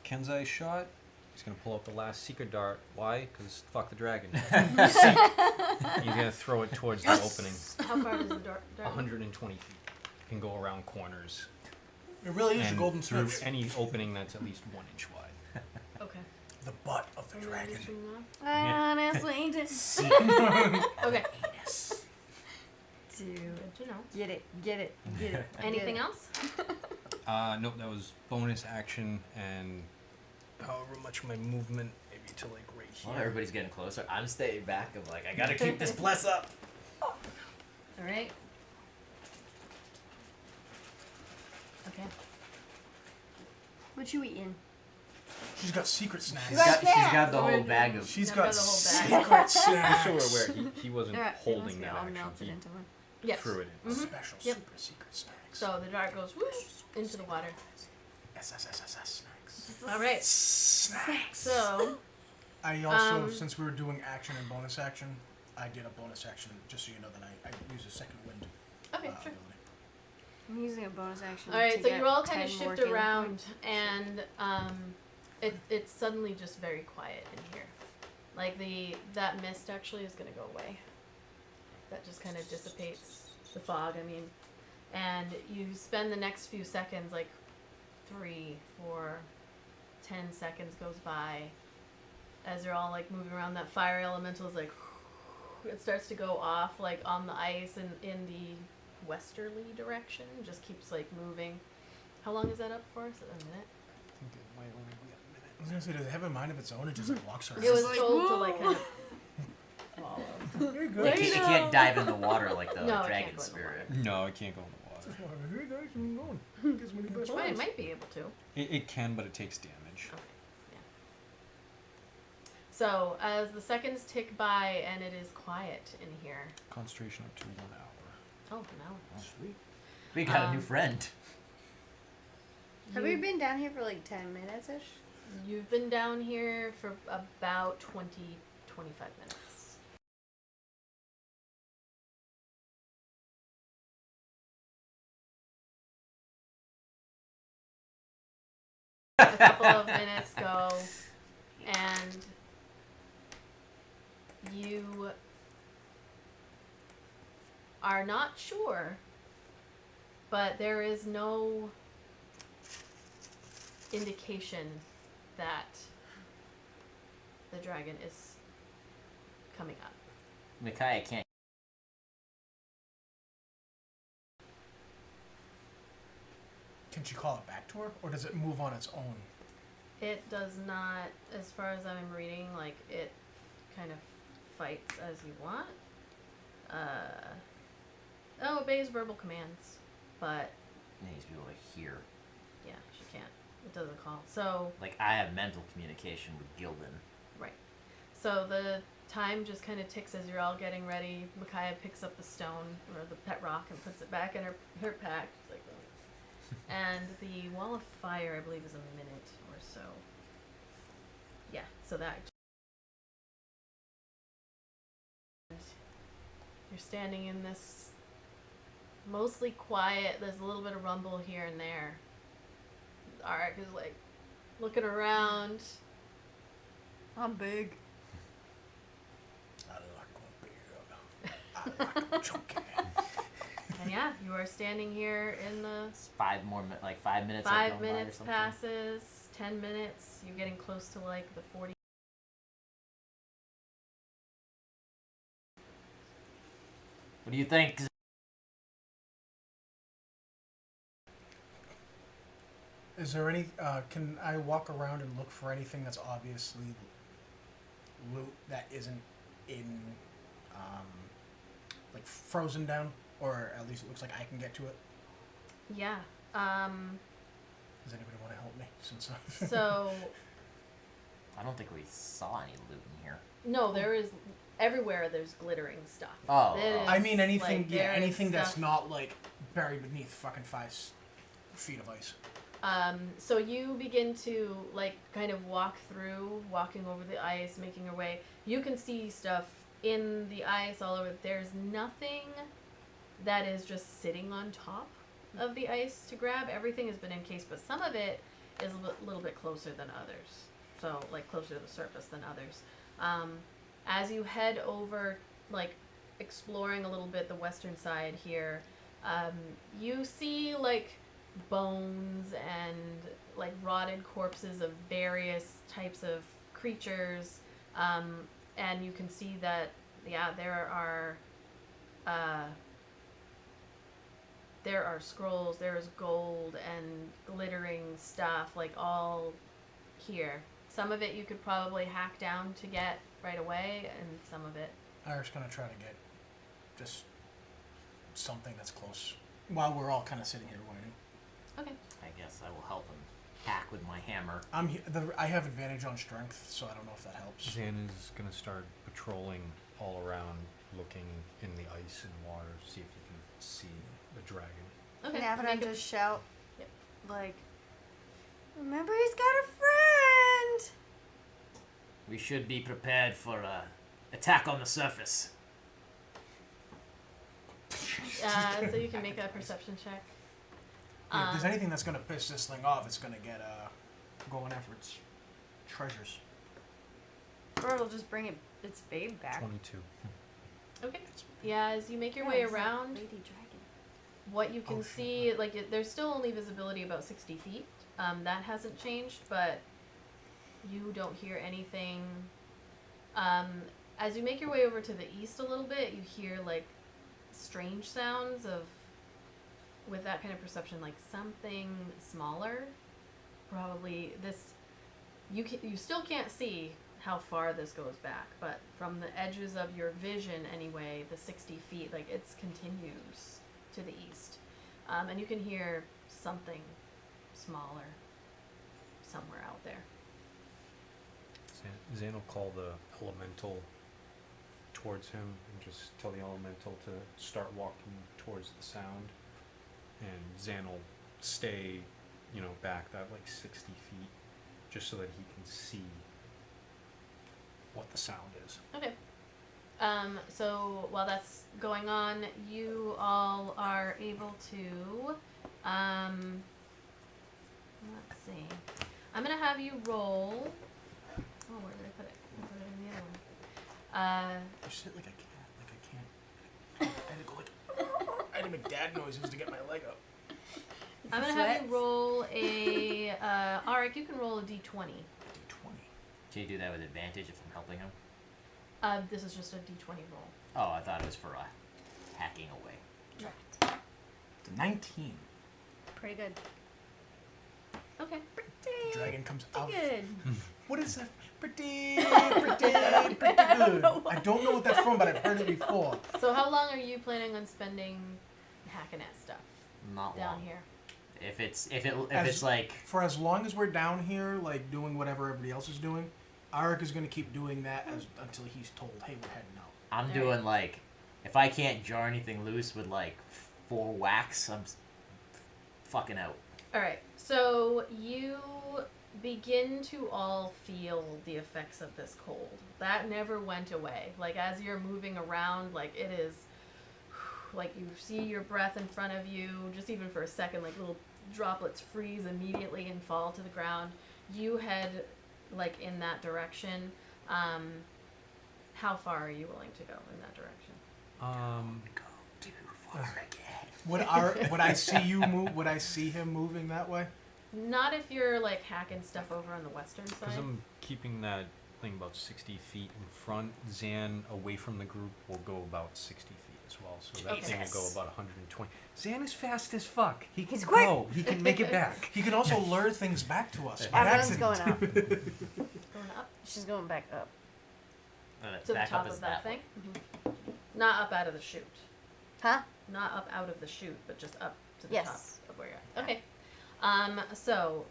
Kenzai shot. He's gonna pull out the last secret dart. Why? Because fuck the dragon. He's gonna throw it towards the opening. How far does the dart? 120 feet. Can go around corners It really is a and golden through snitch. any opening that's at least 1 inch wide. Okay. the butt of the dragon. I honestly did. Okay. Dude. Good to know. Get it. Anything else? Nope, that was bonus action and however much my movement, maybe to like right Well, here. everybody's getting closer. I'm staying back. I'm like, I gotta keep this plus up. All right. Okay. What you eating? She's got secret snacks. She's Right got the there. whole bag of. She's I've got got the whole bag. secret Just so snacks. we're aware, he wasn't Alright, holding they that must be all action. melted He into one. Yes. threw it in. Special Yep. super secret snacks. So the dart goes whoosh into the water. SSSS snacks. All right. Snacks. So I also, since we were doing action and bonus action, I did a bonus action just so you know that I used a second wind okay, sure. ability. I'm using a bonus action. All right, to so get you all kind of 10 more shift healing around, points. and it's suddenly just very quiet in here. Like that mist actually is gonna go away. That just kind of dissipates the fog. I mean, and you spend the next few seconds, like 3, 4, 10 seconds goes by, as you're all like moving around. That fire elemental is like it starts to go off like on the ice and in the westerly direction. Just keeps like moving. How long is that up for? Is it a minute? I think it might only be a minute. I was gonna say, does it have a mind of its own? It just like walks around. It was like, told to whoa. like kind of follow. Very It good. can't, it can't dive in the water like the No, it can't dragon go in the spirit. No, it can't go in the water. Very nice. I'm going. Gives me the best Well, it friends. might be able to. It can, but it takes damage. Okay. Yeah. So as the seconds tick by and it is quiet in here. Concentration up to 1 hour. Oh, no. Oh, sweet. We got a new friend. Have we been down here for like 10 minutes ish? You've been down here for about 20, 25 minutes. A couple of minutes go, and you are not sure, but there is no indication that the dragon is coming up. Micaiah can't. Can she call it back to her, or does it move on its own? It does not, as far as I'm reading, like it kind of fights as you want. Obeys verbal commands, but It needs to be able to hear. yeah, she can't. It doesn't call. So Like, I have mental communication with Gildan. right. So the time just kind of ticks as you're all getting ready. Micaiah picks up the stone or the pet rock and puts it back in her pack. It's like, and the wall of fire, I believe, is a minute or so. Yeah. So that. You're standing in this mostly quiet. There's a little bit of rumble here and there. Arik is like looking around. I'm big. I like a big. I like a chunky. And yeah, you are standing here in the It's 5 minutes. Have 5 gone by or minutes something. passes, 10 minutes. You're getting close to like the 40. What do you think? Is there any? Can I walk around and look for anything that's obviously loot that isn't in, like frozen down, or at least it looks like I can get to it? Yeah. Does anybody want to help me? Since So I don't think we saw any loot in here. no, there is everywhere. There's glittering stuff. Oh, It oh. is, I mean anything, like, yeah, there is anything that's stuff- not like buried beneath fucking 5 feet of ice. So you begin to like kind of walking over the ice, making your way. You can see stuff in the ice all over. There's nothing that is just sitting on top of the ice to grab. Everything has been encased, but some of it is a little bit closer than others. So like closer to the surface than others. As you head over, like exploring a little bit the western side here, you see like bones and like rotted corpses of various types of creatures, and you can see that there are scrolls, there is gold and glittering stuff, like all here. Some of it you could probably hack down to get right away, and some of it. Irish gonna try to get just something that's close while we're all kind of sitting here waiting. Okay. I guess I will help him hack with my hammer. I have advantage on strength, so I don't know if that helps. Zan is gonna start patrolling all around, looking in the ice and water, see if you can see the dragon. Okay. Can Abaddon make a- just shout, Yep. like, remember he's got a friend! We should be prepared for a attack on the surface. So you can make a perception check. Yeah, if there's anything that's gonna piss this thing off, it's gonna get going after its treasures. Or it'll just bring its babe back. 22. Okay. Yeah, as you make your Yeah, way it's that around, lady dragon. what you can Oh, see, like, there's still only visibility about 60 feet. That hasn't changed, but you don't hear anything. As you make your way over to the east a little bit, you hear, like, strange sounds of, with that kind of perception, like something smaller. Probably this, you still can't see how far this goes back, but from the edges of your vision anyway, the 60 feet, like, it continues to the east. And you can hear something smaller somewhere out there. Zan will call the elemental towards him and just tell the elemental to start walking towards the sound. And Zan will stay, back that like 60 feet, just so that he can see what the sound is. Okay. So while that's going on, you all are able to, let's see. I'm gonna have you roll. Oh, where did I put it? I put it in the other one. You sit like a cat, like I can't. I had to go like. I had to make dad noises to get my leg up. I'm gonna have you roll a. Arik, you can roll a d20. D20. Can you do that with advantage if I'm helping him? This is just a d20 roll. Oh, I thought it was for hacking away. It's a 19. Pretty good. Okay. The dragon comes out. Good. What is that? Pretty good. I don't know what that's from, but I've heard it before. So how long are you planning on spending hacking at stuff Not down long. here? If it's like For as long as we're down here, like doing whatever everybody else is doing, Arik is gonna keep doing that until he's told, "Hey, we're heading out." I'm Alright. doing like, if I can't jar anything loose with like 4 whacks, I'm fucking out. All right. So you begin to all feel the effects of this cold. That never went away. Like, as you're moving around, like, it is, like, you see your breath in front of you, just even for a second, like little droplets freeze immediately and fall to the ground. You head, like, in that direction. How far are you willing to go in that direction? Go too far again. Would I see you move? Would I see him moving that way? Not if you're, like, hacking stuff over on the western Because side. I'm keeping that thing about 60 feet in front. Zan, away from the group, will go about 60 feet as well. So that thing will go Jesus. about 120. Zan is fast as fuck. He can He's quick. go. He can make it back. He can also lure things back to us. by Everyone's accident. going up. Going up She's going back up. to the Back top up is of that way. thing. Not up out of the chute. Huh? Not up out of the chute, but just up to the Yes. top of where you're at. Okay. So,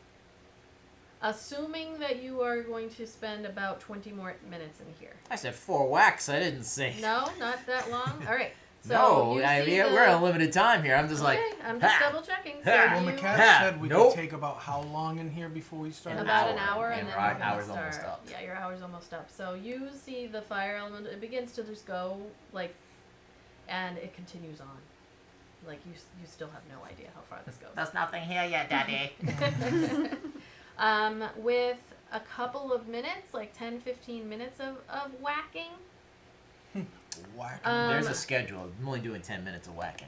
assuming that you are going to spend about 20 more minutes in here. I said 4 whacks. I didn't say. No, not that long. All right. So No, you I see mean, the- we're on a limited time here. I'm just Okay, like, I'm just ha! double checking. So Ha! Well, you, McCat Ha! said we Nope. could take about how long in here before we start? about an hour, hour, and and then our we're gonna hour's start. almost up. Yeah, your hour's almost up. So you see the fire element. It begins to just go like, and it continues on. Like you still have no idea how far this goes. There's nothing here yet, Daddy. With a couple of minutes, like 10, 15 minutes of whacking. Whack. There's a schedule. I'm only doing 10 minutes of whacking.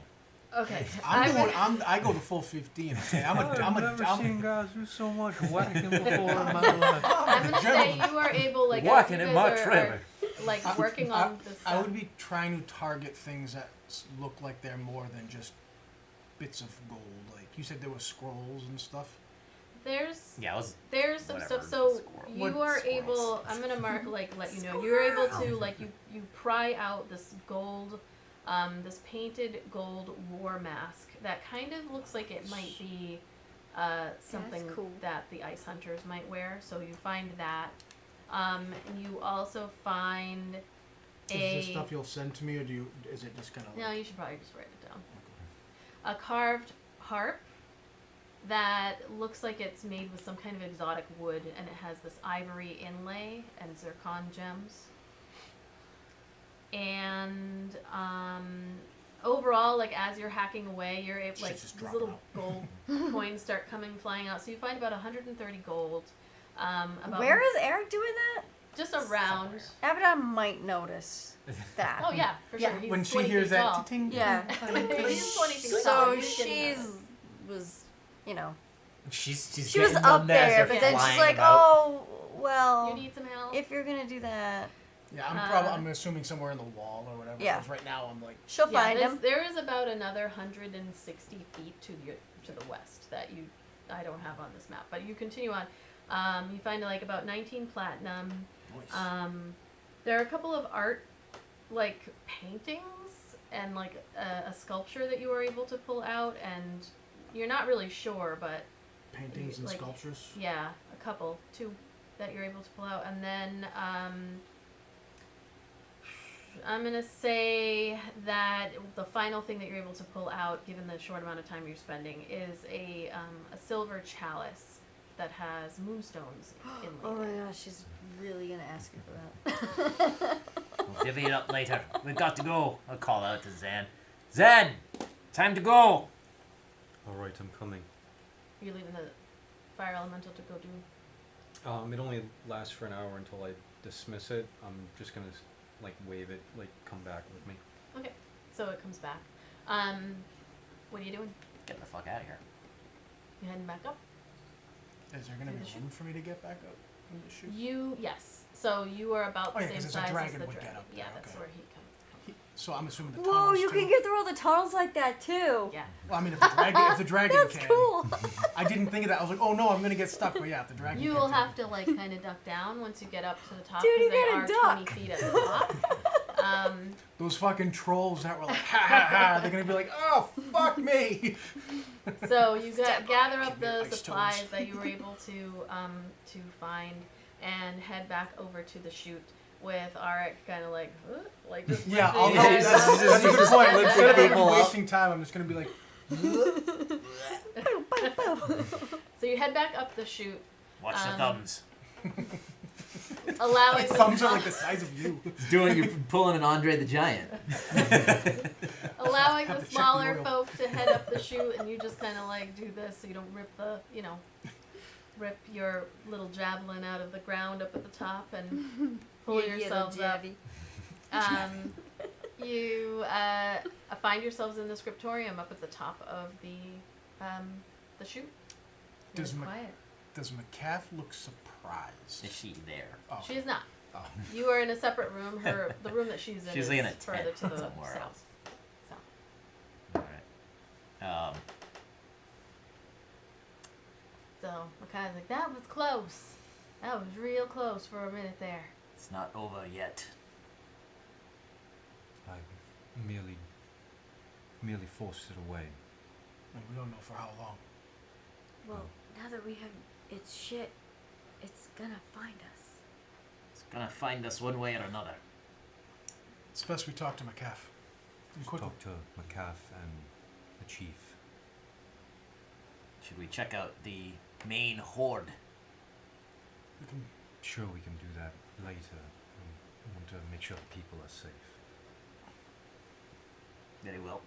Okay. I go the full 15. Okay? I'm seen guys do so much whacking before in my life. I'm gonna say you are able, like, Walking as you in guys my are, trailer. like working on this I stuff. would be trying to target things that look like they're more than just bits of gold. Like you said, there were scrolls and stuff. There's some whatever, stuff. So squirrel. you What are squirrels? able. I'm gonna let you know. You're able to you pry out this gold, this painted gold war mask that kind of looks like it might be something cool. that the ice hunters might wear. So you find that. You also find Is this stuff you'll send to me, or is it just gonna? No, you should probably just write it down. A carved harp that looks like it's made with some kind of exotic wood, and it has this ivory inlay and zircon gems. And overall, like as you're hacking away, you're able, like just these drop little gold coins start flying out. So you find about 130 gold. About Where is Eric doing that? just around? Abaddon might notice that. Oh yeah, for sure. Yeah. He's When she 20 hears feet that, tall. ting, Yeah. He's 20 feet tall. So He's getting was, you know, She's she was getting up them there, there, they're but then she's flying like, about. oh, well, You need some help? if you're gonna do that, Yeah, I'm assuming somewhere in the wall or whatever. Yeah. 'Cause right now I'm like, she'll find him. There is about another 160 feet to the west that I don't have on this map, but you continue on. You find like about 19 platinum. nice. There are a couple of art, like paintings and like a sculpture that you were able to pull out, and you're not really sure, but Paintings and like- sculptures. yeah, two that you're able to pull out, and then I'm gonna say that the final thing that you're able to pull out, given the short amount of time you're spending, is a silver chalice that has moonstones inlaid. Oh in it. my gosh, she's really gonna ask you for that. We'll divvy it up later. We've got to go. I'll call out to Zan. Zan, time to go. All right, I'm coming. You're leaving the fire elemental to go do. It only lasts for an hour until I dismiss it. I'm just gonna like wave it, like come back with me. Okay, so it comes back. What are you doing? Get the fuck out of here. You heading back up? Is there gonna In be the room for me to get back up in the chute? Yes. So you are about Oh, the yeah, same 'cause it's a size as dragon the would get dragon. up Yeah, there, that's okay. where he comes. So I'm assuming the Whoa, tunnels you too. can get through all the tunnels like that too. Yeah. Well, I mean, if the dragon That's can. cool. I didn't think of that. I was like, oh no, I'm gonna get stuck. But yeah, if the dragon. You can will too. have to like kind of duck down once you get up to the top Dude, because you they gotta are duck. 20 feet at the top. Those fucking trolls that were like, ha ha ha. They're gonna be like, oh fuck me. So you gather Give up me the ice supplies toads. that you were able to find and head back over to the chute with Arik kind of like just Yeah, lifting I'll you know. guys That's up. a good point. Like, instead of people up. wasting time, I'm just gonna be like, So you head back up the chute, Watch the thumbs. allowing my the thumbs are like the size of you. You're pulling an Andre the Giant. allowing Have the to check the smaller oil. folk to head up the chute, and you just kind of like do this so you don't rip your little javelin out of the ground up at the top and pull You yourselves little up. Javi. You find yourselves in the scriptorium up at the top of the chute. Does It's Mc- quiet. Does McCaff look surprised? Is she there? Oh. She is not. Oh. You are in a separate room. The room that she's in She's is like in a further tent to the somewhere south. else. Alright. So Makai's like, that was close. That was real close for a minute there. It's not over yet. I merely forced it away. And we don't know for how long. Well, now that we have its shit, it's gonna find us. It's gonna find us one way or another. It's best we talk to McCaff. And quickly. Talk to McCaff and the chief. Should we check out the main horde? We can, Sure, we can do that later. I want to make sure the people are safe. Very well.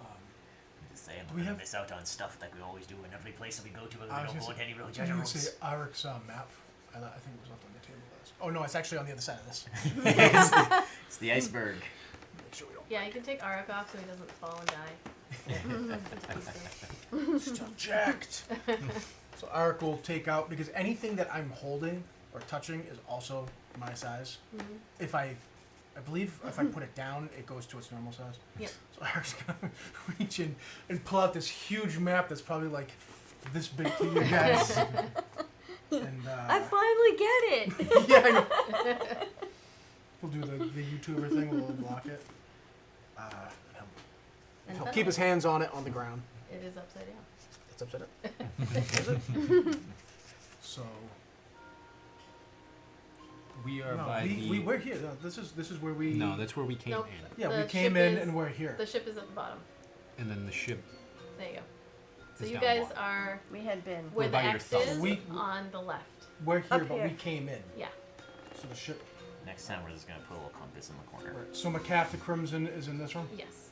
um, I'm just saying, Do we're we gonna have- miss out on stuff like we always do in every place that we go to, and we I was don't gonna go into any real I was treasure gonna say rooms. Arik's map. I think it was left on the table last. Oh no, it's actually on the other side of this. It's the iceberg. Make sure we don't Yeah, you can take Arak off so he doesn't fall and die. Still jacked. So Arik will take out, because anything that I'm holding or touching is also my size. If I believe if I put it down, it goes to its normal size. Yep. So Arik's gonna reach in and pull out this huge map that's probably like this big to you guys. And I finally get it. yeah, I know. We'll do the YouTuber thing. We'll block it. And He'll keep his hands on it on the ground. It is upside down. It's upside down. So We are no, by we're here. No, this is where we. No, that's where we came Nope. in. Yeah, The we came ship in is- and we're here. The ship is at the bottom. And then the ship. There you go. So Is you down guys below. are We had been. where We're the by your X thumb. is We- on the left. We're here, Up but here. we came in. Yeah. So the ship. Next time we're just gonna put a little compass in the corner. Right. So McCaff the Crimson is in this room. Yes.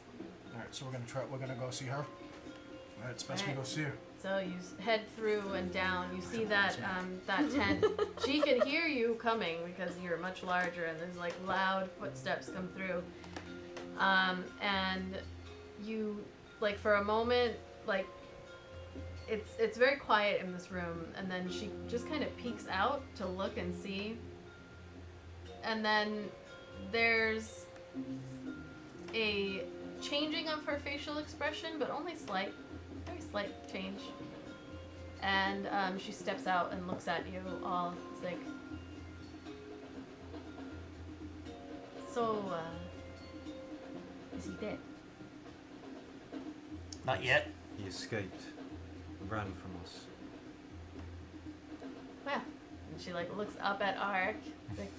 All right. So we're gonna go see her. All right. It's best we Alright. go see her. So you head through and down. You see that that tent. She can hear you coming because you're much larger, and there's like loud footsteps come through. And you like for a moment like it's very quiet in this room, and then she just kind of peeks out to look and see. And then there's a changing of her facial expression, but only slight, very slight change. And she steps out and looks at you all. It's like, so, is he dead? Not yet. He escaped, ran from us. Well, and she like looks up at Ark. It's like,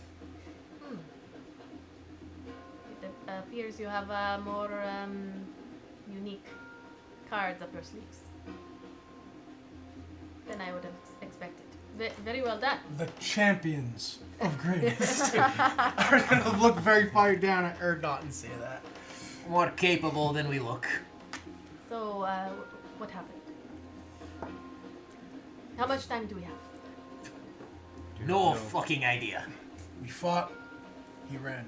It appears you have more unique cards up your sleeves than I would have expected. Very well done. The champions of greatness. I was gonna look very far down at Erdot and say that. More capable than we look. So, what happened? How much time do we have? No fucking idea. We fought. He ran.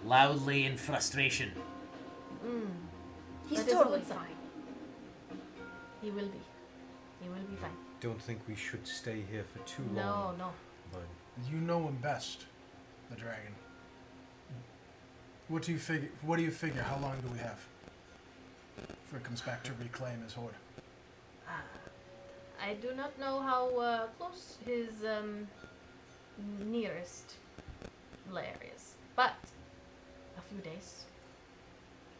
Loudly in frustration. He's That is a totally good sign. fine. He will be. He will be fine. Don't think we should stay here for too No, long. no. But You know him best, the dragon. What do you figure? What do you figure? How long do we have? Before he comes back to reclaim his horde. I do not know how close his nearest lair is, but a few days,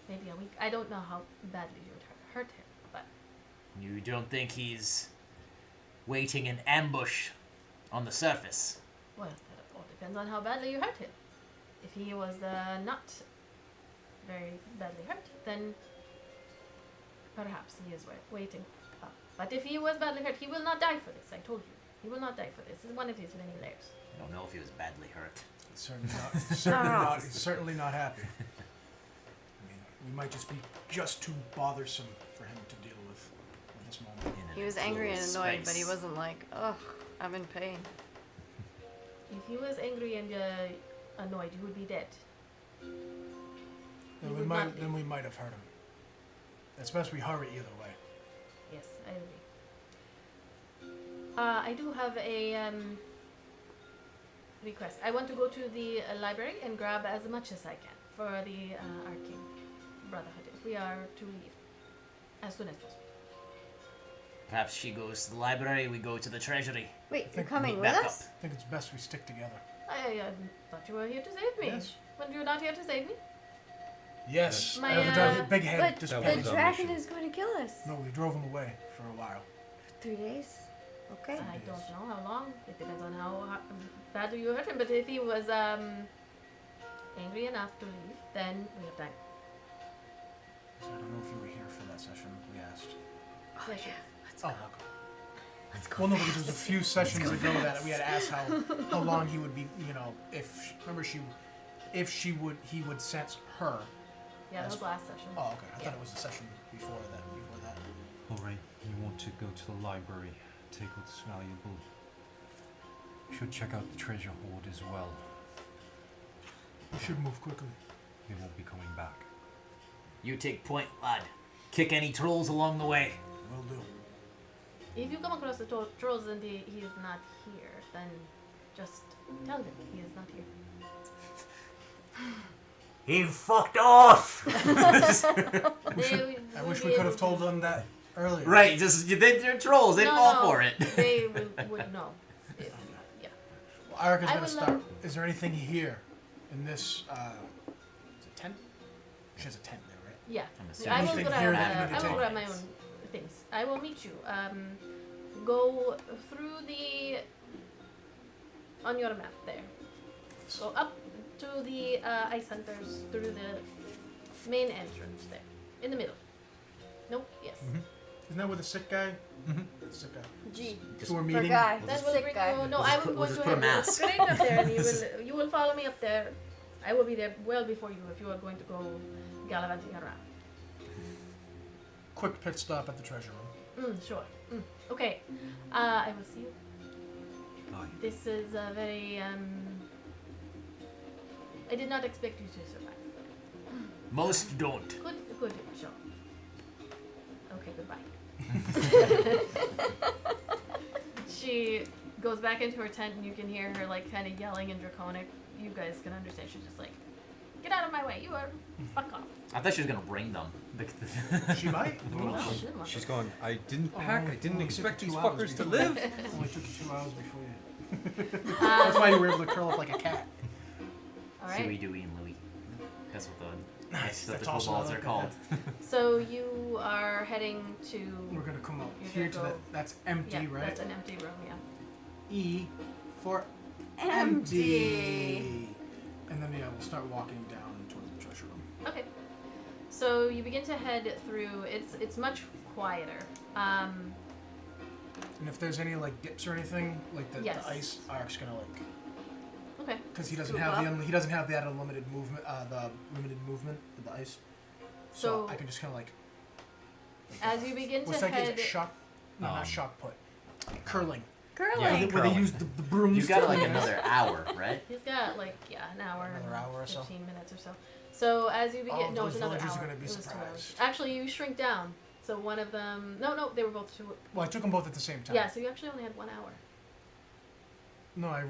maybe a week. I don't know how badly you would hurt him, but You don't think he's waiting in ambush on the surface? well, that all depends on how badly you hurt him. If he was not very badly hurt, then perhaps he is waiting. But if he was badly hurt, he will not die for this. I told you, he will not die for this. This is one of his many layers. I don't know if he was badly hurt. He's certainly not happy. I mean, we might just be just too bothersome for him to deal with at this moment. In an He was angry and enclosed annoyed, but he space. wasn't like, ugh, I'm in pain. If he was angry and annoyed, you would be dead. He would not be. Then we might have hurt him. It's best we hurry either way. Yes, I agree. I do have a request. I want to go to the library and grab as much as I can for the Arcane Brotherhood if we are to leave as soon as possible. Perhaps she goes to the library, we go to the treasury. Wait, you're think coming meet with back us? I think it's best we stick together. I thought you were here to save me. Yes. When you're not here to save me? Yes. My, Big head. But Just That the was our dragon mission. is going to kill us. No, we drove him away for a while. 3 days? Okay. I don't know how long. It depends on how badly you hurt him. But if he was angry enough to leave, then we have time. So I don't know if you were here for that session. We asked. Oh, Yes, yeah. Let's Oh, go. welcome. Let's go. Well, no, because there was a fast. few sessions go ago that fast. we had asked how long he would be. You know, he would sense her. Yeah, that was last session. Oh, okay. I Yeah. thought it was the session before that. Alright, you want to go to the library, take what's valuable. You should check out the treasure hoard as well. We should move quickly. we won't be coming back. You take point, lad. Kick any trolls along the way. Will do. If you come across the trolls and he is not here, then just tell them he is not here. He fucked off! I wish we could have told them that earlier. Right, just they're trolls. They'd fall for it. They would know. Yeah. Well, Erica's I gonna will, start. Is there anything here in this? Is it tent? She has a tent there, right? Yeah. I'm assuming. I will Anything grab. here that you need to I will take? grab my own things. I will meet you. Go through the on your map there. Go up to the ice hunters through the main entrance there, in the middle. Nope. Yes. Isn't that with the sick guy? Mhm. The sick guy. G. So we're For meeting. guy. That Sick will bring guy. you. No, We'll I just will put- go we'll just to put a him mask. straight up there, and you will follow me up there. I will be there well before you if you are going to go gallivanting around. Quick pit stop at the treasure room. Sure. Okay. I will see you. Bye. This is a very I did not expect you to survive. Most don't. Good job. Okay, goodbye. She goes back into her tent and you can hear her like kind of yelling in Draconic. You guys can understand. She's just like, get out of my way. You are fuck off. I thought she was gonna bring them. She might. Who Well, knows? she didn't want She's to. going, I didn't Oh, pack, I only didn't took expect 2 these hours fuckers to before. live. Only took you 2 hours before you. That's why you were able to curl up like a cat. All Huey, right. Dewey, and Louie. That's what Nice. the That's also kobolds I are like called. that. So you are heading to. We're gonna come up You're here to gonna that. go- That's empty, Yeah, right? that's an empty room. Yeah. E for Empty. And then yeah, we'll start walking down towards the treasure room. Okay. So you begin to head through. It's much quieter. And if there's any like dips or anything, like the Yes. ice, Ark's gonna like, Okay. because he doesn't Scoop have up. he doesn't have that unlimited movement, the limited movement with the ice. So So- I can just kind of like. As you begin What's to that? head. Is it shock? No, not shock put. Curling. Curling. Where they curling. use the brooms. You've got to- like another hour, right? He's got like an hour, Another and hour or so? 15 minutes or so. So as you begin, Oh, no, it's those another villagers hour. are gonna be It was 2 hours. surprised. Actually, you shrink down. So one of them, no, they were both 2. Well, I took them both at the same time. Yeah, so you actually only had 1 hour. No, I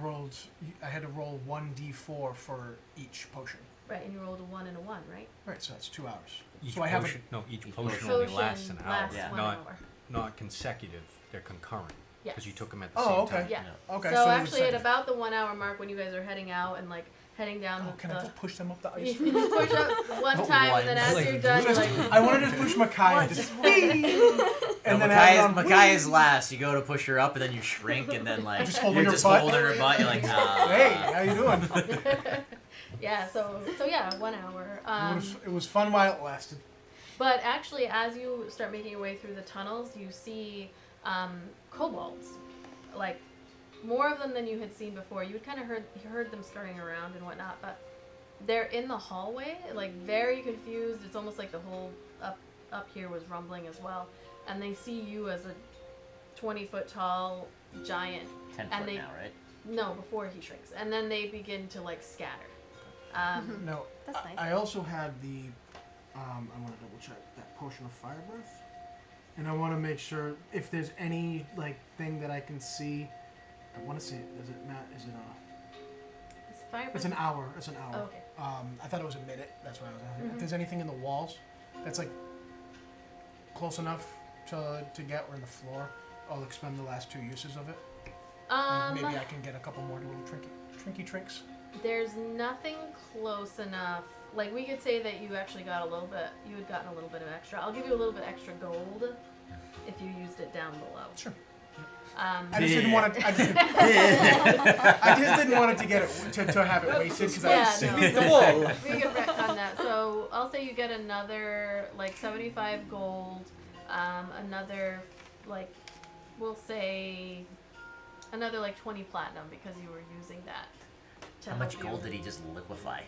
had to roll 1d4 for each potion. Right, and you rolled a 1 and a 1, right? Right, so that's 2 hours. Each So I have potion, no, each Each potion potion only lasts an hour, lasts Yeah. 1 not hour. not consecutive. They're concurrent Yes. because you took them at the Oh, same okay. time. Yeah. Okay, so so actually, at second. about the 1 hour mark, when you guys are heading out and like heading down Oh, can I the, just push them up the you ice? just push up one Oh, time, one. and then as Like, you're done, you're like, I want to just push Micaiah. Just and then Micaiah's last. You go to push her up, and then you shrink, and then like Just holding you're her just butt. holding her butt. You're like, Hey, how you doing? yeah. So yeah, 1 hour. It was fun while it lasted. But actually, as you start making your way through the tunnels, you see kobolds, like more of them than you had seen before. You had kind of heard them scurrying around and whatnot, but they're in the hallway, like very confused. It's almost like the whole up here was rumbling as well, and they see you as a 20-foot tall giant. 10 And foot they- now, right? No, before he shrinks, and then they begin to like scatter. No, That's nice. I also had the. I want to double check that potion of fire breath, and I want to make sure if there's any like thing that I can see. I want to see it. Is it Matt? Is it Is fire It's an hour. It's an hour. Oh, okay. I thought it was a minute. That's why I was asking. Mhm. If there's anything in the walls that's like close enough to get, or in the floor, I'll expend the last 2 uses of it. And maybe I can get a couple more little trinky trinks. There's nothing close enough. Like, we could say that you actually got a little bit, you had gotten a little bit of extra. I'll give you a little bit extra gold if you used it down below. Sure. Um, I just didn't want it. I just didn't want it to get it to have it wasted because Yeah, I no. The wall. we could retcon that. So I'll say you get another, like, 75 gold, another, like, we'll say another, like, 20 platinum because you were using that to How help much you. gold did he just liquefy?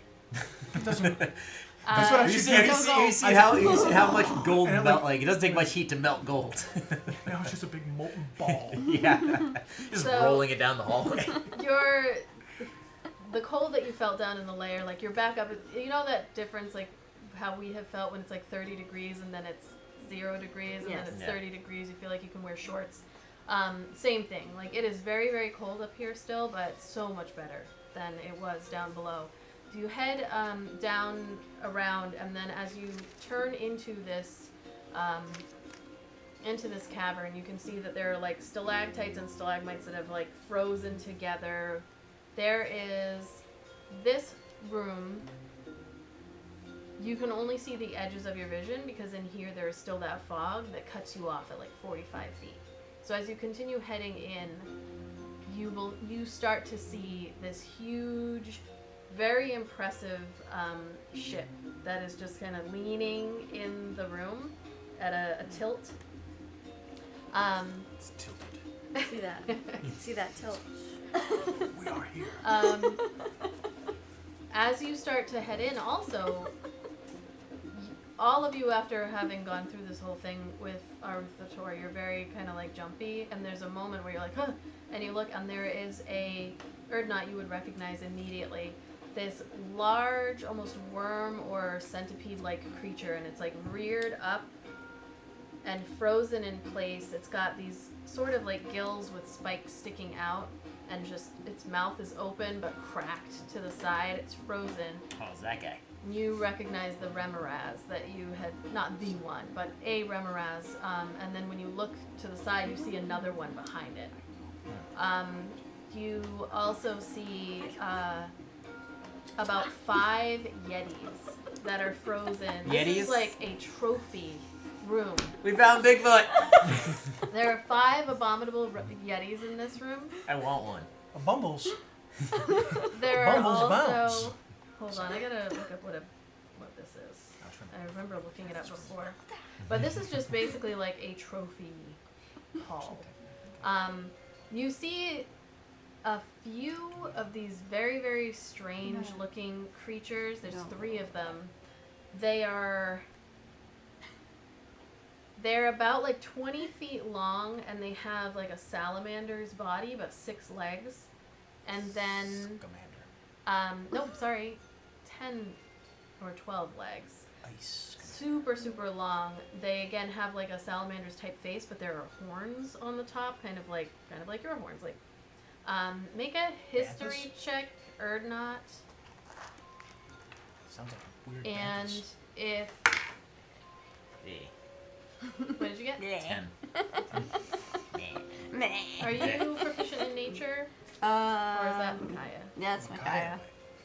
it doesn't. That's what I You should see, get. you see how much gold And it, melt? like- Like it doesn't take much heat to melt gold. Now it's just a big molten ball. Yeah, just So- rolling it down the hallway. Your the cold that you felt down in the lair, like you're back up. You know that difference, like how we have felt when it's like 30 degrees and then it's 0 degrees and Yes. then it's Yeah. 30 degrees. You feel like you can wear shorts. Same thing. Like it is very, very cold up here still, but so much better than it was down below. You head down around, and then as you turn into this cavern, you can see that there are like stalactites and stalagmites that have like frozen together. There is this room. You can only see the edges of your vision because in here there is still that fog that cuts you off at like 45 feet. So as you continue heading in, you start to see this huge, very impressive ship that is just kind of leaning in the room at a tilt. It's tilted. See that? See that tilt? We are here. As you start to head in, also, all of you, after having gone through this whole thing with Arauthator, you're very kind of like jumpy, and there's a moment where you're like, huh, and you look, and there is a Urdnot you would recognize immediately. This large, almost worm or centipede-like creature, and it's like reared up and frozen in place. It's got these sort of like gills with spikes sticking out, and just its mouth is open but cracked to the side. It's frozen. Oh, it's that guy. You recognize the Remoraz that you had, not the one, but a Remoraz, and then when you look to the side, you see another one behind it. You also see about 5 Yetis that are frozen. This Yetis? is like a trophy room. We found Bigfoot. There are 5 abominable Yetis in this room. I want one. A Bumbles. There are Bumbles also... bounce. Hold on, I gotta look up what this is. I remember looking it up before. But this is just basically like a trophy hall. You see a few of these very, very strange looking creatures. There's 3 of them. They're about like 20 feet long, and they have like a salamander's body, but 6 legs. And then, nope, sorry, 10 or 12 legs. Ice. Super, super long. They again have like a salamander's type face, but there are horns on the top, kind of like your horns. Like, make a history check, Urdnot, Sounds like a weird and Bampas. if what did you get? 10. Are you proficient in nature, or is that Micaiah? Yeah, it's Micaiah.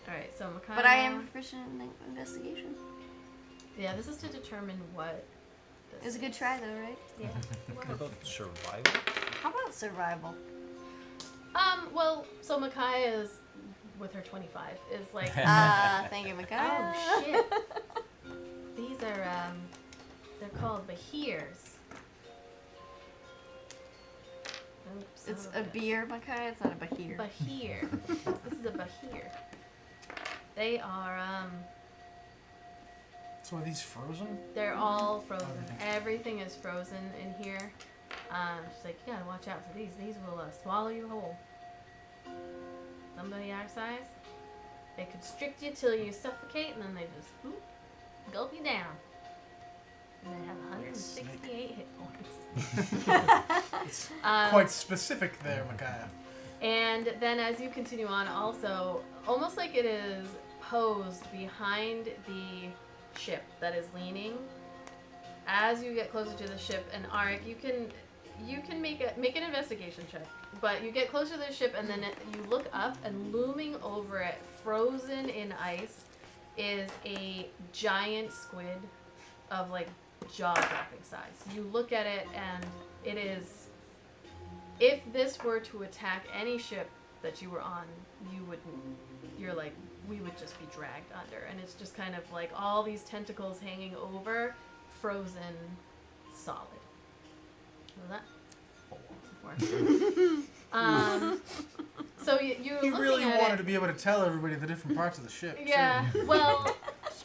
All right, so Micaiah. But I am proficient in investigation. Yeah, this is to determine what. It was a good try, though, right? Yeah. What about survival? How about survival? Well, so Micaiah is with her 25 is like. Thank you, Micaiah. Oh shit! These are they're called Bahirs. Oops, It's oh, a beer, Micaiah. It's not a bahir. Bahir. This is a Bahir. They are So are these frozen? they're all frozen. Everything is frozen in here. She's like, you gotta watch out for these. These will swallow you whole. Somebody our size, they constrict you till you suffocate, and then they just whoop, gulp you down. And they have 168 hit points. Quite specific there, Micaiah. And then as you continue on, also, almost like it is posed behind the ship that is leaning. As you get closer to the ship, and Arik, you can make an investigation check. But you get closer to the ship, and then you look up, and looming over it, frozen in ice, is a giant squid of like jaw-dropping size. You look at it, and it is. If this were to attack any ship that you were on, you're like, we would just be dragged under. And it's just kind of like all these tentacles hanging over, frozen, solid. What was that? 4. So you're He looking really at wanted it. to be able to tell everybody the different parts of the ship. Yeah, too. well,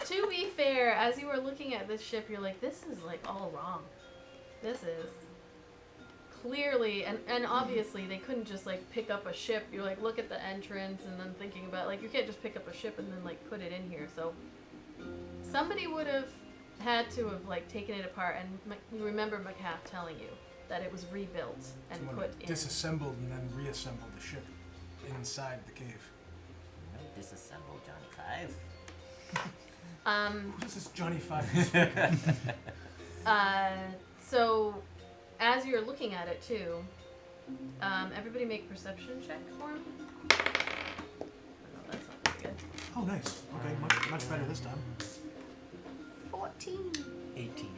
to be fair, as you were looking at this ship, you're like, this is like all wrong. This is clearly, and obviously they couldn't just like pick up a ship. You like look at the entrance and then thinking about like you can't just pick up a ship and then like put it in here. So somebody would have had to have like taken it apart. And you remember McCaff telling you that it was rebuilt and Someone put in. disassembled and then reassembled the ship inside the cave. No, disassemble Johnny Five. This is Johnny Five. speaking. So as you're looking at it too, everybody make perception check for me. Oh, that's not very good. Oh, nice. Okay, much better this time. 14. 18.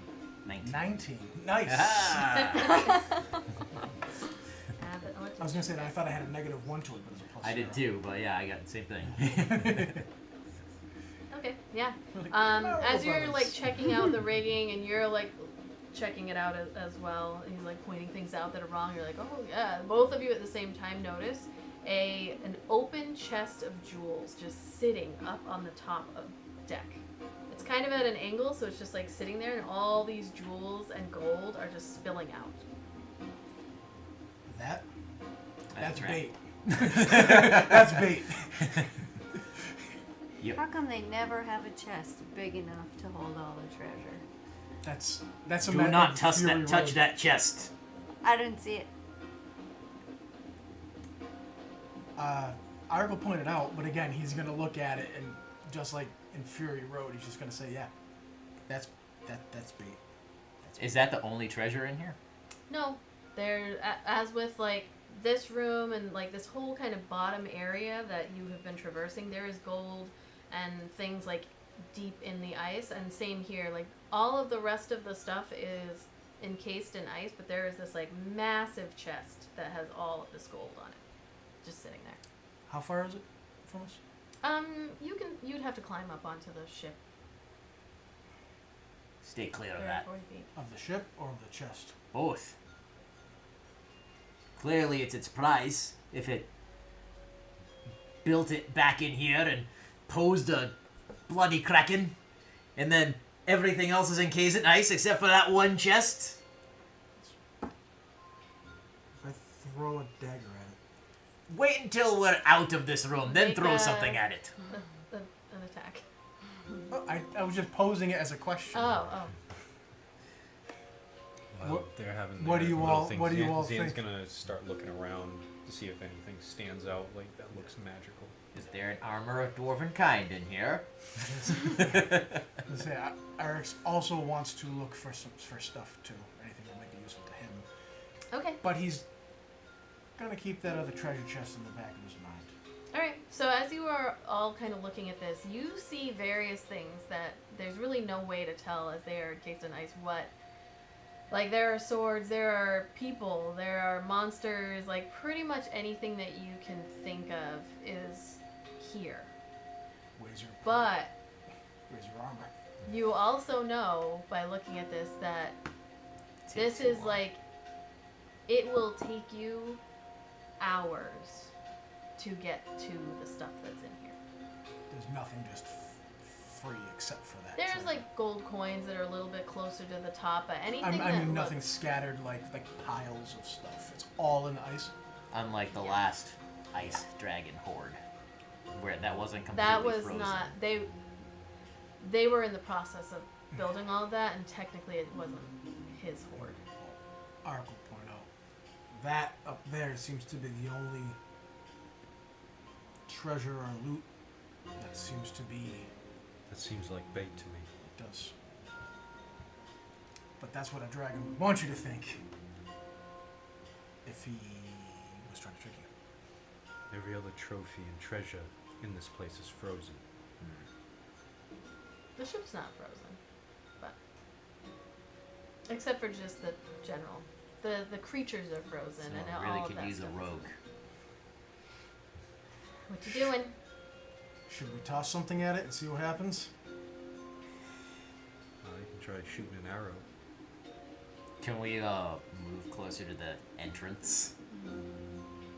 19. 19. Nice. Ah! But I'll let you I was gonna say that I thought I had a -1 to it, but it's a plus. I did 0. too, but yeah, I got the same thing. Okay, yeah. Like, As you're brothers. like checking out the rigging and you're like checking it out as well, and he's like pointing things out that are wrong. You're like, oh yeah. Both of you at the same time notice an open chest of jewels just sitting up on the top of deck. It's kind of at an angle, so it's just like sitting there, and all these jewels and gold are just spilling out. That's right. bait. That's bait. How come they never have a chest big enough to hold all the treasure? That's a Do matter not of touch Fury that. Touch Road. that chest. I didn't see it. Argo pointed out, but again, he's gonna look at it and just like in Fury Road, he's just gonna say, "Yeah, that's bait." Is that the only treasure in here? No, there as with like this room and like this whole kind of bottom area that you have been traversing, there is gold and things like deep in the ice, and same here. Like all of the rest of the stuff is encased in ice, but there is this like massive chest that has all of this gold on it, just sitting there. How far is it from us? You'd have to climb up onto the ship. Stay clear of 30, that. 40 feet. Of the ship or of the chest? Both. Clearly, it's its price. If it built it back in here and posed a bloody kraken, and then everything else is encased in ice except for that one chest. If I throw a dagger at Wait until we're out of this room, then Make throw a- something at it. An attack. it. Oh, I was just posing it as a question. Oh. While What- they're having what do their you little all- things, what do you all Zan's think? gonna start looking around to see if anything stands out like that looks magical. Is there an armor of dwarven kind in here? Let's say Eric's also wants to look for stuff too, anything that might be useful to him. Okay. But he's gonna keep that other treasure chest in the back of his mind. All right. So as you are all kind of looking at this, you see various things that there's really no way to tell as they are encased in ice what. Like there are swords, there are people, there are monsters. Like pretty much anything that you can think of is here. Where's your armor? You also know by looking at this that this is like it will take you hours to get to the stuff that's in here. There's nothing just free except for that. There's treasure. like gold coins that are a little bit closer to the top, but anything I that mean, nothing looks- scattered like piles of stuff. It's all in ice. Unlike the last ice dragon horde, where that wasn't completely that was frozen. not they were in the process of building all of that, and technically it wasn't his horde. Ark will point out that up there seems to be the only treasure or loot that seems to be. That seems like bait to me. It does. But that's what a dragon would want you to think. If he was trying to trick you. Every other trophy and treasure in this place is frozen. The ship's not frozen, but except for just the general, the creatures are frozen, So and I all really of could that use a stuff is- rogue. What you doing? Should we toss something at it and see what happens? You can try shooting an arrow. Can we move closer to the entrance?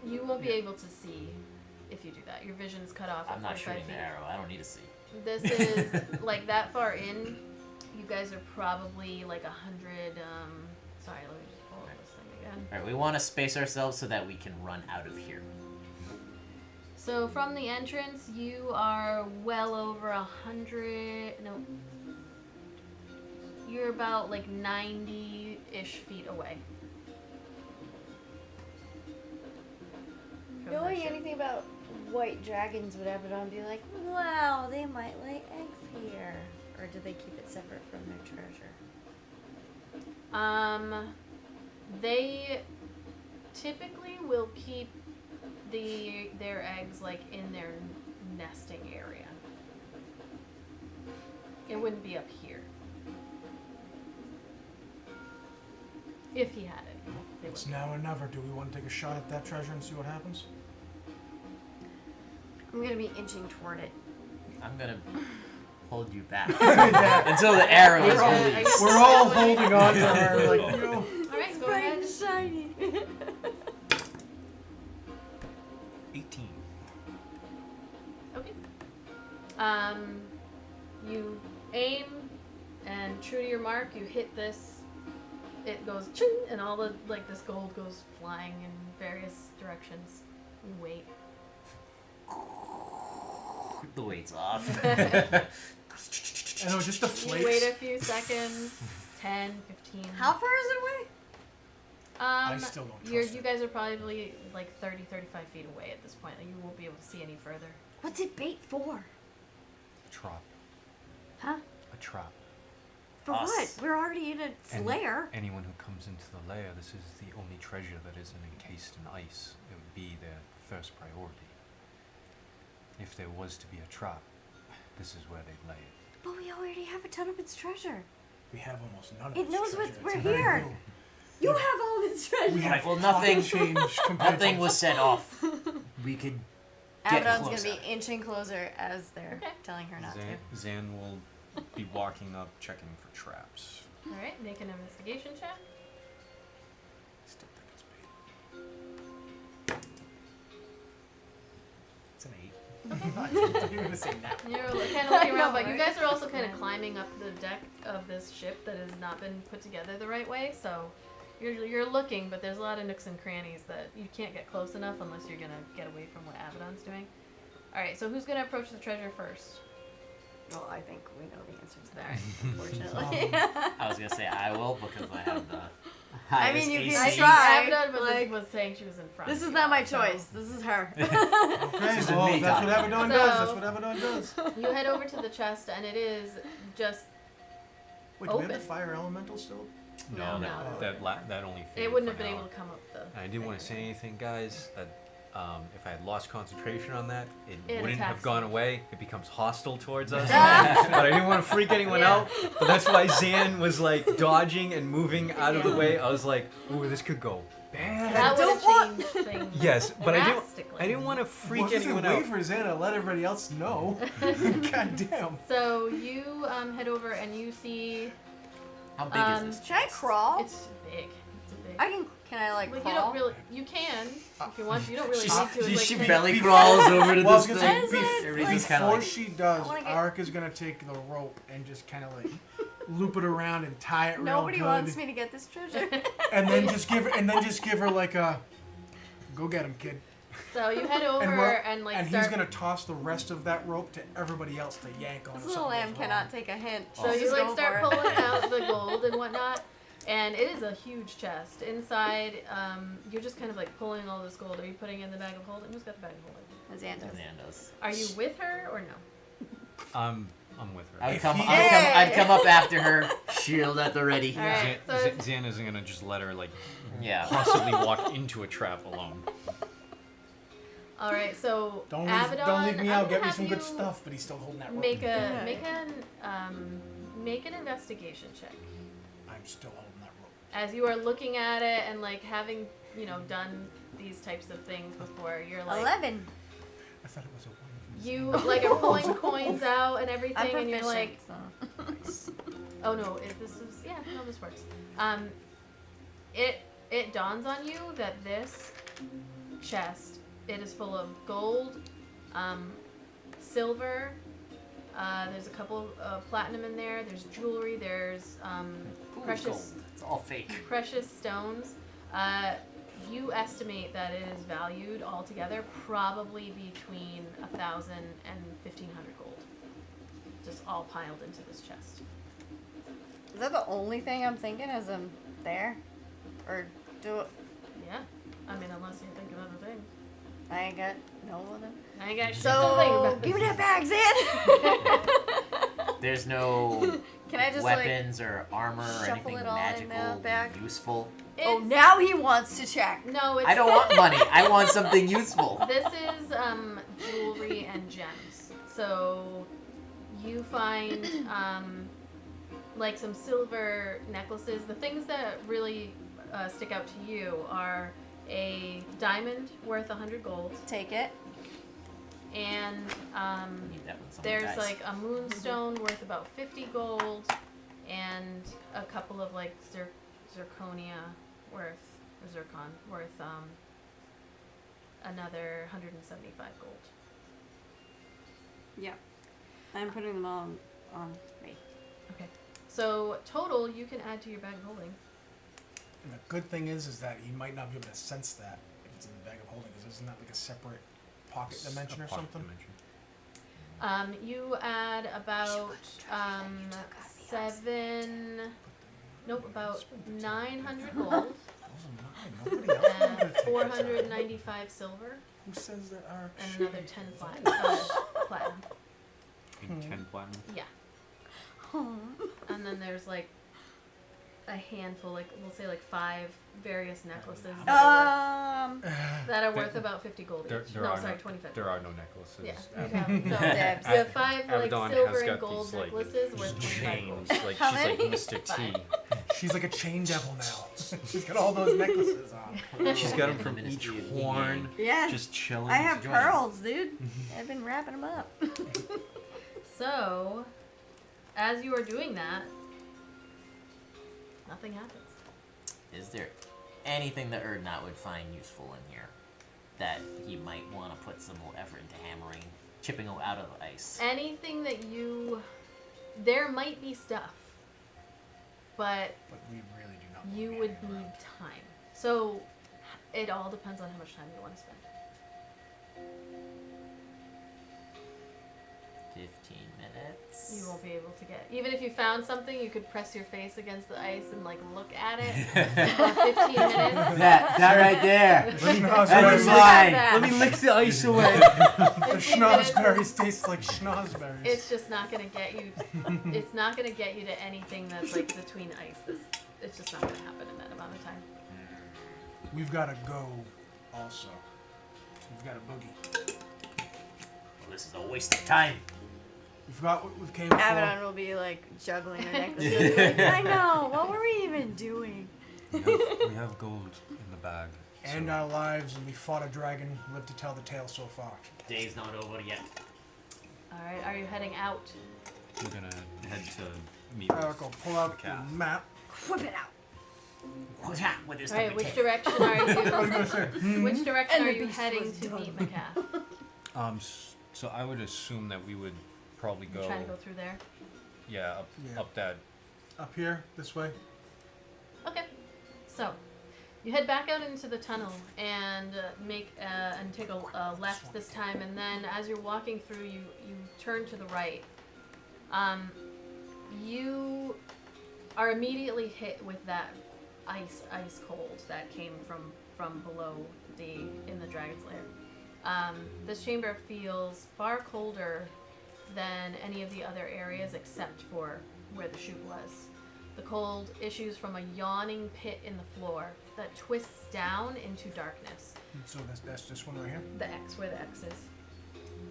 You won't be able to see if you do that. Your vision's cut off. At I'm not 45 shooting the feet. arrow. I don't need to see. This is like that far in. You guys are probably like 100 Sorry, let me just pull up this thing again. Alright, we want to space ourselves so that we can run out of here. So from the entrance, you are well over 100. No, you're about like 90-ish feet away. from Knowing the ship. anything about white dragons would Abaddon be like, wow, they might lay eggs here? Or do they keep it separate from their treasure? They typically will keep their eggs like in their nesting area. It wouldn't be up here. If he had it, they It's would. now or never. Do we want to take a shot at that treasure and see what happens? I'm gonna be inching toward it. I'm gonna hold you back Yeah. until the arrow is We're all, released. we're all holding on to her like, you know. Alright, go ahead. shiny. 18. Okay. You aim, and true to your mark, you hit this. It goes ching, and all the this gold goes flying in various directions. You wait. The weight's off. And it was just the You wait a flakes. few seconds, 10, 15. How far is it away? I still don't trust You it. guys are probably like 30, 35 feet away at this point. You won't be able to see any further. What's it bait for? Trap. Huh? A trap. For Us. what? We're already in its And lair. Anyone who comes into the lair, this is the only treasure that isn't encased in ice. It would be their first priority. If there was to be a trap, this is where they'd lay it. But we already have a ton of its treasure. We have almost none of It its knows treasure. we're It's very here. new. You have all of its treasure. We have Well, nothing- change compared Nothing to was set off. We could get Abaddon's closer. gonna be inching closer as they're Okay. telling her not to. Zan will be walking up, checking for traps. Alright, make an investigation check. Still think it's bait. It's an 8. You're gonna say now. You're kind of looking around, know, but you right? guys are also kind of climbing up the deck of this ship that has not been put together the right way. So you're looking, but there's a lot of nooks and crannies that you can't get close enough unless you're gonna get away from what Abaddon's doing. All right, so who's gonna approach the treasure first? Well, I think we know the answer to All that, right. unfortunately. I was gonna say I will because I have the I highest mean, you AC. can I think try, Abaddon like- was saying she was in front. This is not my so choice. This is her. Okay, This is well, me that's what talking. Abaddon does. That's So- what Abaddon does. You head over to the chest, and it is just. Wait, do we have the Open. fire elemental still? No, that, no. that only It faded wouldn't for have been now. able to come up the. And I didn't want to say anything, guys, that if I had lost concentration on that, it It wouldn't have attacks gone you. away. It becomes hostile towards us. Ah. But I didn't want to freak anyone Yeah. out. But that's why Zan was like dodging and moving out of the Yeah. way. I was like, ooh, this could go bad. That would have don't want- changed things. Yes, but I drastically. didn't want to freak Well, just anyone wait out. for Xana, let everybody else know. God damn. So you head over and you see How big is this? Should I crawl? it's big. It's a big. Can I like Like, crawl? you don't really. You can if you want to. You don't really need to. It's like She take- belly crawls over to Well, I was this gonna thing. say, Everything's kind of before like, she does, I wanna get- Arik is gonna take the rope and just kind of like loop it around and tie it Nobody real good, wants me to get this treasure. and then just give her like a, go get him, kid. So you head over and like and start. he's gonna toss the rest of that rope to everybody else to yank on. This if little something lamb goes cannot wrong. take a hint. So She's you like going start for it. pulling out the gold and whatnot, and it is a huge chest. Inside, you're just kind of like pulling all this gold. Are you putting it in the bag of holding? Who's got the bag of holding? Xandos. Nando's. Are you with her or no? I'm with her. I'd If come, he- I'd come up after her, shield at the ready. All right. So it's- Zan isn't gonna just let her like Yeah. possibly walk into a trap alone. all right. So Don't Abaddon, leave me I'm out. gonna Get me have some good you stuff, but he's still holding that rope. Make Yeah. make an investigation check. I'm still holding that rope. As you are looking at it and like having done these types of things before, you're like 11. I thought it was a one. you like are pulling coins out and everything, I'm and you're proficient, like, so. oh no, this works. It dawns on you that this chest, it is full of gold, silver. There's a couple of platinum in there. There's jewelry. There's Fool's gold. It's all fake. precious stones. You estimate that it is valued altogether probably between 1,000 and 1,500 gold. Just all piled into this chest. Is that the only thing I'm thinking as I'm there? Or do Yeah. I mean, unless you think of other things. I ain't got no other? I ain't got shit to think So, about. give me that bag, Zan! There's no Can I just weapons or armor or shuffle anything it all in the magical, back? useful. Oh, It's- now he wants to check. No, it's I don't want money. I want something useful. This is jewelry and gems. So you find like some silver necklaces. The things that really stick out to you are a diamond worth 100 gold, Take it. and Need that when someone there's dies. like a moonstone worth about 50 gold, and a couple of like zirconia worth, or zircon worth another 175 gold. Yeah. I'm putting them all on me. Okay. So total, you can add to your bag of holding. And the good thing is that he might not be able to sense that if it's in the bag of holding, because isn't that like a separate pocket dimension or something? You add about 900 gold Those are mine. Nobody else and wanted to take 495 silver that. Who says that our and shit another is 10 valuable? platinum. 10 platinum. Yeah. And then there's like a handful, like we'll say like 5 various necklaces that are worth about 50 gold each. No, sorry, 25. There are no necklaces. Yeah. Ab- So Dibs. the 5 like Abaddon silver has and got gold these, like, necklaces worth 25 gold. chains. Like How she's like many? Mr. T. She's like a chain devil now. She's got all those necklaces on. She's got them from The each Ministry of horn, Yes. just chilling. I have Join 'em. pearls, dude. I've been wrapping them up. So, as you are doing that, nothing happens. Is there anything that Erdnot would find useful in here that he might want to put some more effort into hammering, chipping out of the ice? Anything that you... There might be stuff, but But we really do not. want you to be would hanging need around. time. So, it all depends on how much time you want to spend. 15 minutes. You won't be able to get... Even if you found something, you could press your face against the ice and, like, look at it for 15 minutes. That right there. The That's schnozberries, mine. Let me lick the ice away. the schnozberries taste like schnozberries. It's just not gonna get you. It's not gonna get you to anything that's like between ice. It's just not gonna happen in that amount of time. We've got to go also. We've got a boogie. Well, this is a waste of time. We forgot what we came for. Abaddon will be like juggling her necklaces. Like, I know. What were we even doing? We have gold in the bag. And so our lives, and we fought a dragon. Lived to tell the tale so far. Day's not over yet. All right, are you heading out? we're gonna head to meet with Eric will pull out the the cat. map. Whip it out. What is All right, which take? direction are you? Which direction And are the you beast heading was to done. meet Macath? So I would assume that we would probably You go. trying to go through there? Yeah, up, Yeah. up that. Up here, this way. Okay. So, you head back out into the tunnel and and take a left this time, and then as you're walking through, you turn to the right. You are immediately hit with that ice cold that came from below in the dragon's lair. This chamber feels far colder than any of the other areas except for where the chute was. The cold issues from a yawning pit in the floor that twists down into darkness. So that's this one right here. The X, where the X is.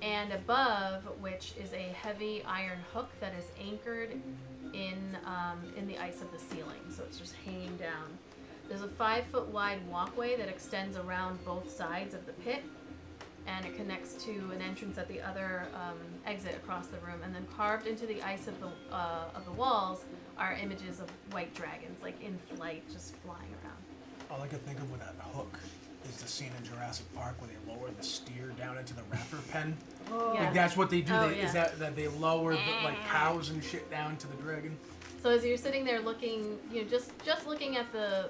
And above, which is a heavy iron hook that is anchored in the ice of the ceiling. So it's just hanging down. There's a 5-foot wide walkway that extends around both sides of the pit, and it connects to an entrance at the other exit across the room. And then carved into the ice of the walls are images of white dragons, like in flight, just flying around. All I could think of with that hook is the scene in Jurassic Park where they lower the steer down into the raptor pen. Yeah. Like that's what they do. Oh, Is yeah. that they lower the like cows and shit down to the dragon. So as you're sitting there looking, just looking at the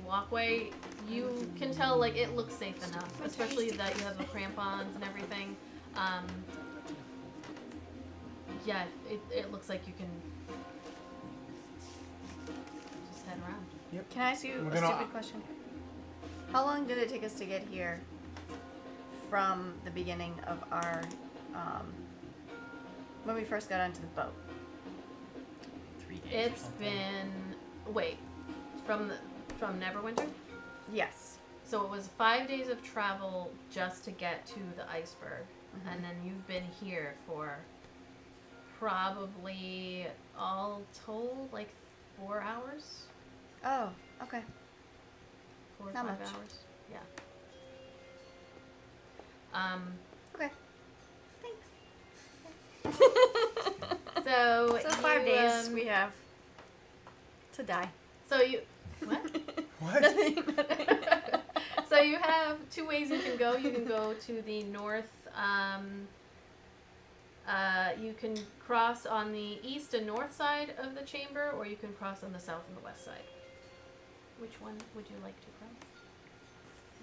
walkway, you can tell like it looks safe enough, especially that you have the crampons and everything. Yeah, it looks like you can just head around. Can I ask you We're a gonna- stupid question? How long did it take us to get here from the beginning of our, when we first got onto the boat? 3 days. or It's something. been from Neverwinter. Yes. So it was 5 days of travel just to get to the iceberg, and then you've been here for probably all told like 4 hours, Oh, okay. 4 or Not 5 much. hours. Yeah. Okay. Thanks. So So 5 you, days we have to die. So you what? What? So you have 2 ways you can go. You can go to the north. You can cross on the east and north side of the chamber, or you can cross on the south and the west side. Which one would you like to cross?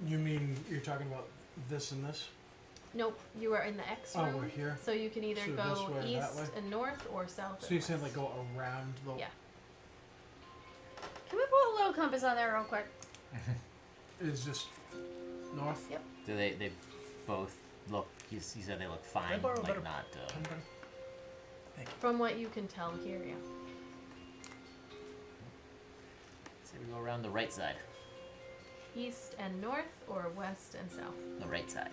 You mean you're talking about this and this? Nope, you are in the X Oh, room. we're here. So you can either So go this way or that east way? and north, or south. So and you said like west. go around the. Yeah. Can we put a little compass on there real quick? Is just north. Yep. Do they both look? You said they look fine, borrow a like better not. From what you can tell here, yeah. Say we go around the right side. East and north, or west and south. The right side.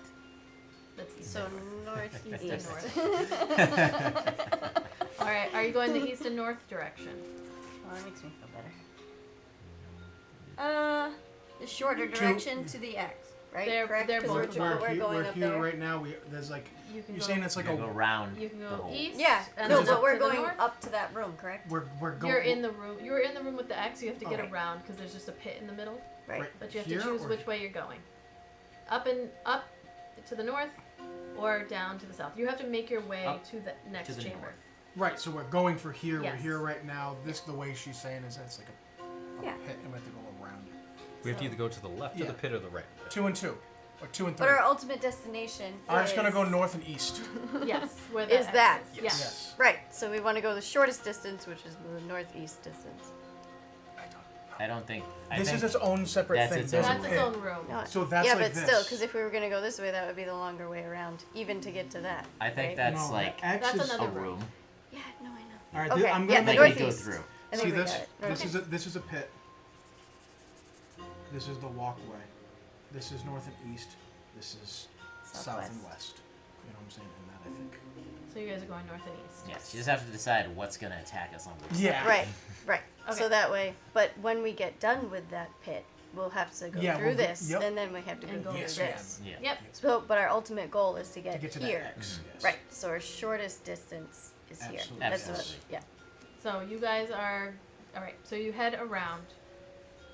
That's east. So and north, East east. and north. All right, are you going the east and north direction? Well, that makes me feel better. The shorter direction to the X, right? They're- Correct? they're 'Cause both we're, about- we're going we're up here there. right now. There's like You can you're go. saying it's like You go a around. You can the go whole- east. Yeah. And No, then but up we're to the going north. up to that room, correct? we're going. You're in the room. You're in the room with the X. You have to get Okay. around because there's just a pit in the middle. Right. But you have here to choose or- which way you're going. Up to the north, or down to the south. You have to make your way Up to the next to the chamber. north. Right. So we're going for here. Yes. We're here right now. This the way she's saying is that it's like a Yeah. pit, and we have to go around it. We have to either go to the left Yeah. of the pit or the right. 2 and 2, or 2 and 3. But our ultimate destination I'm just gonna go is- north and east. Yes. Where Is X that? Is. Yes. Yeah. Right. So we want to go the shortest distance, which is the northeast distance. I don't think. This think is its own separate that's thing. its There's own a That's room. its pit. own room. No, So that's yeah, like but still, this. because if we were gonna go this way, that would be the longer way around, even to get to that. I think right? that's No, like X That's is, another a room. Yeah. No, I know. All right. Okay, I'm yeah, gonna the Like we go northeast. through. I think see we this. got it. This is a pit. This is the walkway. This is north and east. This is south and west. You know what I'm saying? And that I think. So you guys are going north and east. Yes, you just have to decide what's gonna attack us on which Yeah. Right. Right. Okay. So that way, but when we get done with that pit, we'll have to go Yeah, through we'll go- this, yep. and then we have to And go go through Yes, this. side. Yeah. Yep. So, but our ultimate goal is to get, To get to here. that X. Yes. Right. So our shortest distance is here. Absolutely. That's what. Absolutely. Yeah. So you guys are all right. So you head around.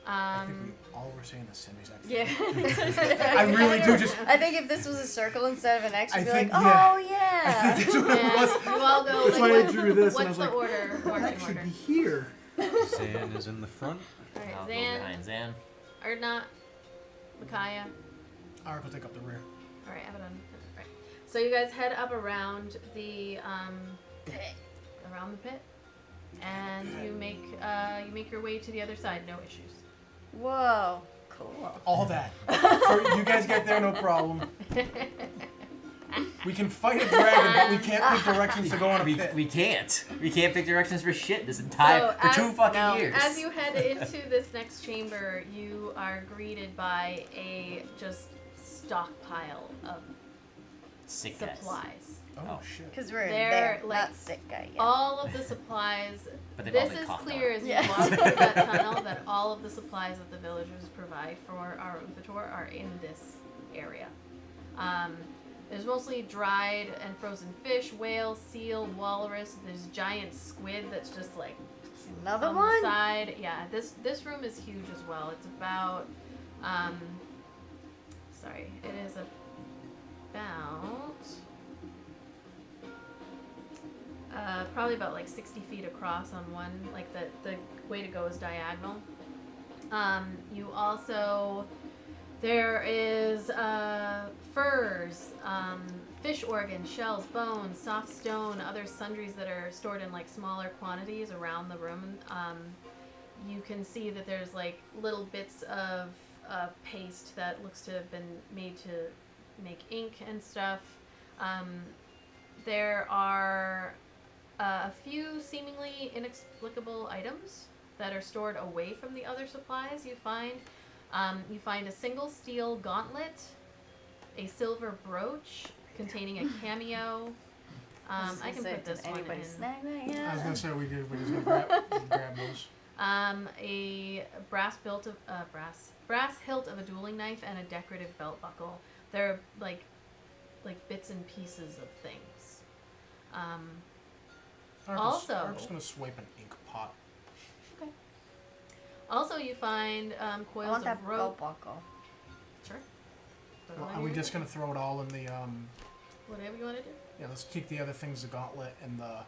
I think we all were saying the same exact thing. Yeah. I really do just. I think if this was a circle instead of an X, we'd I be think, like, yeah. oh yeah. I think that's what it And was. you all go. That's like, why I what- drew this, and I What's was the like, order? That Marching should order. be here. Zan is in the front. All right. I'll go Zan, behind Zan. Erdnot, Micaiah. Ark will take up the rear. All right, Abaddon. Right. So you guys head up around the Pit. around the pit, and you make your way to the other side. No issues. Whoa. Cool. All that. For, you guys get there, no problem. We can fight a dragon, but we can't pick directions to go on a We, pit. we can't. We can't pick directions for shit this entire So for as- 2 fucking no, years. As you head into this next chamber, you are greeted by a just stockpile of Sick guys. supplies. Oh, Oh. shit. Because we're They're, there, like, not sick guy yet. All of the supplies. But they've all This been is coughed clear on. as you Yeah. walk through that tunnel that all of the supplies that the villagers provide for Arauthator are in this area. There's mostly dried and frozen fish, whale, seal, walrus. There's giant squid that's just like Another on one? the side. Yeah, this room is huge as well. It's about sorry, it is about probably about like 60 feet across on one. Like the way to go is diagonal. You also, there is furs, fish organs, shells, bones, soft stone, other sundries that are stored in like smaller quantities around the room. You can see that there's like little bits of paste that looks to have been made to make ink and stuff. There are a few seemingly inexplicable items that are stored away from the other supplies you find. You find a single steel gauntlet, a silver brooch containing a cameo. I can put this one in. Snag that yet? I was gonna say we just gonna grab those. A brass hilt of a dueling knife and a decorative belt buckle. They're like bits and pieces of things. Also, I'm just gonna swipe an ink pot. okay. Also, you find I coils want that of belt rope. buckle. Sure. Put it Well, on are we your- just gonna throw it all in the whatever you want to do? Yeah, let's keep the other things, the gauntlet and the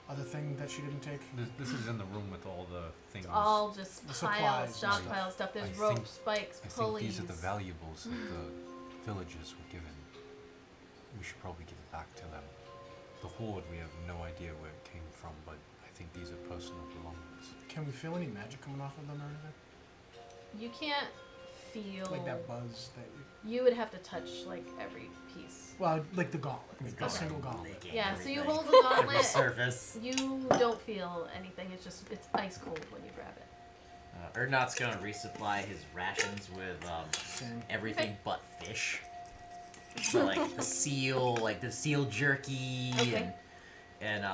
other thing that she didn't take. This is in the room with all the things. It's all just The piles, supplies and stockpile stuff. There's I rope, think- spikes, I think pulleys. these are the valuables that the villagers were given. We should probably give it back to them. The hoard, we have no idea where it came from, but I think these are personal belongings. Can we feel any magic coming off of them or anything? You can't feel. Like that buzz that You would have to touch like every piece. well, like the gauntlet. A Gauntlet. single gauntlet. Licking Yeah, so you everything. hold the Every gauntlet. surface. You don't feel anything. It's ice cold when you grab it. Erdnot's gonna resupply his rations with Same. everything but fish. So like the seal jerky Okay. and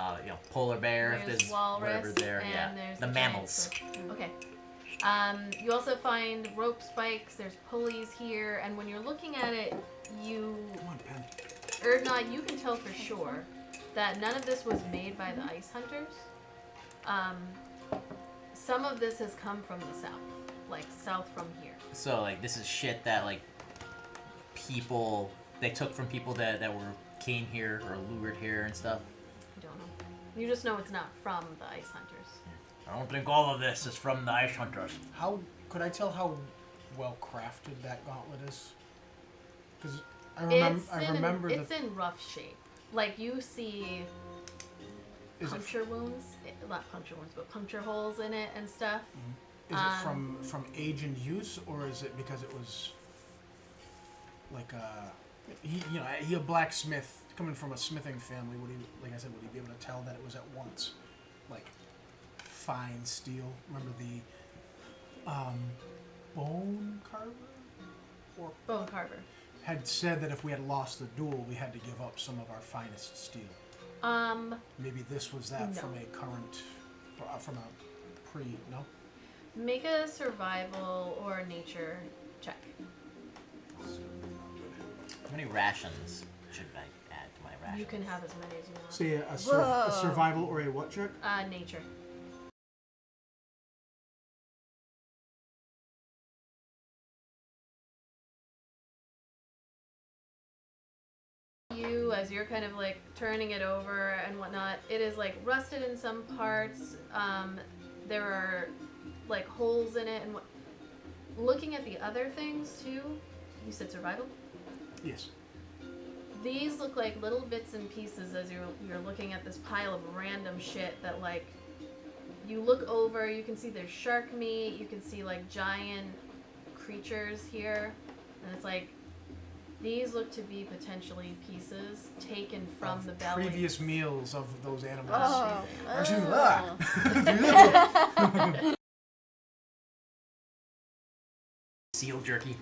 polar bear if There's there's walrus whatever there. and Yeah, there's the giant mammals. squid. Okay. You also find rope spikes. There's pulleys here, and when you're looking at it, Come on, pen. Erdnot, you can tell for sure that none of this was made by the ice hunters. Some of this has come from the south, like south from here. So like this is shit that like people they took from people that came here or lured here and stuff. You don't know. You just know it's not from the ice hunters. I don't think all of this is from the ice hunters. How could I tell how well crafted that gauntlet is? Because I remember It's in rough shape. Like you see Is it puncture wounds, not puncture wounds, but puncture holes in it and stuff. Is it from age and use, or is it because it was like he a blacksmith coming from a smithing family? Would he, like I said, would he be able to tell that it was at once like fine steel? Remember the bone carver or Bone carver. had said that if we had lost the duel, we had to give up some of our finest steel. Maybe this was that no. from a current, from a pre, no? Make a survival or nature check. How many rations should I add to my rations? You can have as many as you want. Say a Whoa. survival or a what check? Nature. You, as you're kind of like turning it over and whatnot, it is like rusted in some parts. There are like holes in it, and looking at the other things too. You said survival. Yes. These look like little bits and pieces as you're looking at this pile of random shit that like you look over, you can see there's shark meat, you can see like giant creatures here, and it's like these look to be potentially pieces taken from Of the belly. previous meals of those animals. Oh. Actually, Oh. Seal jerky.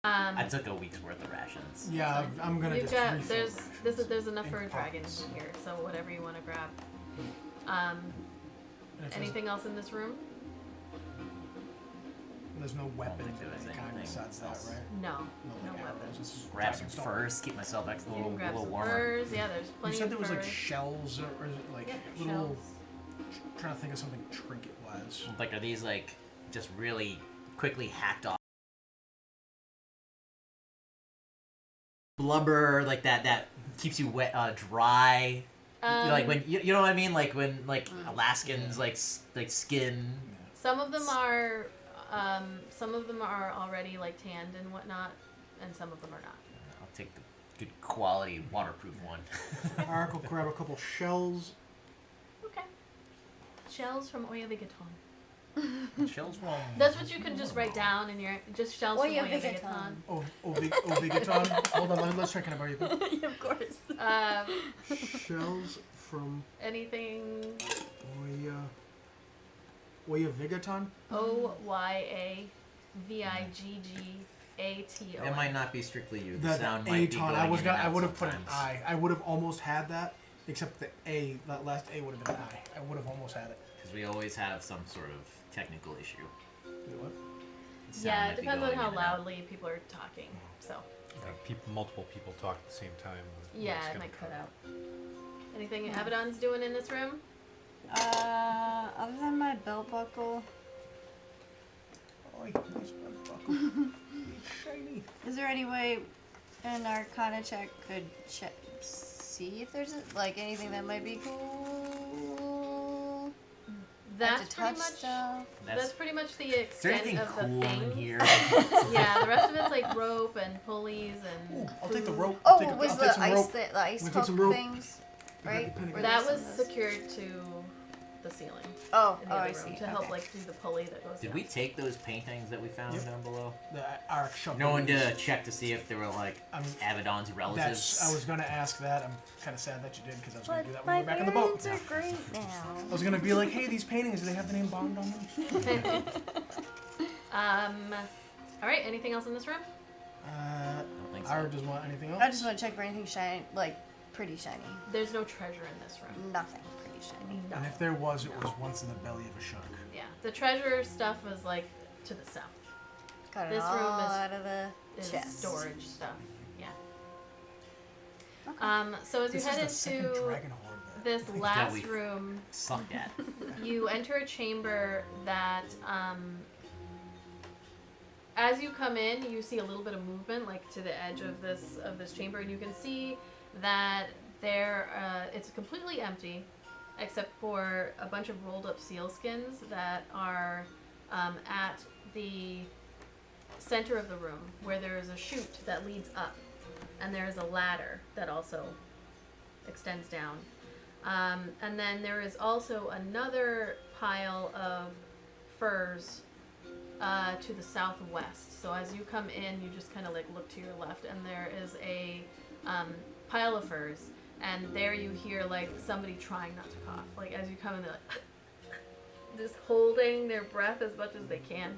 Um, I took a week's worth of rations. Yeah, I'm gonna You've just got refill there's enough for a and dragon pots. in here, so whatever you want to grab. And if Anything else in this room? There's no weapons think of there was any kind anything besides that, else. right? No, No, no like arrows, weapons. just Grab some dragon stone. furs, keep myself a You little, can grab little some warmer. furs. Yeah, there's You plenty said of there was like furs. shells or is it like Yeah, little? shells. Trying to think of something trinket-wise. Like, are these like just really quickly hacked off blubber, like that keeps you wet, dry. Like when you know what I mean, like when Alaskans like skin. Some of them are already like tanned and whatnot, and some of them are not. I'll take the good quality waterproof one. Arak will grab a couple shells. Okay. Shells from Oya Vigaton. Shells from. That's what you can just write down in your just shells Oya from Oya Vigaton. Vigaton. Ovigaton. Hold on, let's check in about you. Of course. Shells from Anything Oya Vigaton? OYAVIGGATON. It might not be strictly you. The The sound might be Aton. going I in and out would have put an sometimes. I. I would have almost had that, except the A. That last A would have been an I. I would have almost had it. Because we always have some sort of technical issue. Wait, what? The sound Yeah, might it be depends on going how in and out. loudly people are talking. So Multiple people talk at the same time. yeah, It's it gonna might cut cut out. Anything Abaddon's doing in this room? Other than my belt buckle, Oh, nice belt buckle. It's shiny. is there any way an Arcana check could see if there's like anything that might be cool? That's like to pretty touch much. stuff. That's pretty much the Is there extent anything of the cool things. in here? Yeah, the rest of it's like rope and pulleys and. Ooh, I'll take the rope. Oh, I'll was take the some ice rope. the ice We'll take hook some rope. things, You right? got the Were That there was some of those? secured to the ceiling Oh, in the oh, other I room see. to help Okay. like do the pulley that goes Did down. we take those paintings that we found Yep. down below? The Arak shoved No one these. did a check to see if they were like Abaddon's relatives. I was gonna ask that. I'm kind of sad that you did because I was gonna But do that when my we were back in the boat. parents are great now. I was gonna be like, hey, these paintings, do they have the name Bond on them? All right. Anything else in this room? I don't think so. Arak doesn't want anything else. I just want to check for anything shiny, like pretty shiny. There's no treasure in this room. Nothing pretty shiny. No. And if there was, it was once in the belly of a shark. Yeah, the treasure stuff was like to the south. Got it This all room is- out of the Is chest. storage stuff. Yeah. Okay. So as you This is head the second into dragon horde. this That last we- room, Sucked at. you enter a chamber that, as you come in, you see a little bit of movement, like to the edge of this chamber, and you can see that there it's completely empty, except for a bunch of rolled up seal skins that are at the center of the room, where there is a chute that leads up, and there is a ladder that also extends down. And then there is also another pile of furs to the southwest. So as you come in, you just kind of like look to your left, and there is a pile of furs, and there you hear like somebody trying not to cough. Like as you come in, they're like just holding their breath as much as they can.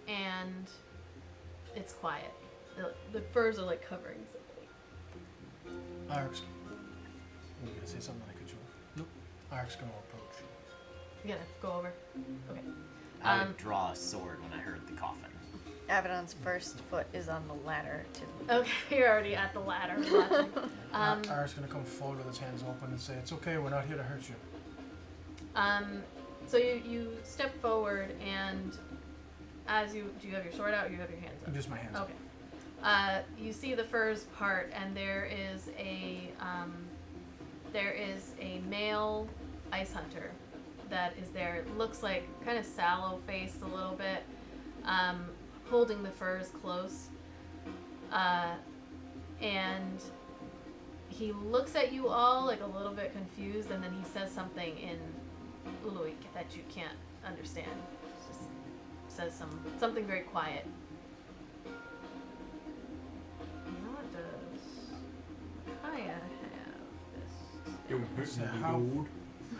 And it's quiet. The furs are like covering somebody. Arak's. Were you gonna say something that I could show? Nope. Arak's gonna approach. You gotta go over. Okay. I would draw a sword when I heard the coffin. Abaddon's first foot is on the ladder to Okay, you're already at the ladder watching. Arak's gonna come forward with his hands open and say, "It's okay. We're not here to hurt you." So you step forward, and as do you have your sword out or you have your hands up? Just my hands. up. Okay. You see the furs part, and there is a male ice hunter that is there. It looks like kind of sallow faced a little bit, holding the furs close, and he looks at you all like a little bit confused, and then he says something in Uluik that you can't understand. Just says something very quiet. What does Kaya have this? So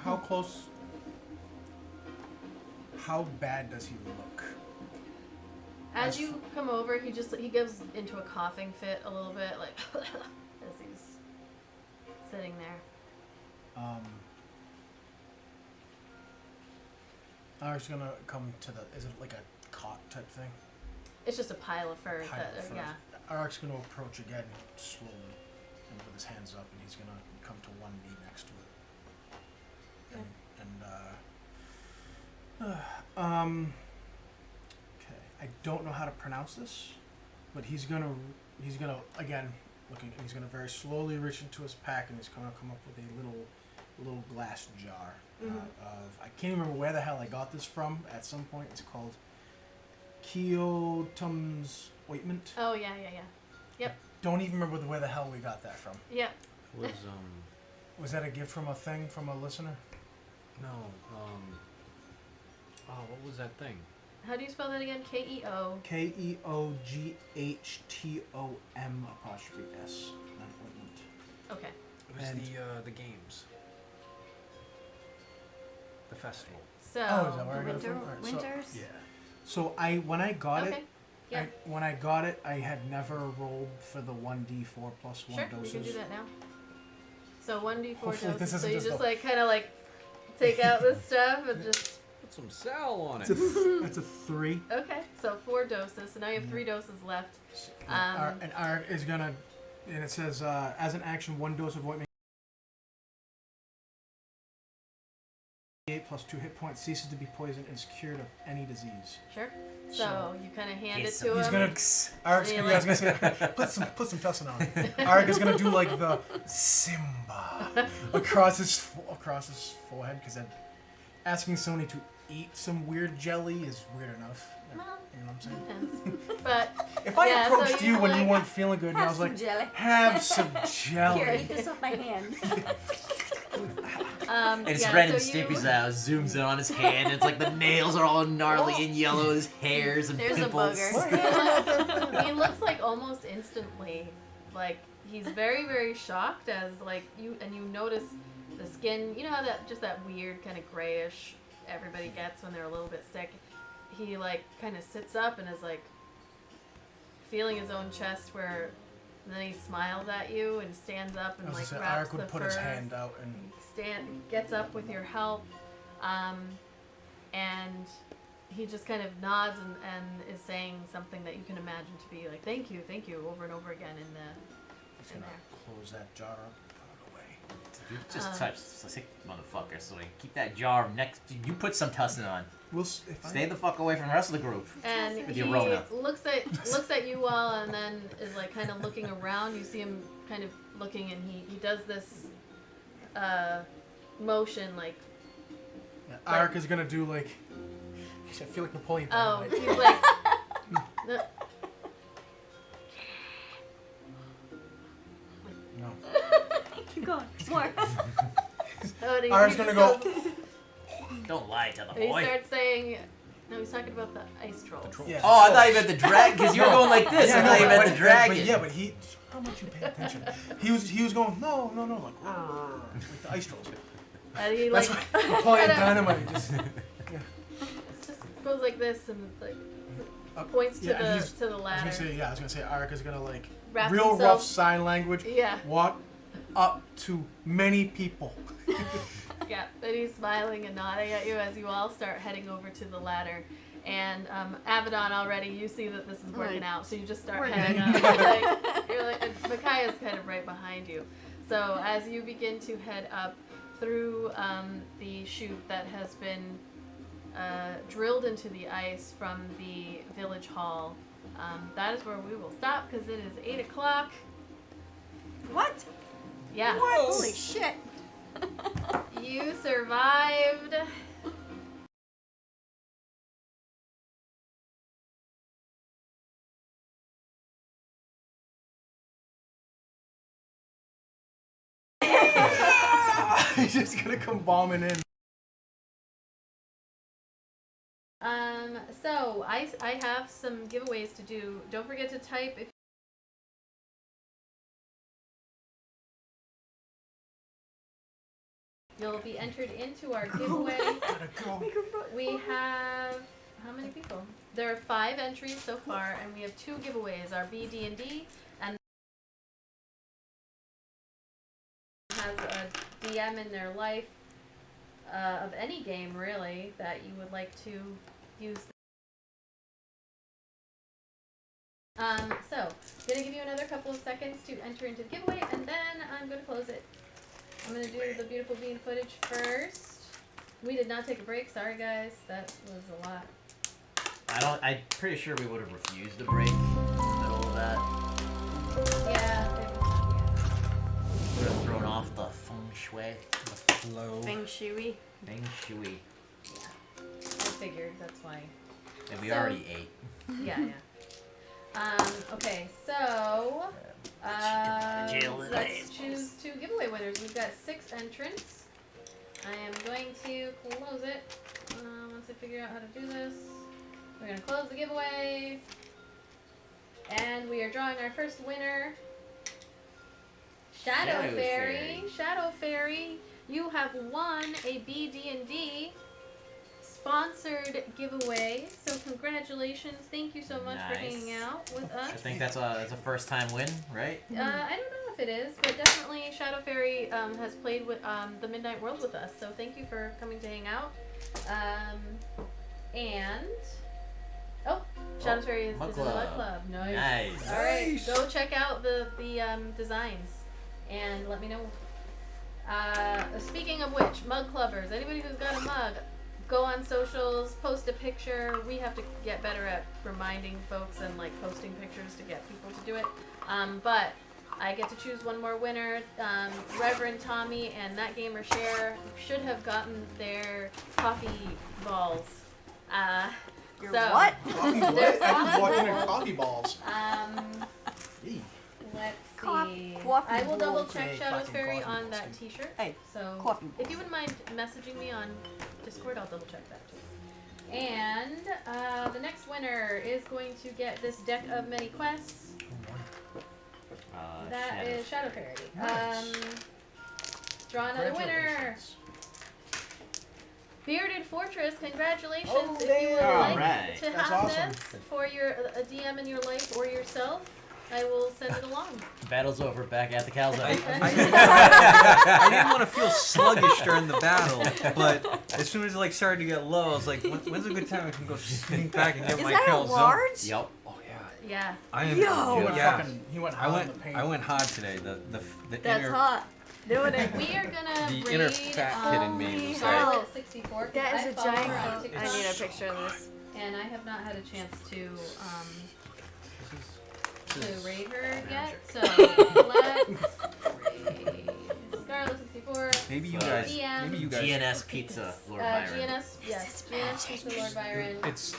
how close? How bad does he look? As you come over, he goes into a coughing fit a little bit, like as he's sitting there. Arak's gonna come to the. Is it like a cot type thing? It's just a pile of furs. Pile of furs. Yeah. Arak's gonna approach again slowly, and with his hands up, and he's gonna come to one knee next to it. Okay. I don't know how to pronounce this. but he's gonna again looking. He's gonna very slowly reach into his pack, and he's gonna come up with a little glass jar of, I can't remember where the hell I got this from. At some point, it's called Keotum's ointment. Oh yeah. Yep. Don't even remember where the hell we got that from. Yep. Was that a gift from a listener? No. Oh, what was that thing? How do you spell that again? K-E-O. Keoghtm''S. An ointment. Okay. It was And- the games. The festival. So. Oh, is that where I got it from? Alright, Winters? So when I got Okay. it, Yeah. when I got it, I had never rolled for the 1d4 plus 1 Sure, doses. we can do that now. So 1d4 Hopefully this doses. So isn't you just just a- like kind of like take out this stuff and just. Put some sal on it. It's a 3. Okay. So 4 doses. So now you have 3 doses left. And R is gonna, and it says as an action, 1 dose of ointment. 8 plus 2 hit points, ceases to be poisoned, and is cured of any disease. Sure. So you kind of hand it He's to him. He's gonna. Aric's Yeah, gonna, I was gonna say, put some tussin on it. Arik is gonna do like the Simba across his forehead, because then asking somebody to eat some weird jelly is weird enough. Well, You know what I'm saying? depends. But If I Yeah, so approached you you when you like- weren't feeling good, and I Have was some like, jelly. have some Here, jelly. eat this off my hand. It's yeah, Ren and so Stimpy you- style. Zooms in on his hand. And it's like the nails are all gnarly and yellow. His hairs and There's a pimples. booger. He looks like almost instantly, like he's very, very shocked as like you notice the skin. You know how that weird kind of grayish everybody gets when they're a little bit sick. He like kind of sits up and is like feeling his own chest, where and then he smiles at you and stands up and I was like gonna say, wraps Arik the would put his fur. hand out and. Gets up with your help, and he just kind of nods and is saying something that you can imagine to be like thank you over and over again in He's in gonna there. close that jar up and put it away. You just touched the sick motherfucker. So like, keep that jar next. You put some tussin on. We'll if I Stay the fuck away from the rest of the group. And With he your Rona. looks at you all and then is like kind of looking around. You see him kind of looking, and he does this motion like Arik is gonna do like. I feel like Napoleon. oh Dynamite. he's like no, No. Keep going. More. oh, and he Arik's just gonna go. goes- Don't lie to the and he boy. starts saying no, he's talking about the ice trolls. Yeah. Oh, I thought you meant the dragon, because you were going like this. I thought you meant the dragon. But he. How much you pay attention? He was going no, like the ice trolls. And he like That's what Napoleon kinda- Dynamite just. just goes like this and like Up. points to Yeah, and the he's- to the I ladder. was gonna say Arik is gonna like Wrap real himself- rough sign language. Yeah, Walk up to many people. yeah. Then he's smiling and nodding at you as you all start heading over to the ladder. And Abaddon, already you see that this is working out, so you just start heading up. You're like, and Micaiah's kind of right behind you. So as you begin to head up through the chute that has been drilled into the ice from the village hall, that is where we will stop because it is 8 o'clock. What? Yeah. Holy shit. You survived. He's just gonna come bombing in. So I have some giveaways to do. Don't forget to type if you'll be entered into our giveaway. Gotta go. We have how many people? There are 5 entries so far, and we have 2 giveaways. Our BD&D and has a DM in their life of any game really that you would like to use. So gonna give you another couple of seconds to enter into the giveaway, and then I'm gonna close it. I'm gonna do the beautiful bean footage first. We did not take a break. Sorry guys, that was a lot. I'm pretty sure we would have refused the break in the middle that. Yeah. Would have thrown off the feng shui. Flow. Feng Shui. Feng shui. I figured that's why. And we So- already ate. Yeah, yeah. Okay, so Jail let's life. choose 2 giveaway winners. We've got 6 entrants. I am going to close it. Once I figure out how to do this, we're gonna close the giveaway, and we are drawing our first winner. Shadow Shadow Fairy. Fairy. Shadow Fairy, you have won a BD&D sponsored giveaway. So congratulations! Thank you so much for Nice. hanging out with us. I think that's a first time win, right? I don't know if it is, but definitely Shadow Fairy has played with the Midnight World with us. So thank you for coming to hang out. And Shadow Fairy is in the Mug Mug Club. Club. Nice. Nice. All right, go check out the designs and let me know. Speaking of which, mug clubbers, anybody who's got a mug, go on socials, post a picture. We have to get better at reminding folks and like posting pictures to get people to do it. But I get to choose one more winner. Reverend Tommy and That Gamer Share should have gotten their coffee balls. Your So- what? Coffee They're what? I walk in coffee and coffee balls. Eee. Let's Coffee see. balls. I will double check Hey, Shadow fucking Fairy coffee on balls, that dude. T-shirt. Hey, So coffee if you wouldn't mind messaging me on Discord, I'll double check that too. And the next winner is going to get this deck of many quests. That Shadow. is Shadow Fairy. Nice. Draw another winner. Congratulations. Bearded Fortress, congratulations! Oh, if you would damn. like Alright. to That's have awesome. this for your a DM in your life or yourself, I will send it along. Battle's over. Back at the calzone. I didn't want to feel sluggish during the battle, but as soon as it started to get low, I was like, when's a good time I can go sneak back and get Is my that a calzone? large? Yep. Oh yeah. Yeah. I am. Yo! Yeah. He went I hard went. in the paint. I went hard today. The That's inner. hot. Doing it. We are gonna The raid inner fat kid in me Holy was hell. like, Scarlet 64. 'cause That is I a follow giant her on goat. TikTok, I need a picture of this. and I have not had a chance to raid her yet. So let's raid Scarlet 64. maybe you So, guys. DM. Maybe you guys. GNS Pizza, Lord Byron. GNS, yes, GNS Pizza Lord Byron. It's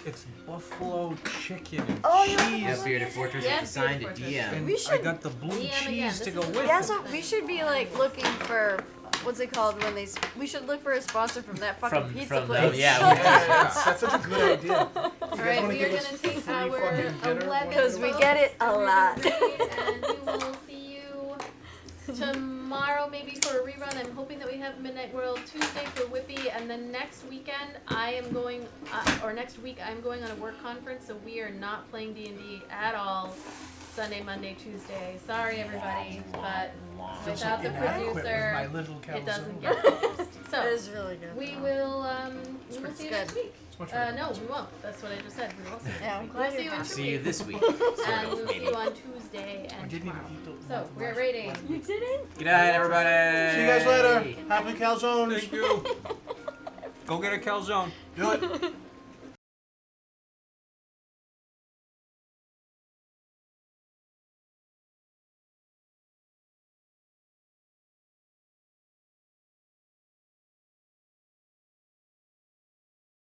buffalo chicken and Oh, yeah. cheese. Yeah, Bearded Fortress Yes, is assigned to Bearded Fortress. DM. And We I should got the blue DM again. cheese to This go is with the- it. Yeah, so we should be like looking for what's it called when they? We should look for a sponsor from that fucking pizza From place. the, yeah. That's such a good idea. All right, we are gonna take our fucking dinner? 11 'Cause we votes, get it a and we're lot. gonna raid, and we will see you tomorrow, maybe for a rerun. I'm hoping that we have Midnight World Tuesday for Whippy, and then next weekend I am going, or next week I'm going on a work conference, so we are not playing D&D at all. Sunday, Monday, Tuesday. Sorry, everybody, but without the Inadequate with producer, my little it doesn't calzone. get produced. That So is really good. we will see It's you good. next week. It's much better. No, we won't. That's what I just said. We will see you Yeah, next I'm week. glad We'll see you're you in 2 See you weeks. this week. And Sort we'll of, see maybe. you on Tuesday I and didn't even tomorrow. eat the So, the we're last- rating. last You week. didn't? Good night, everybody. See you guys later. Happy calzones. Thank you. Go get a calzone. Do it.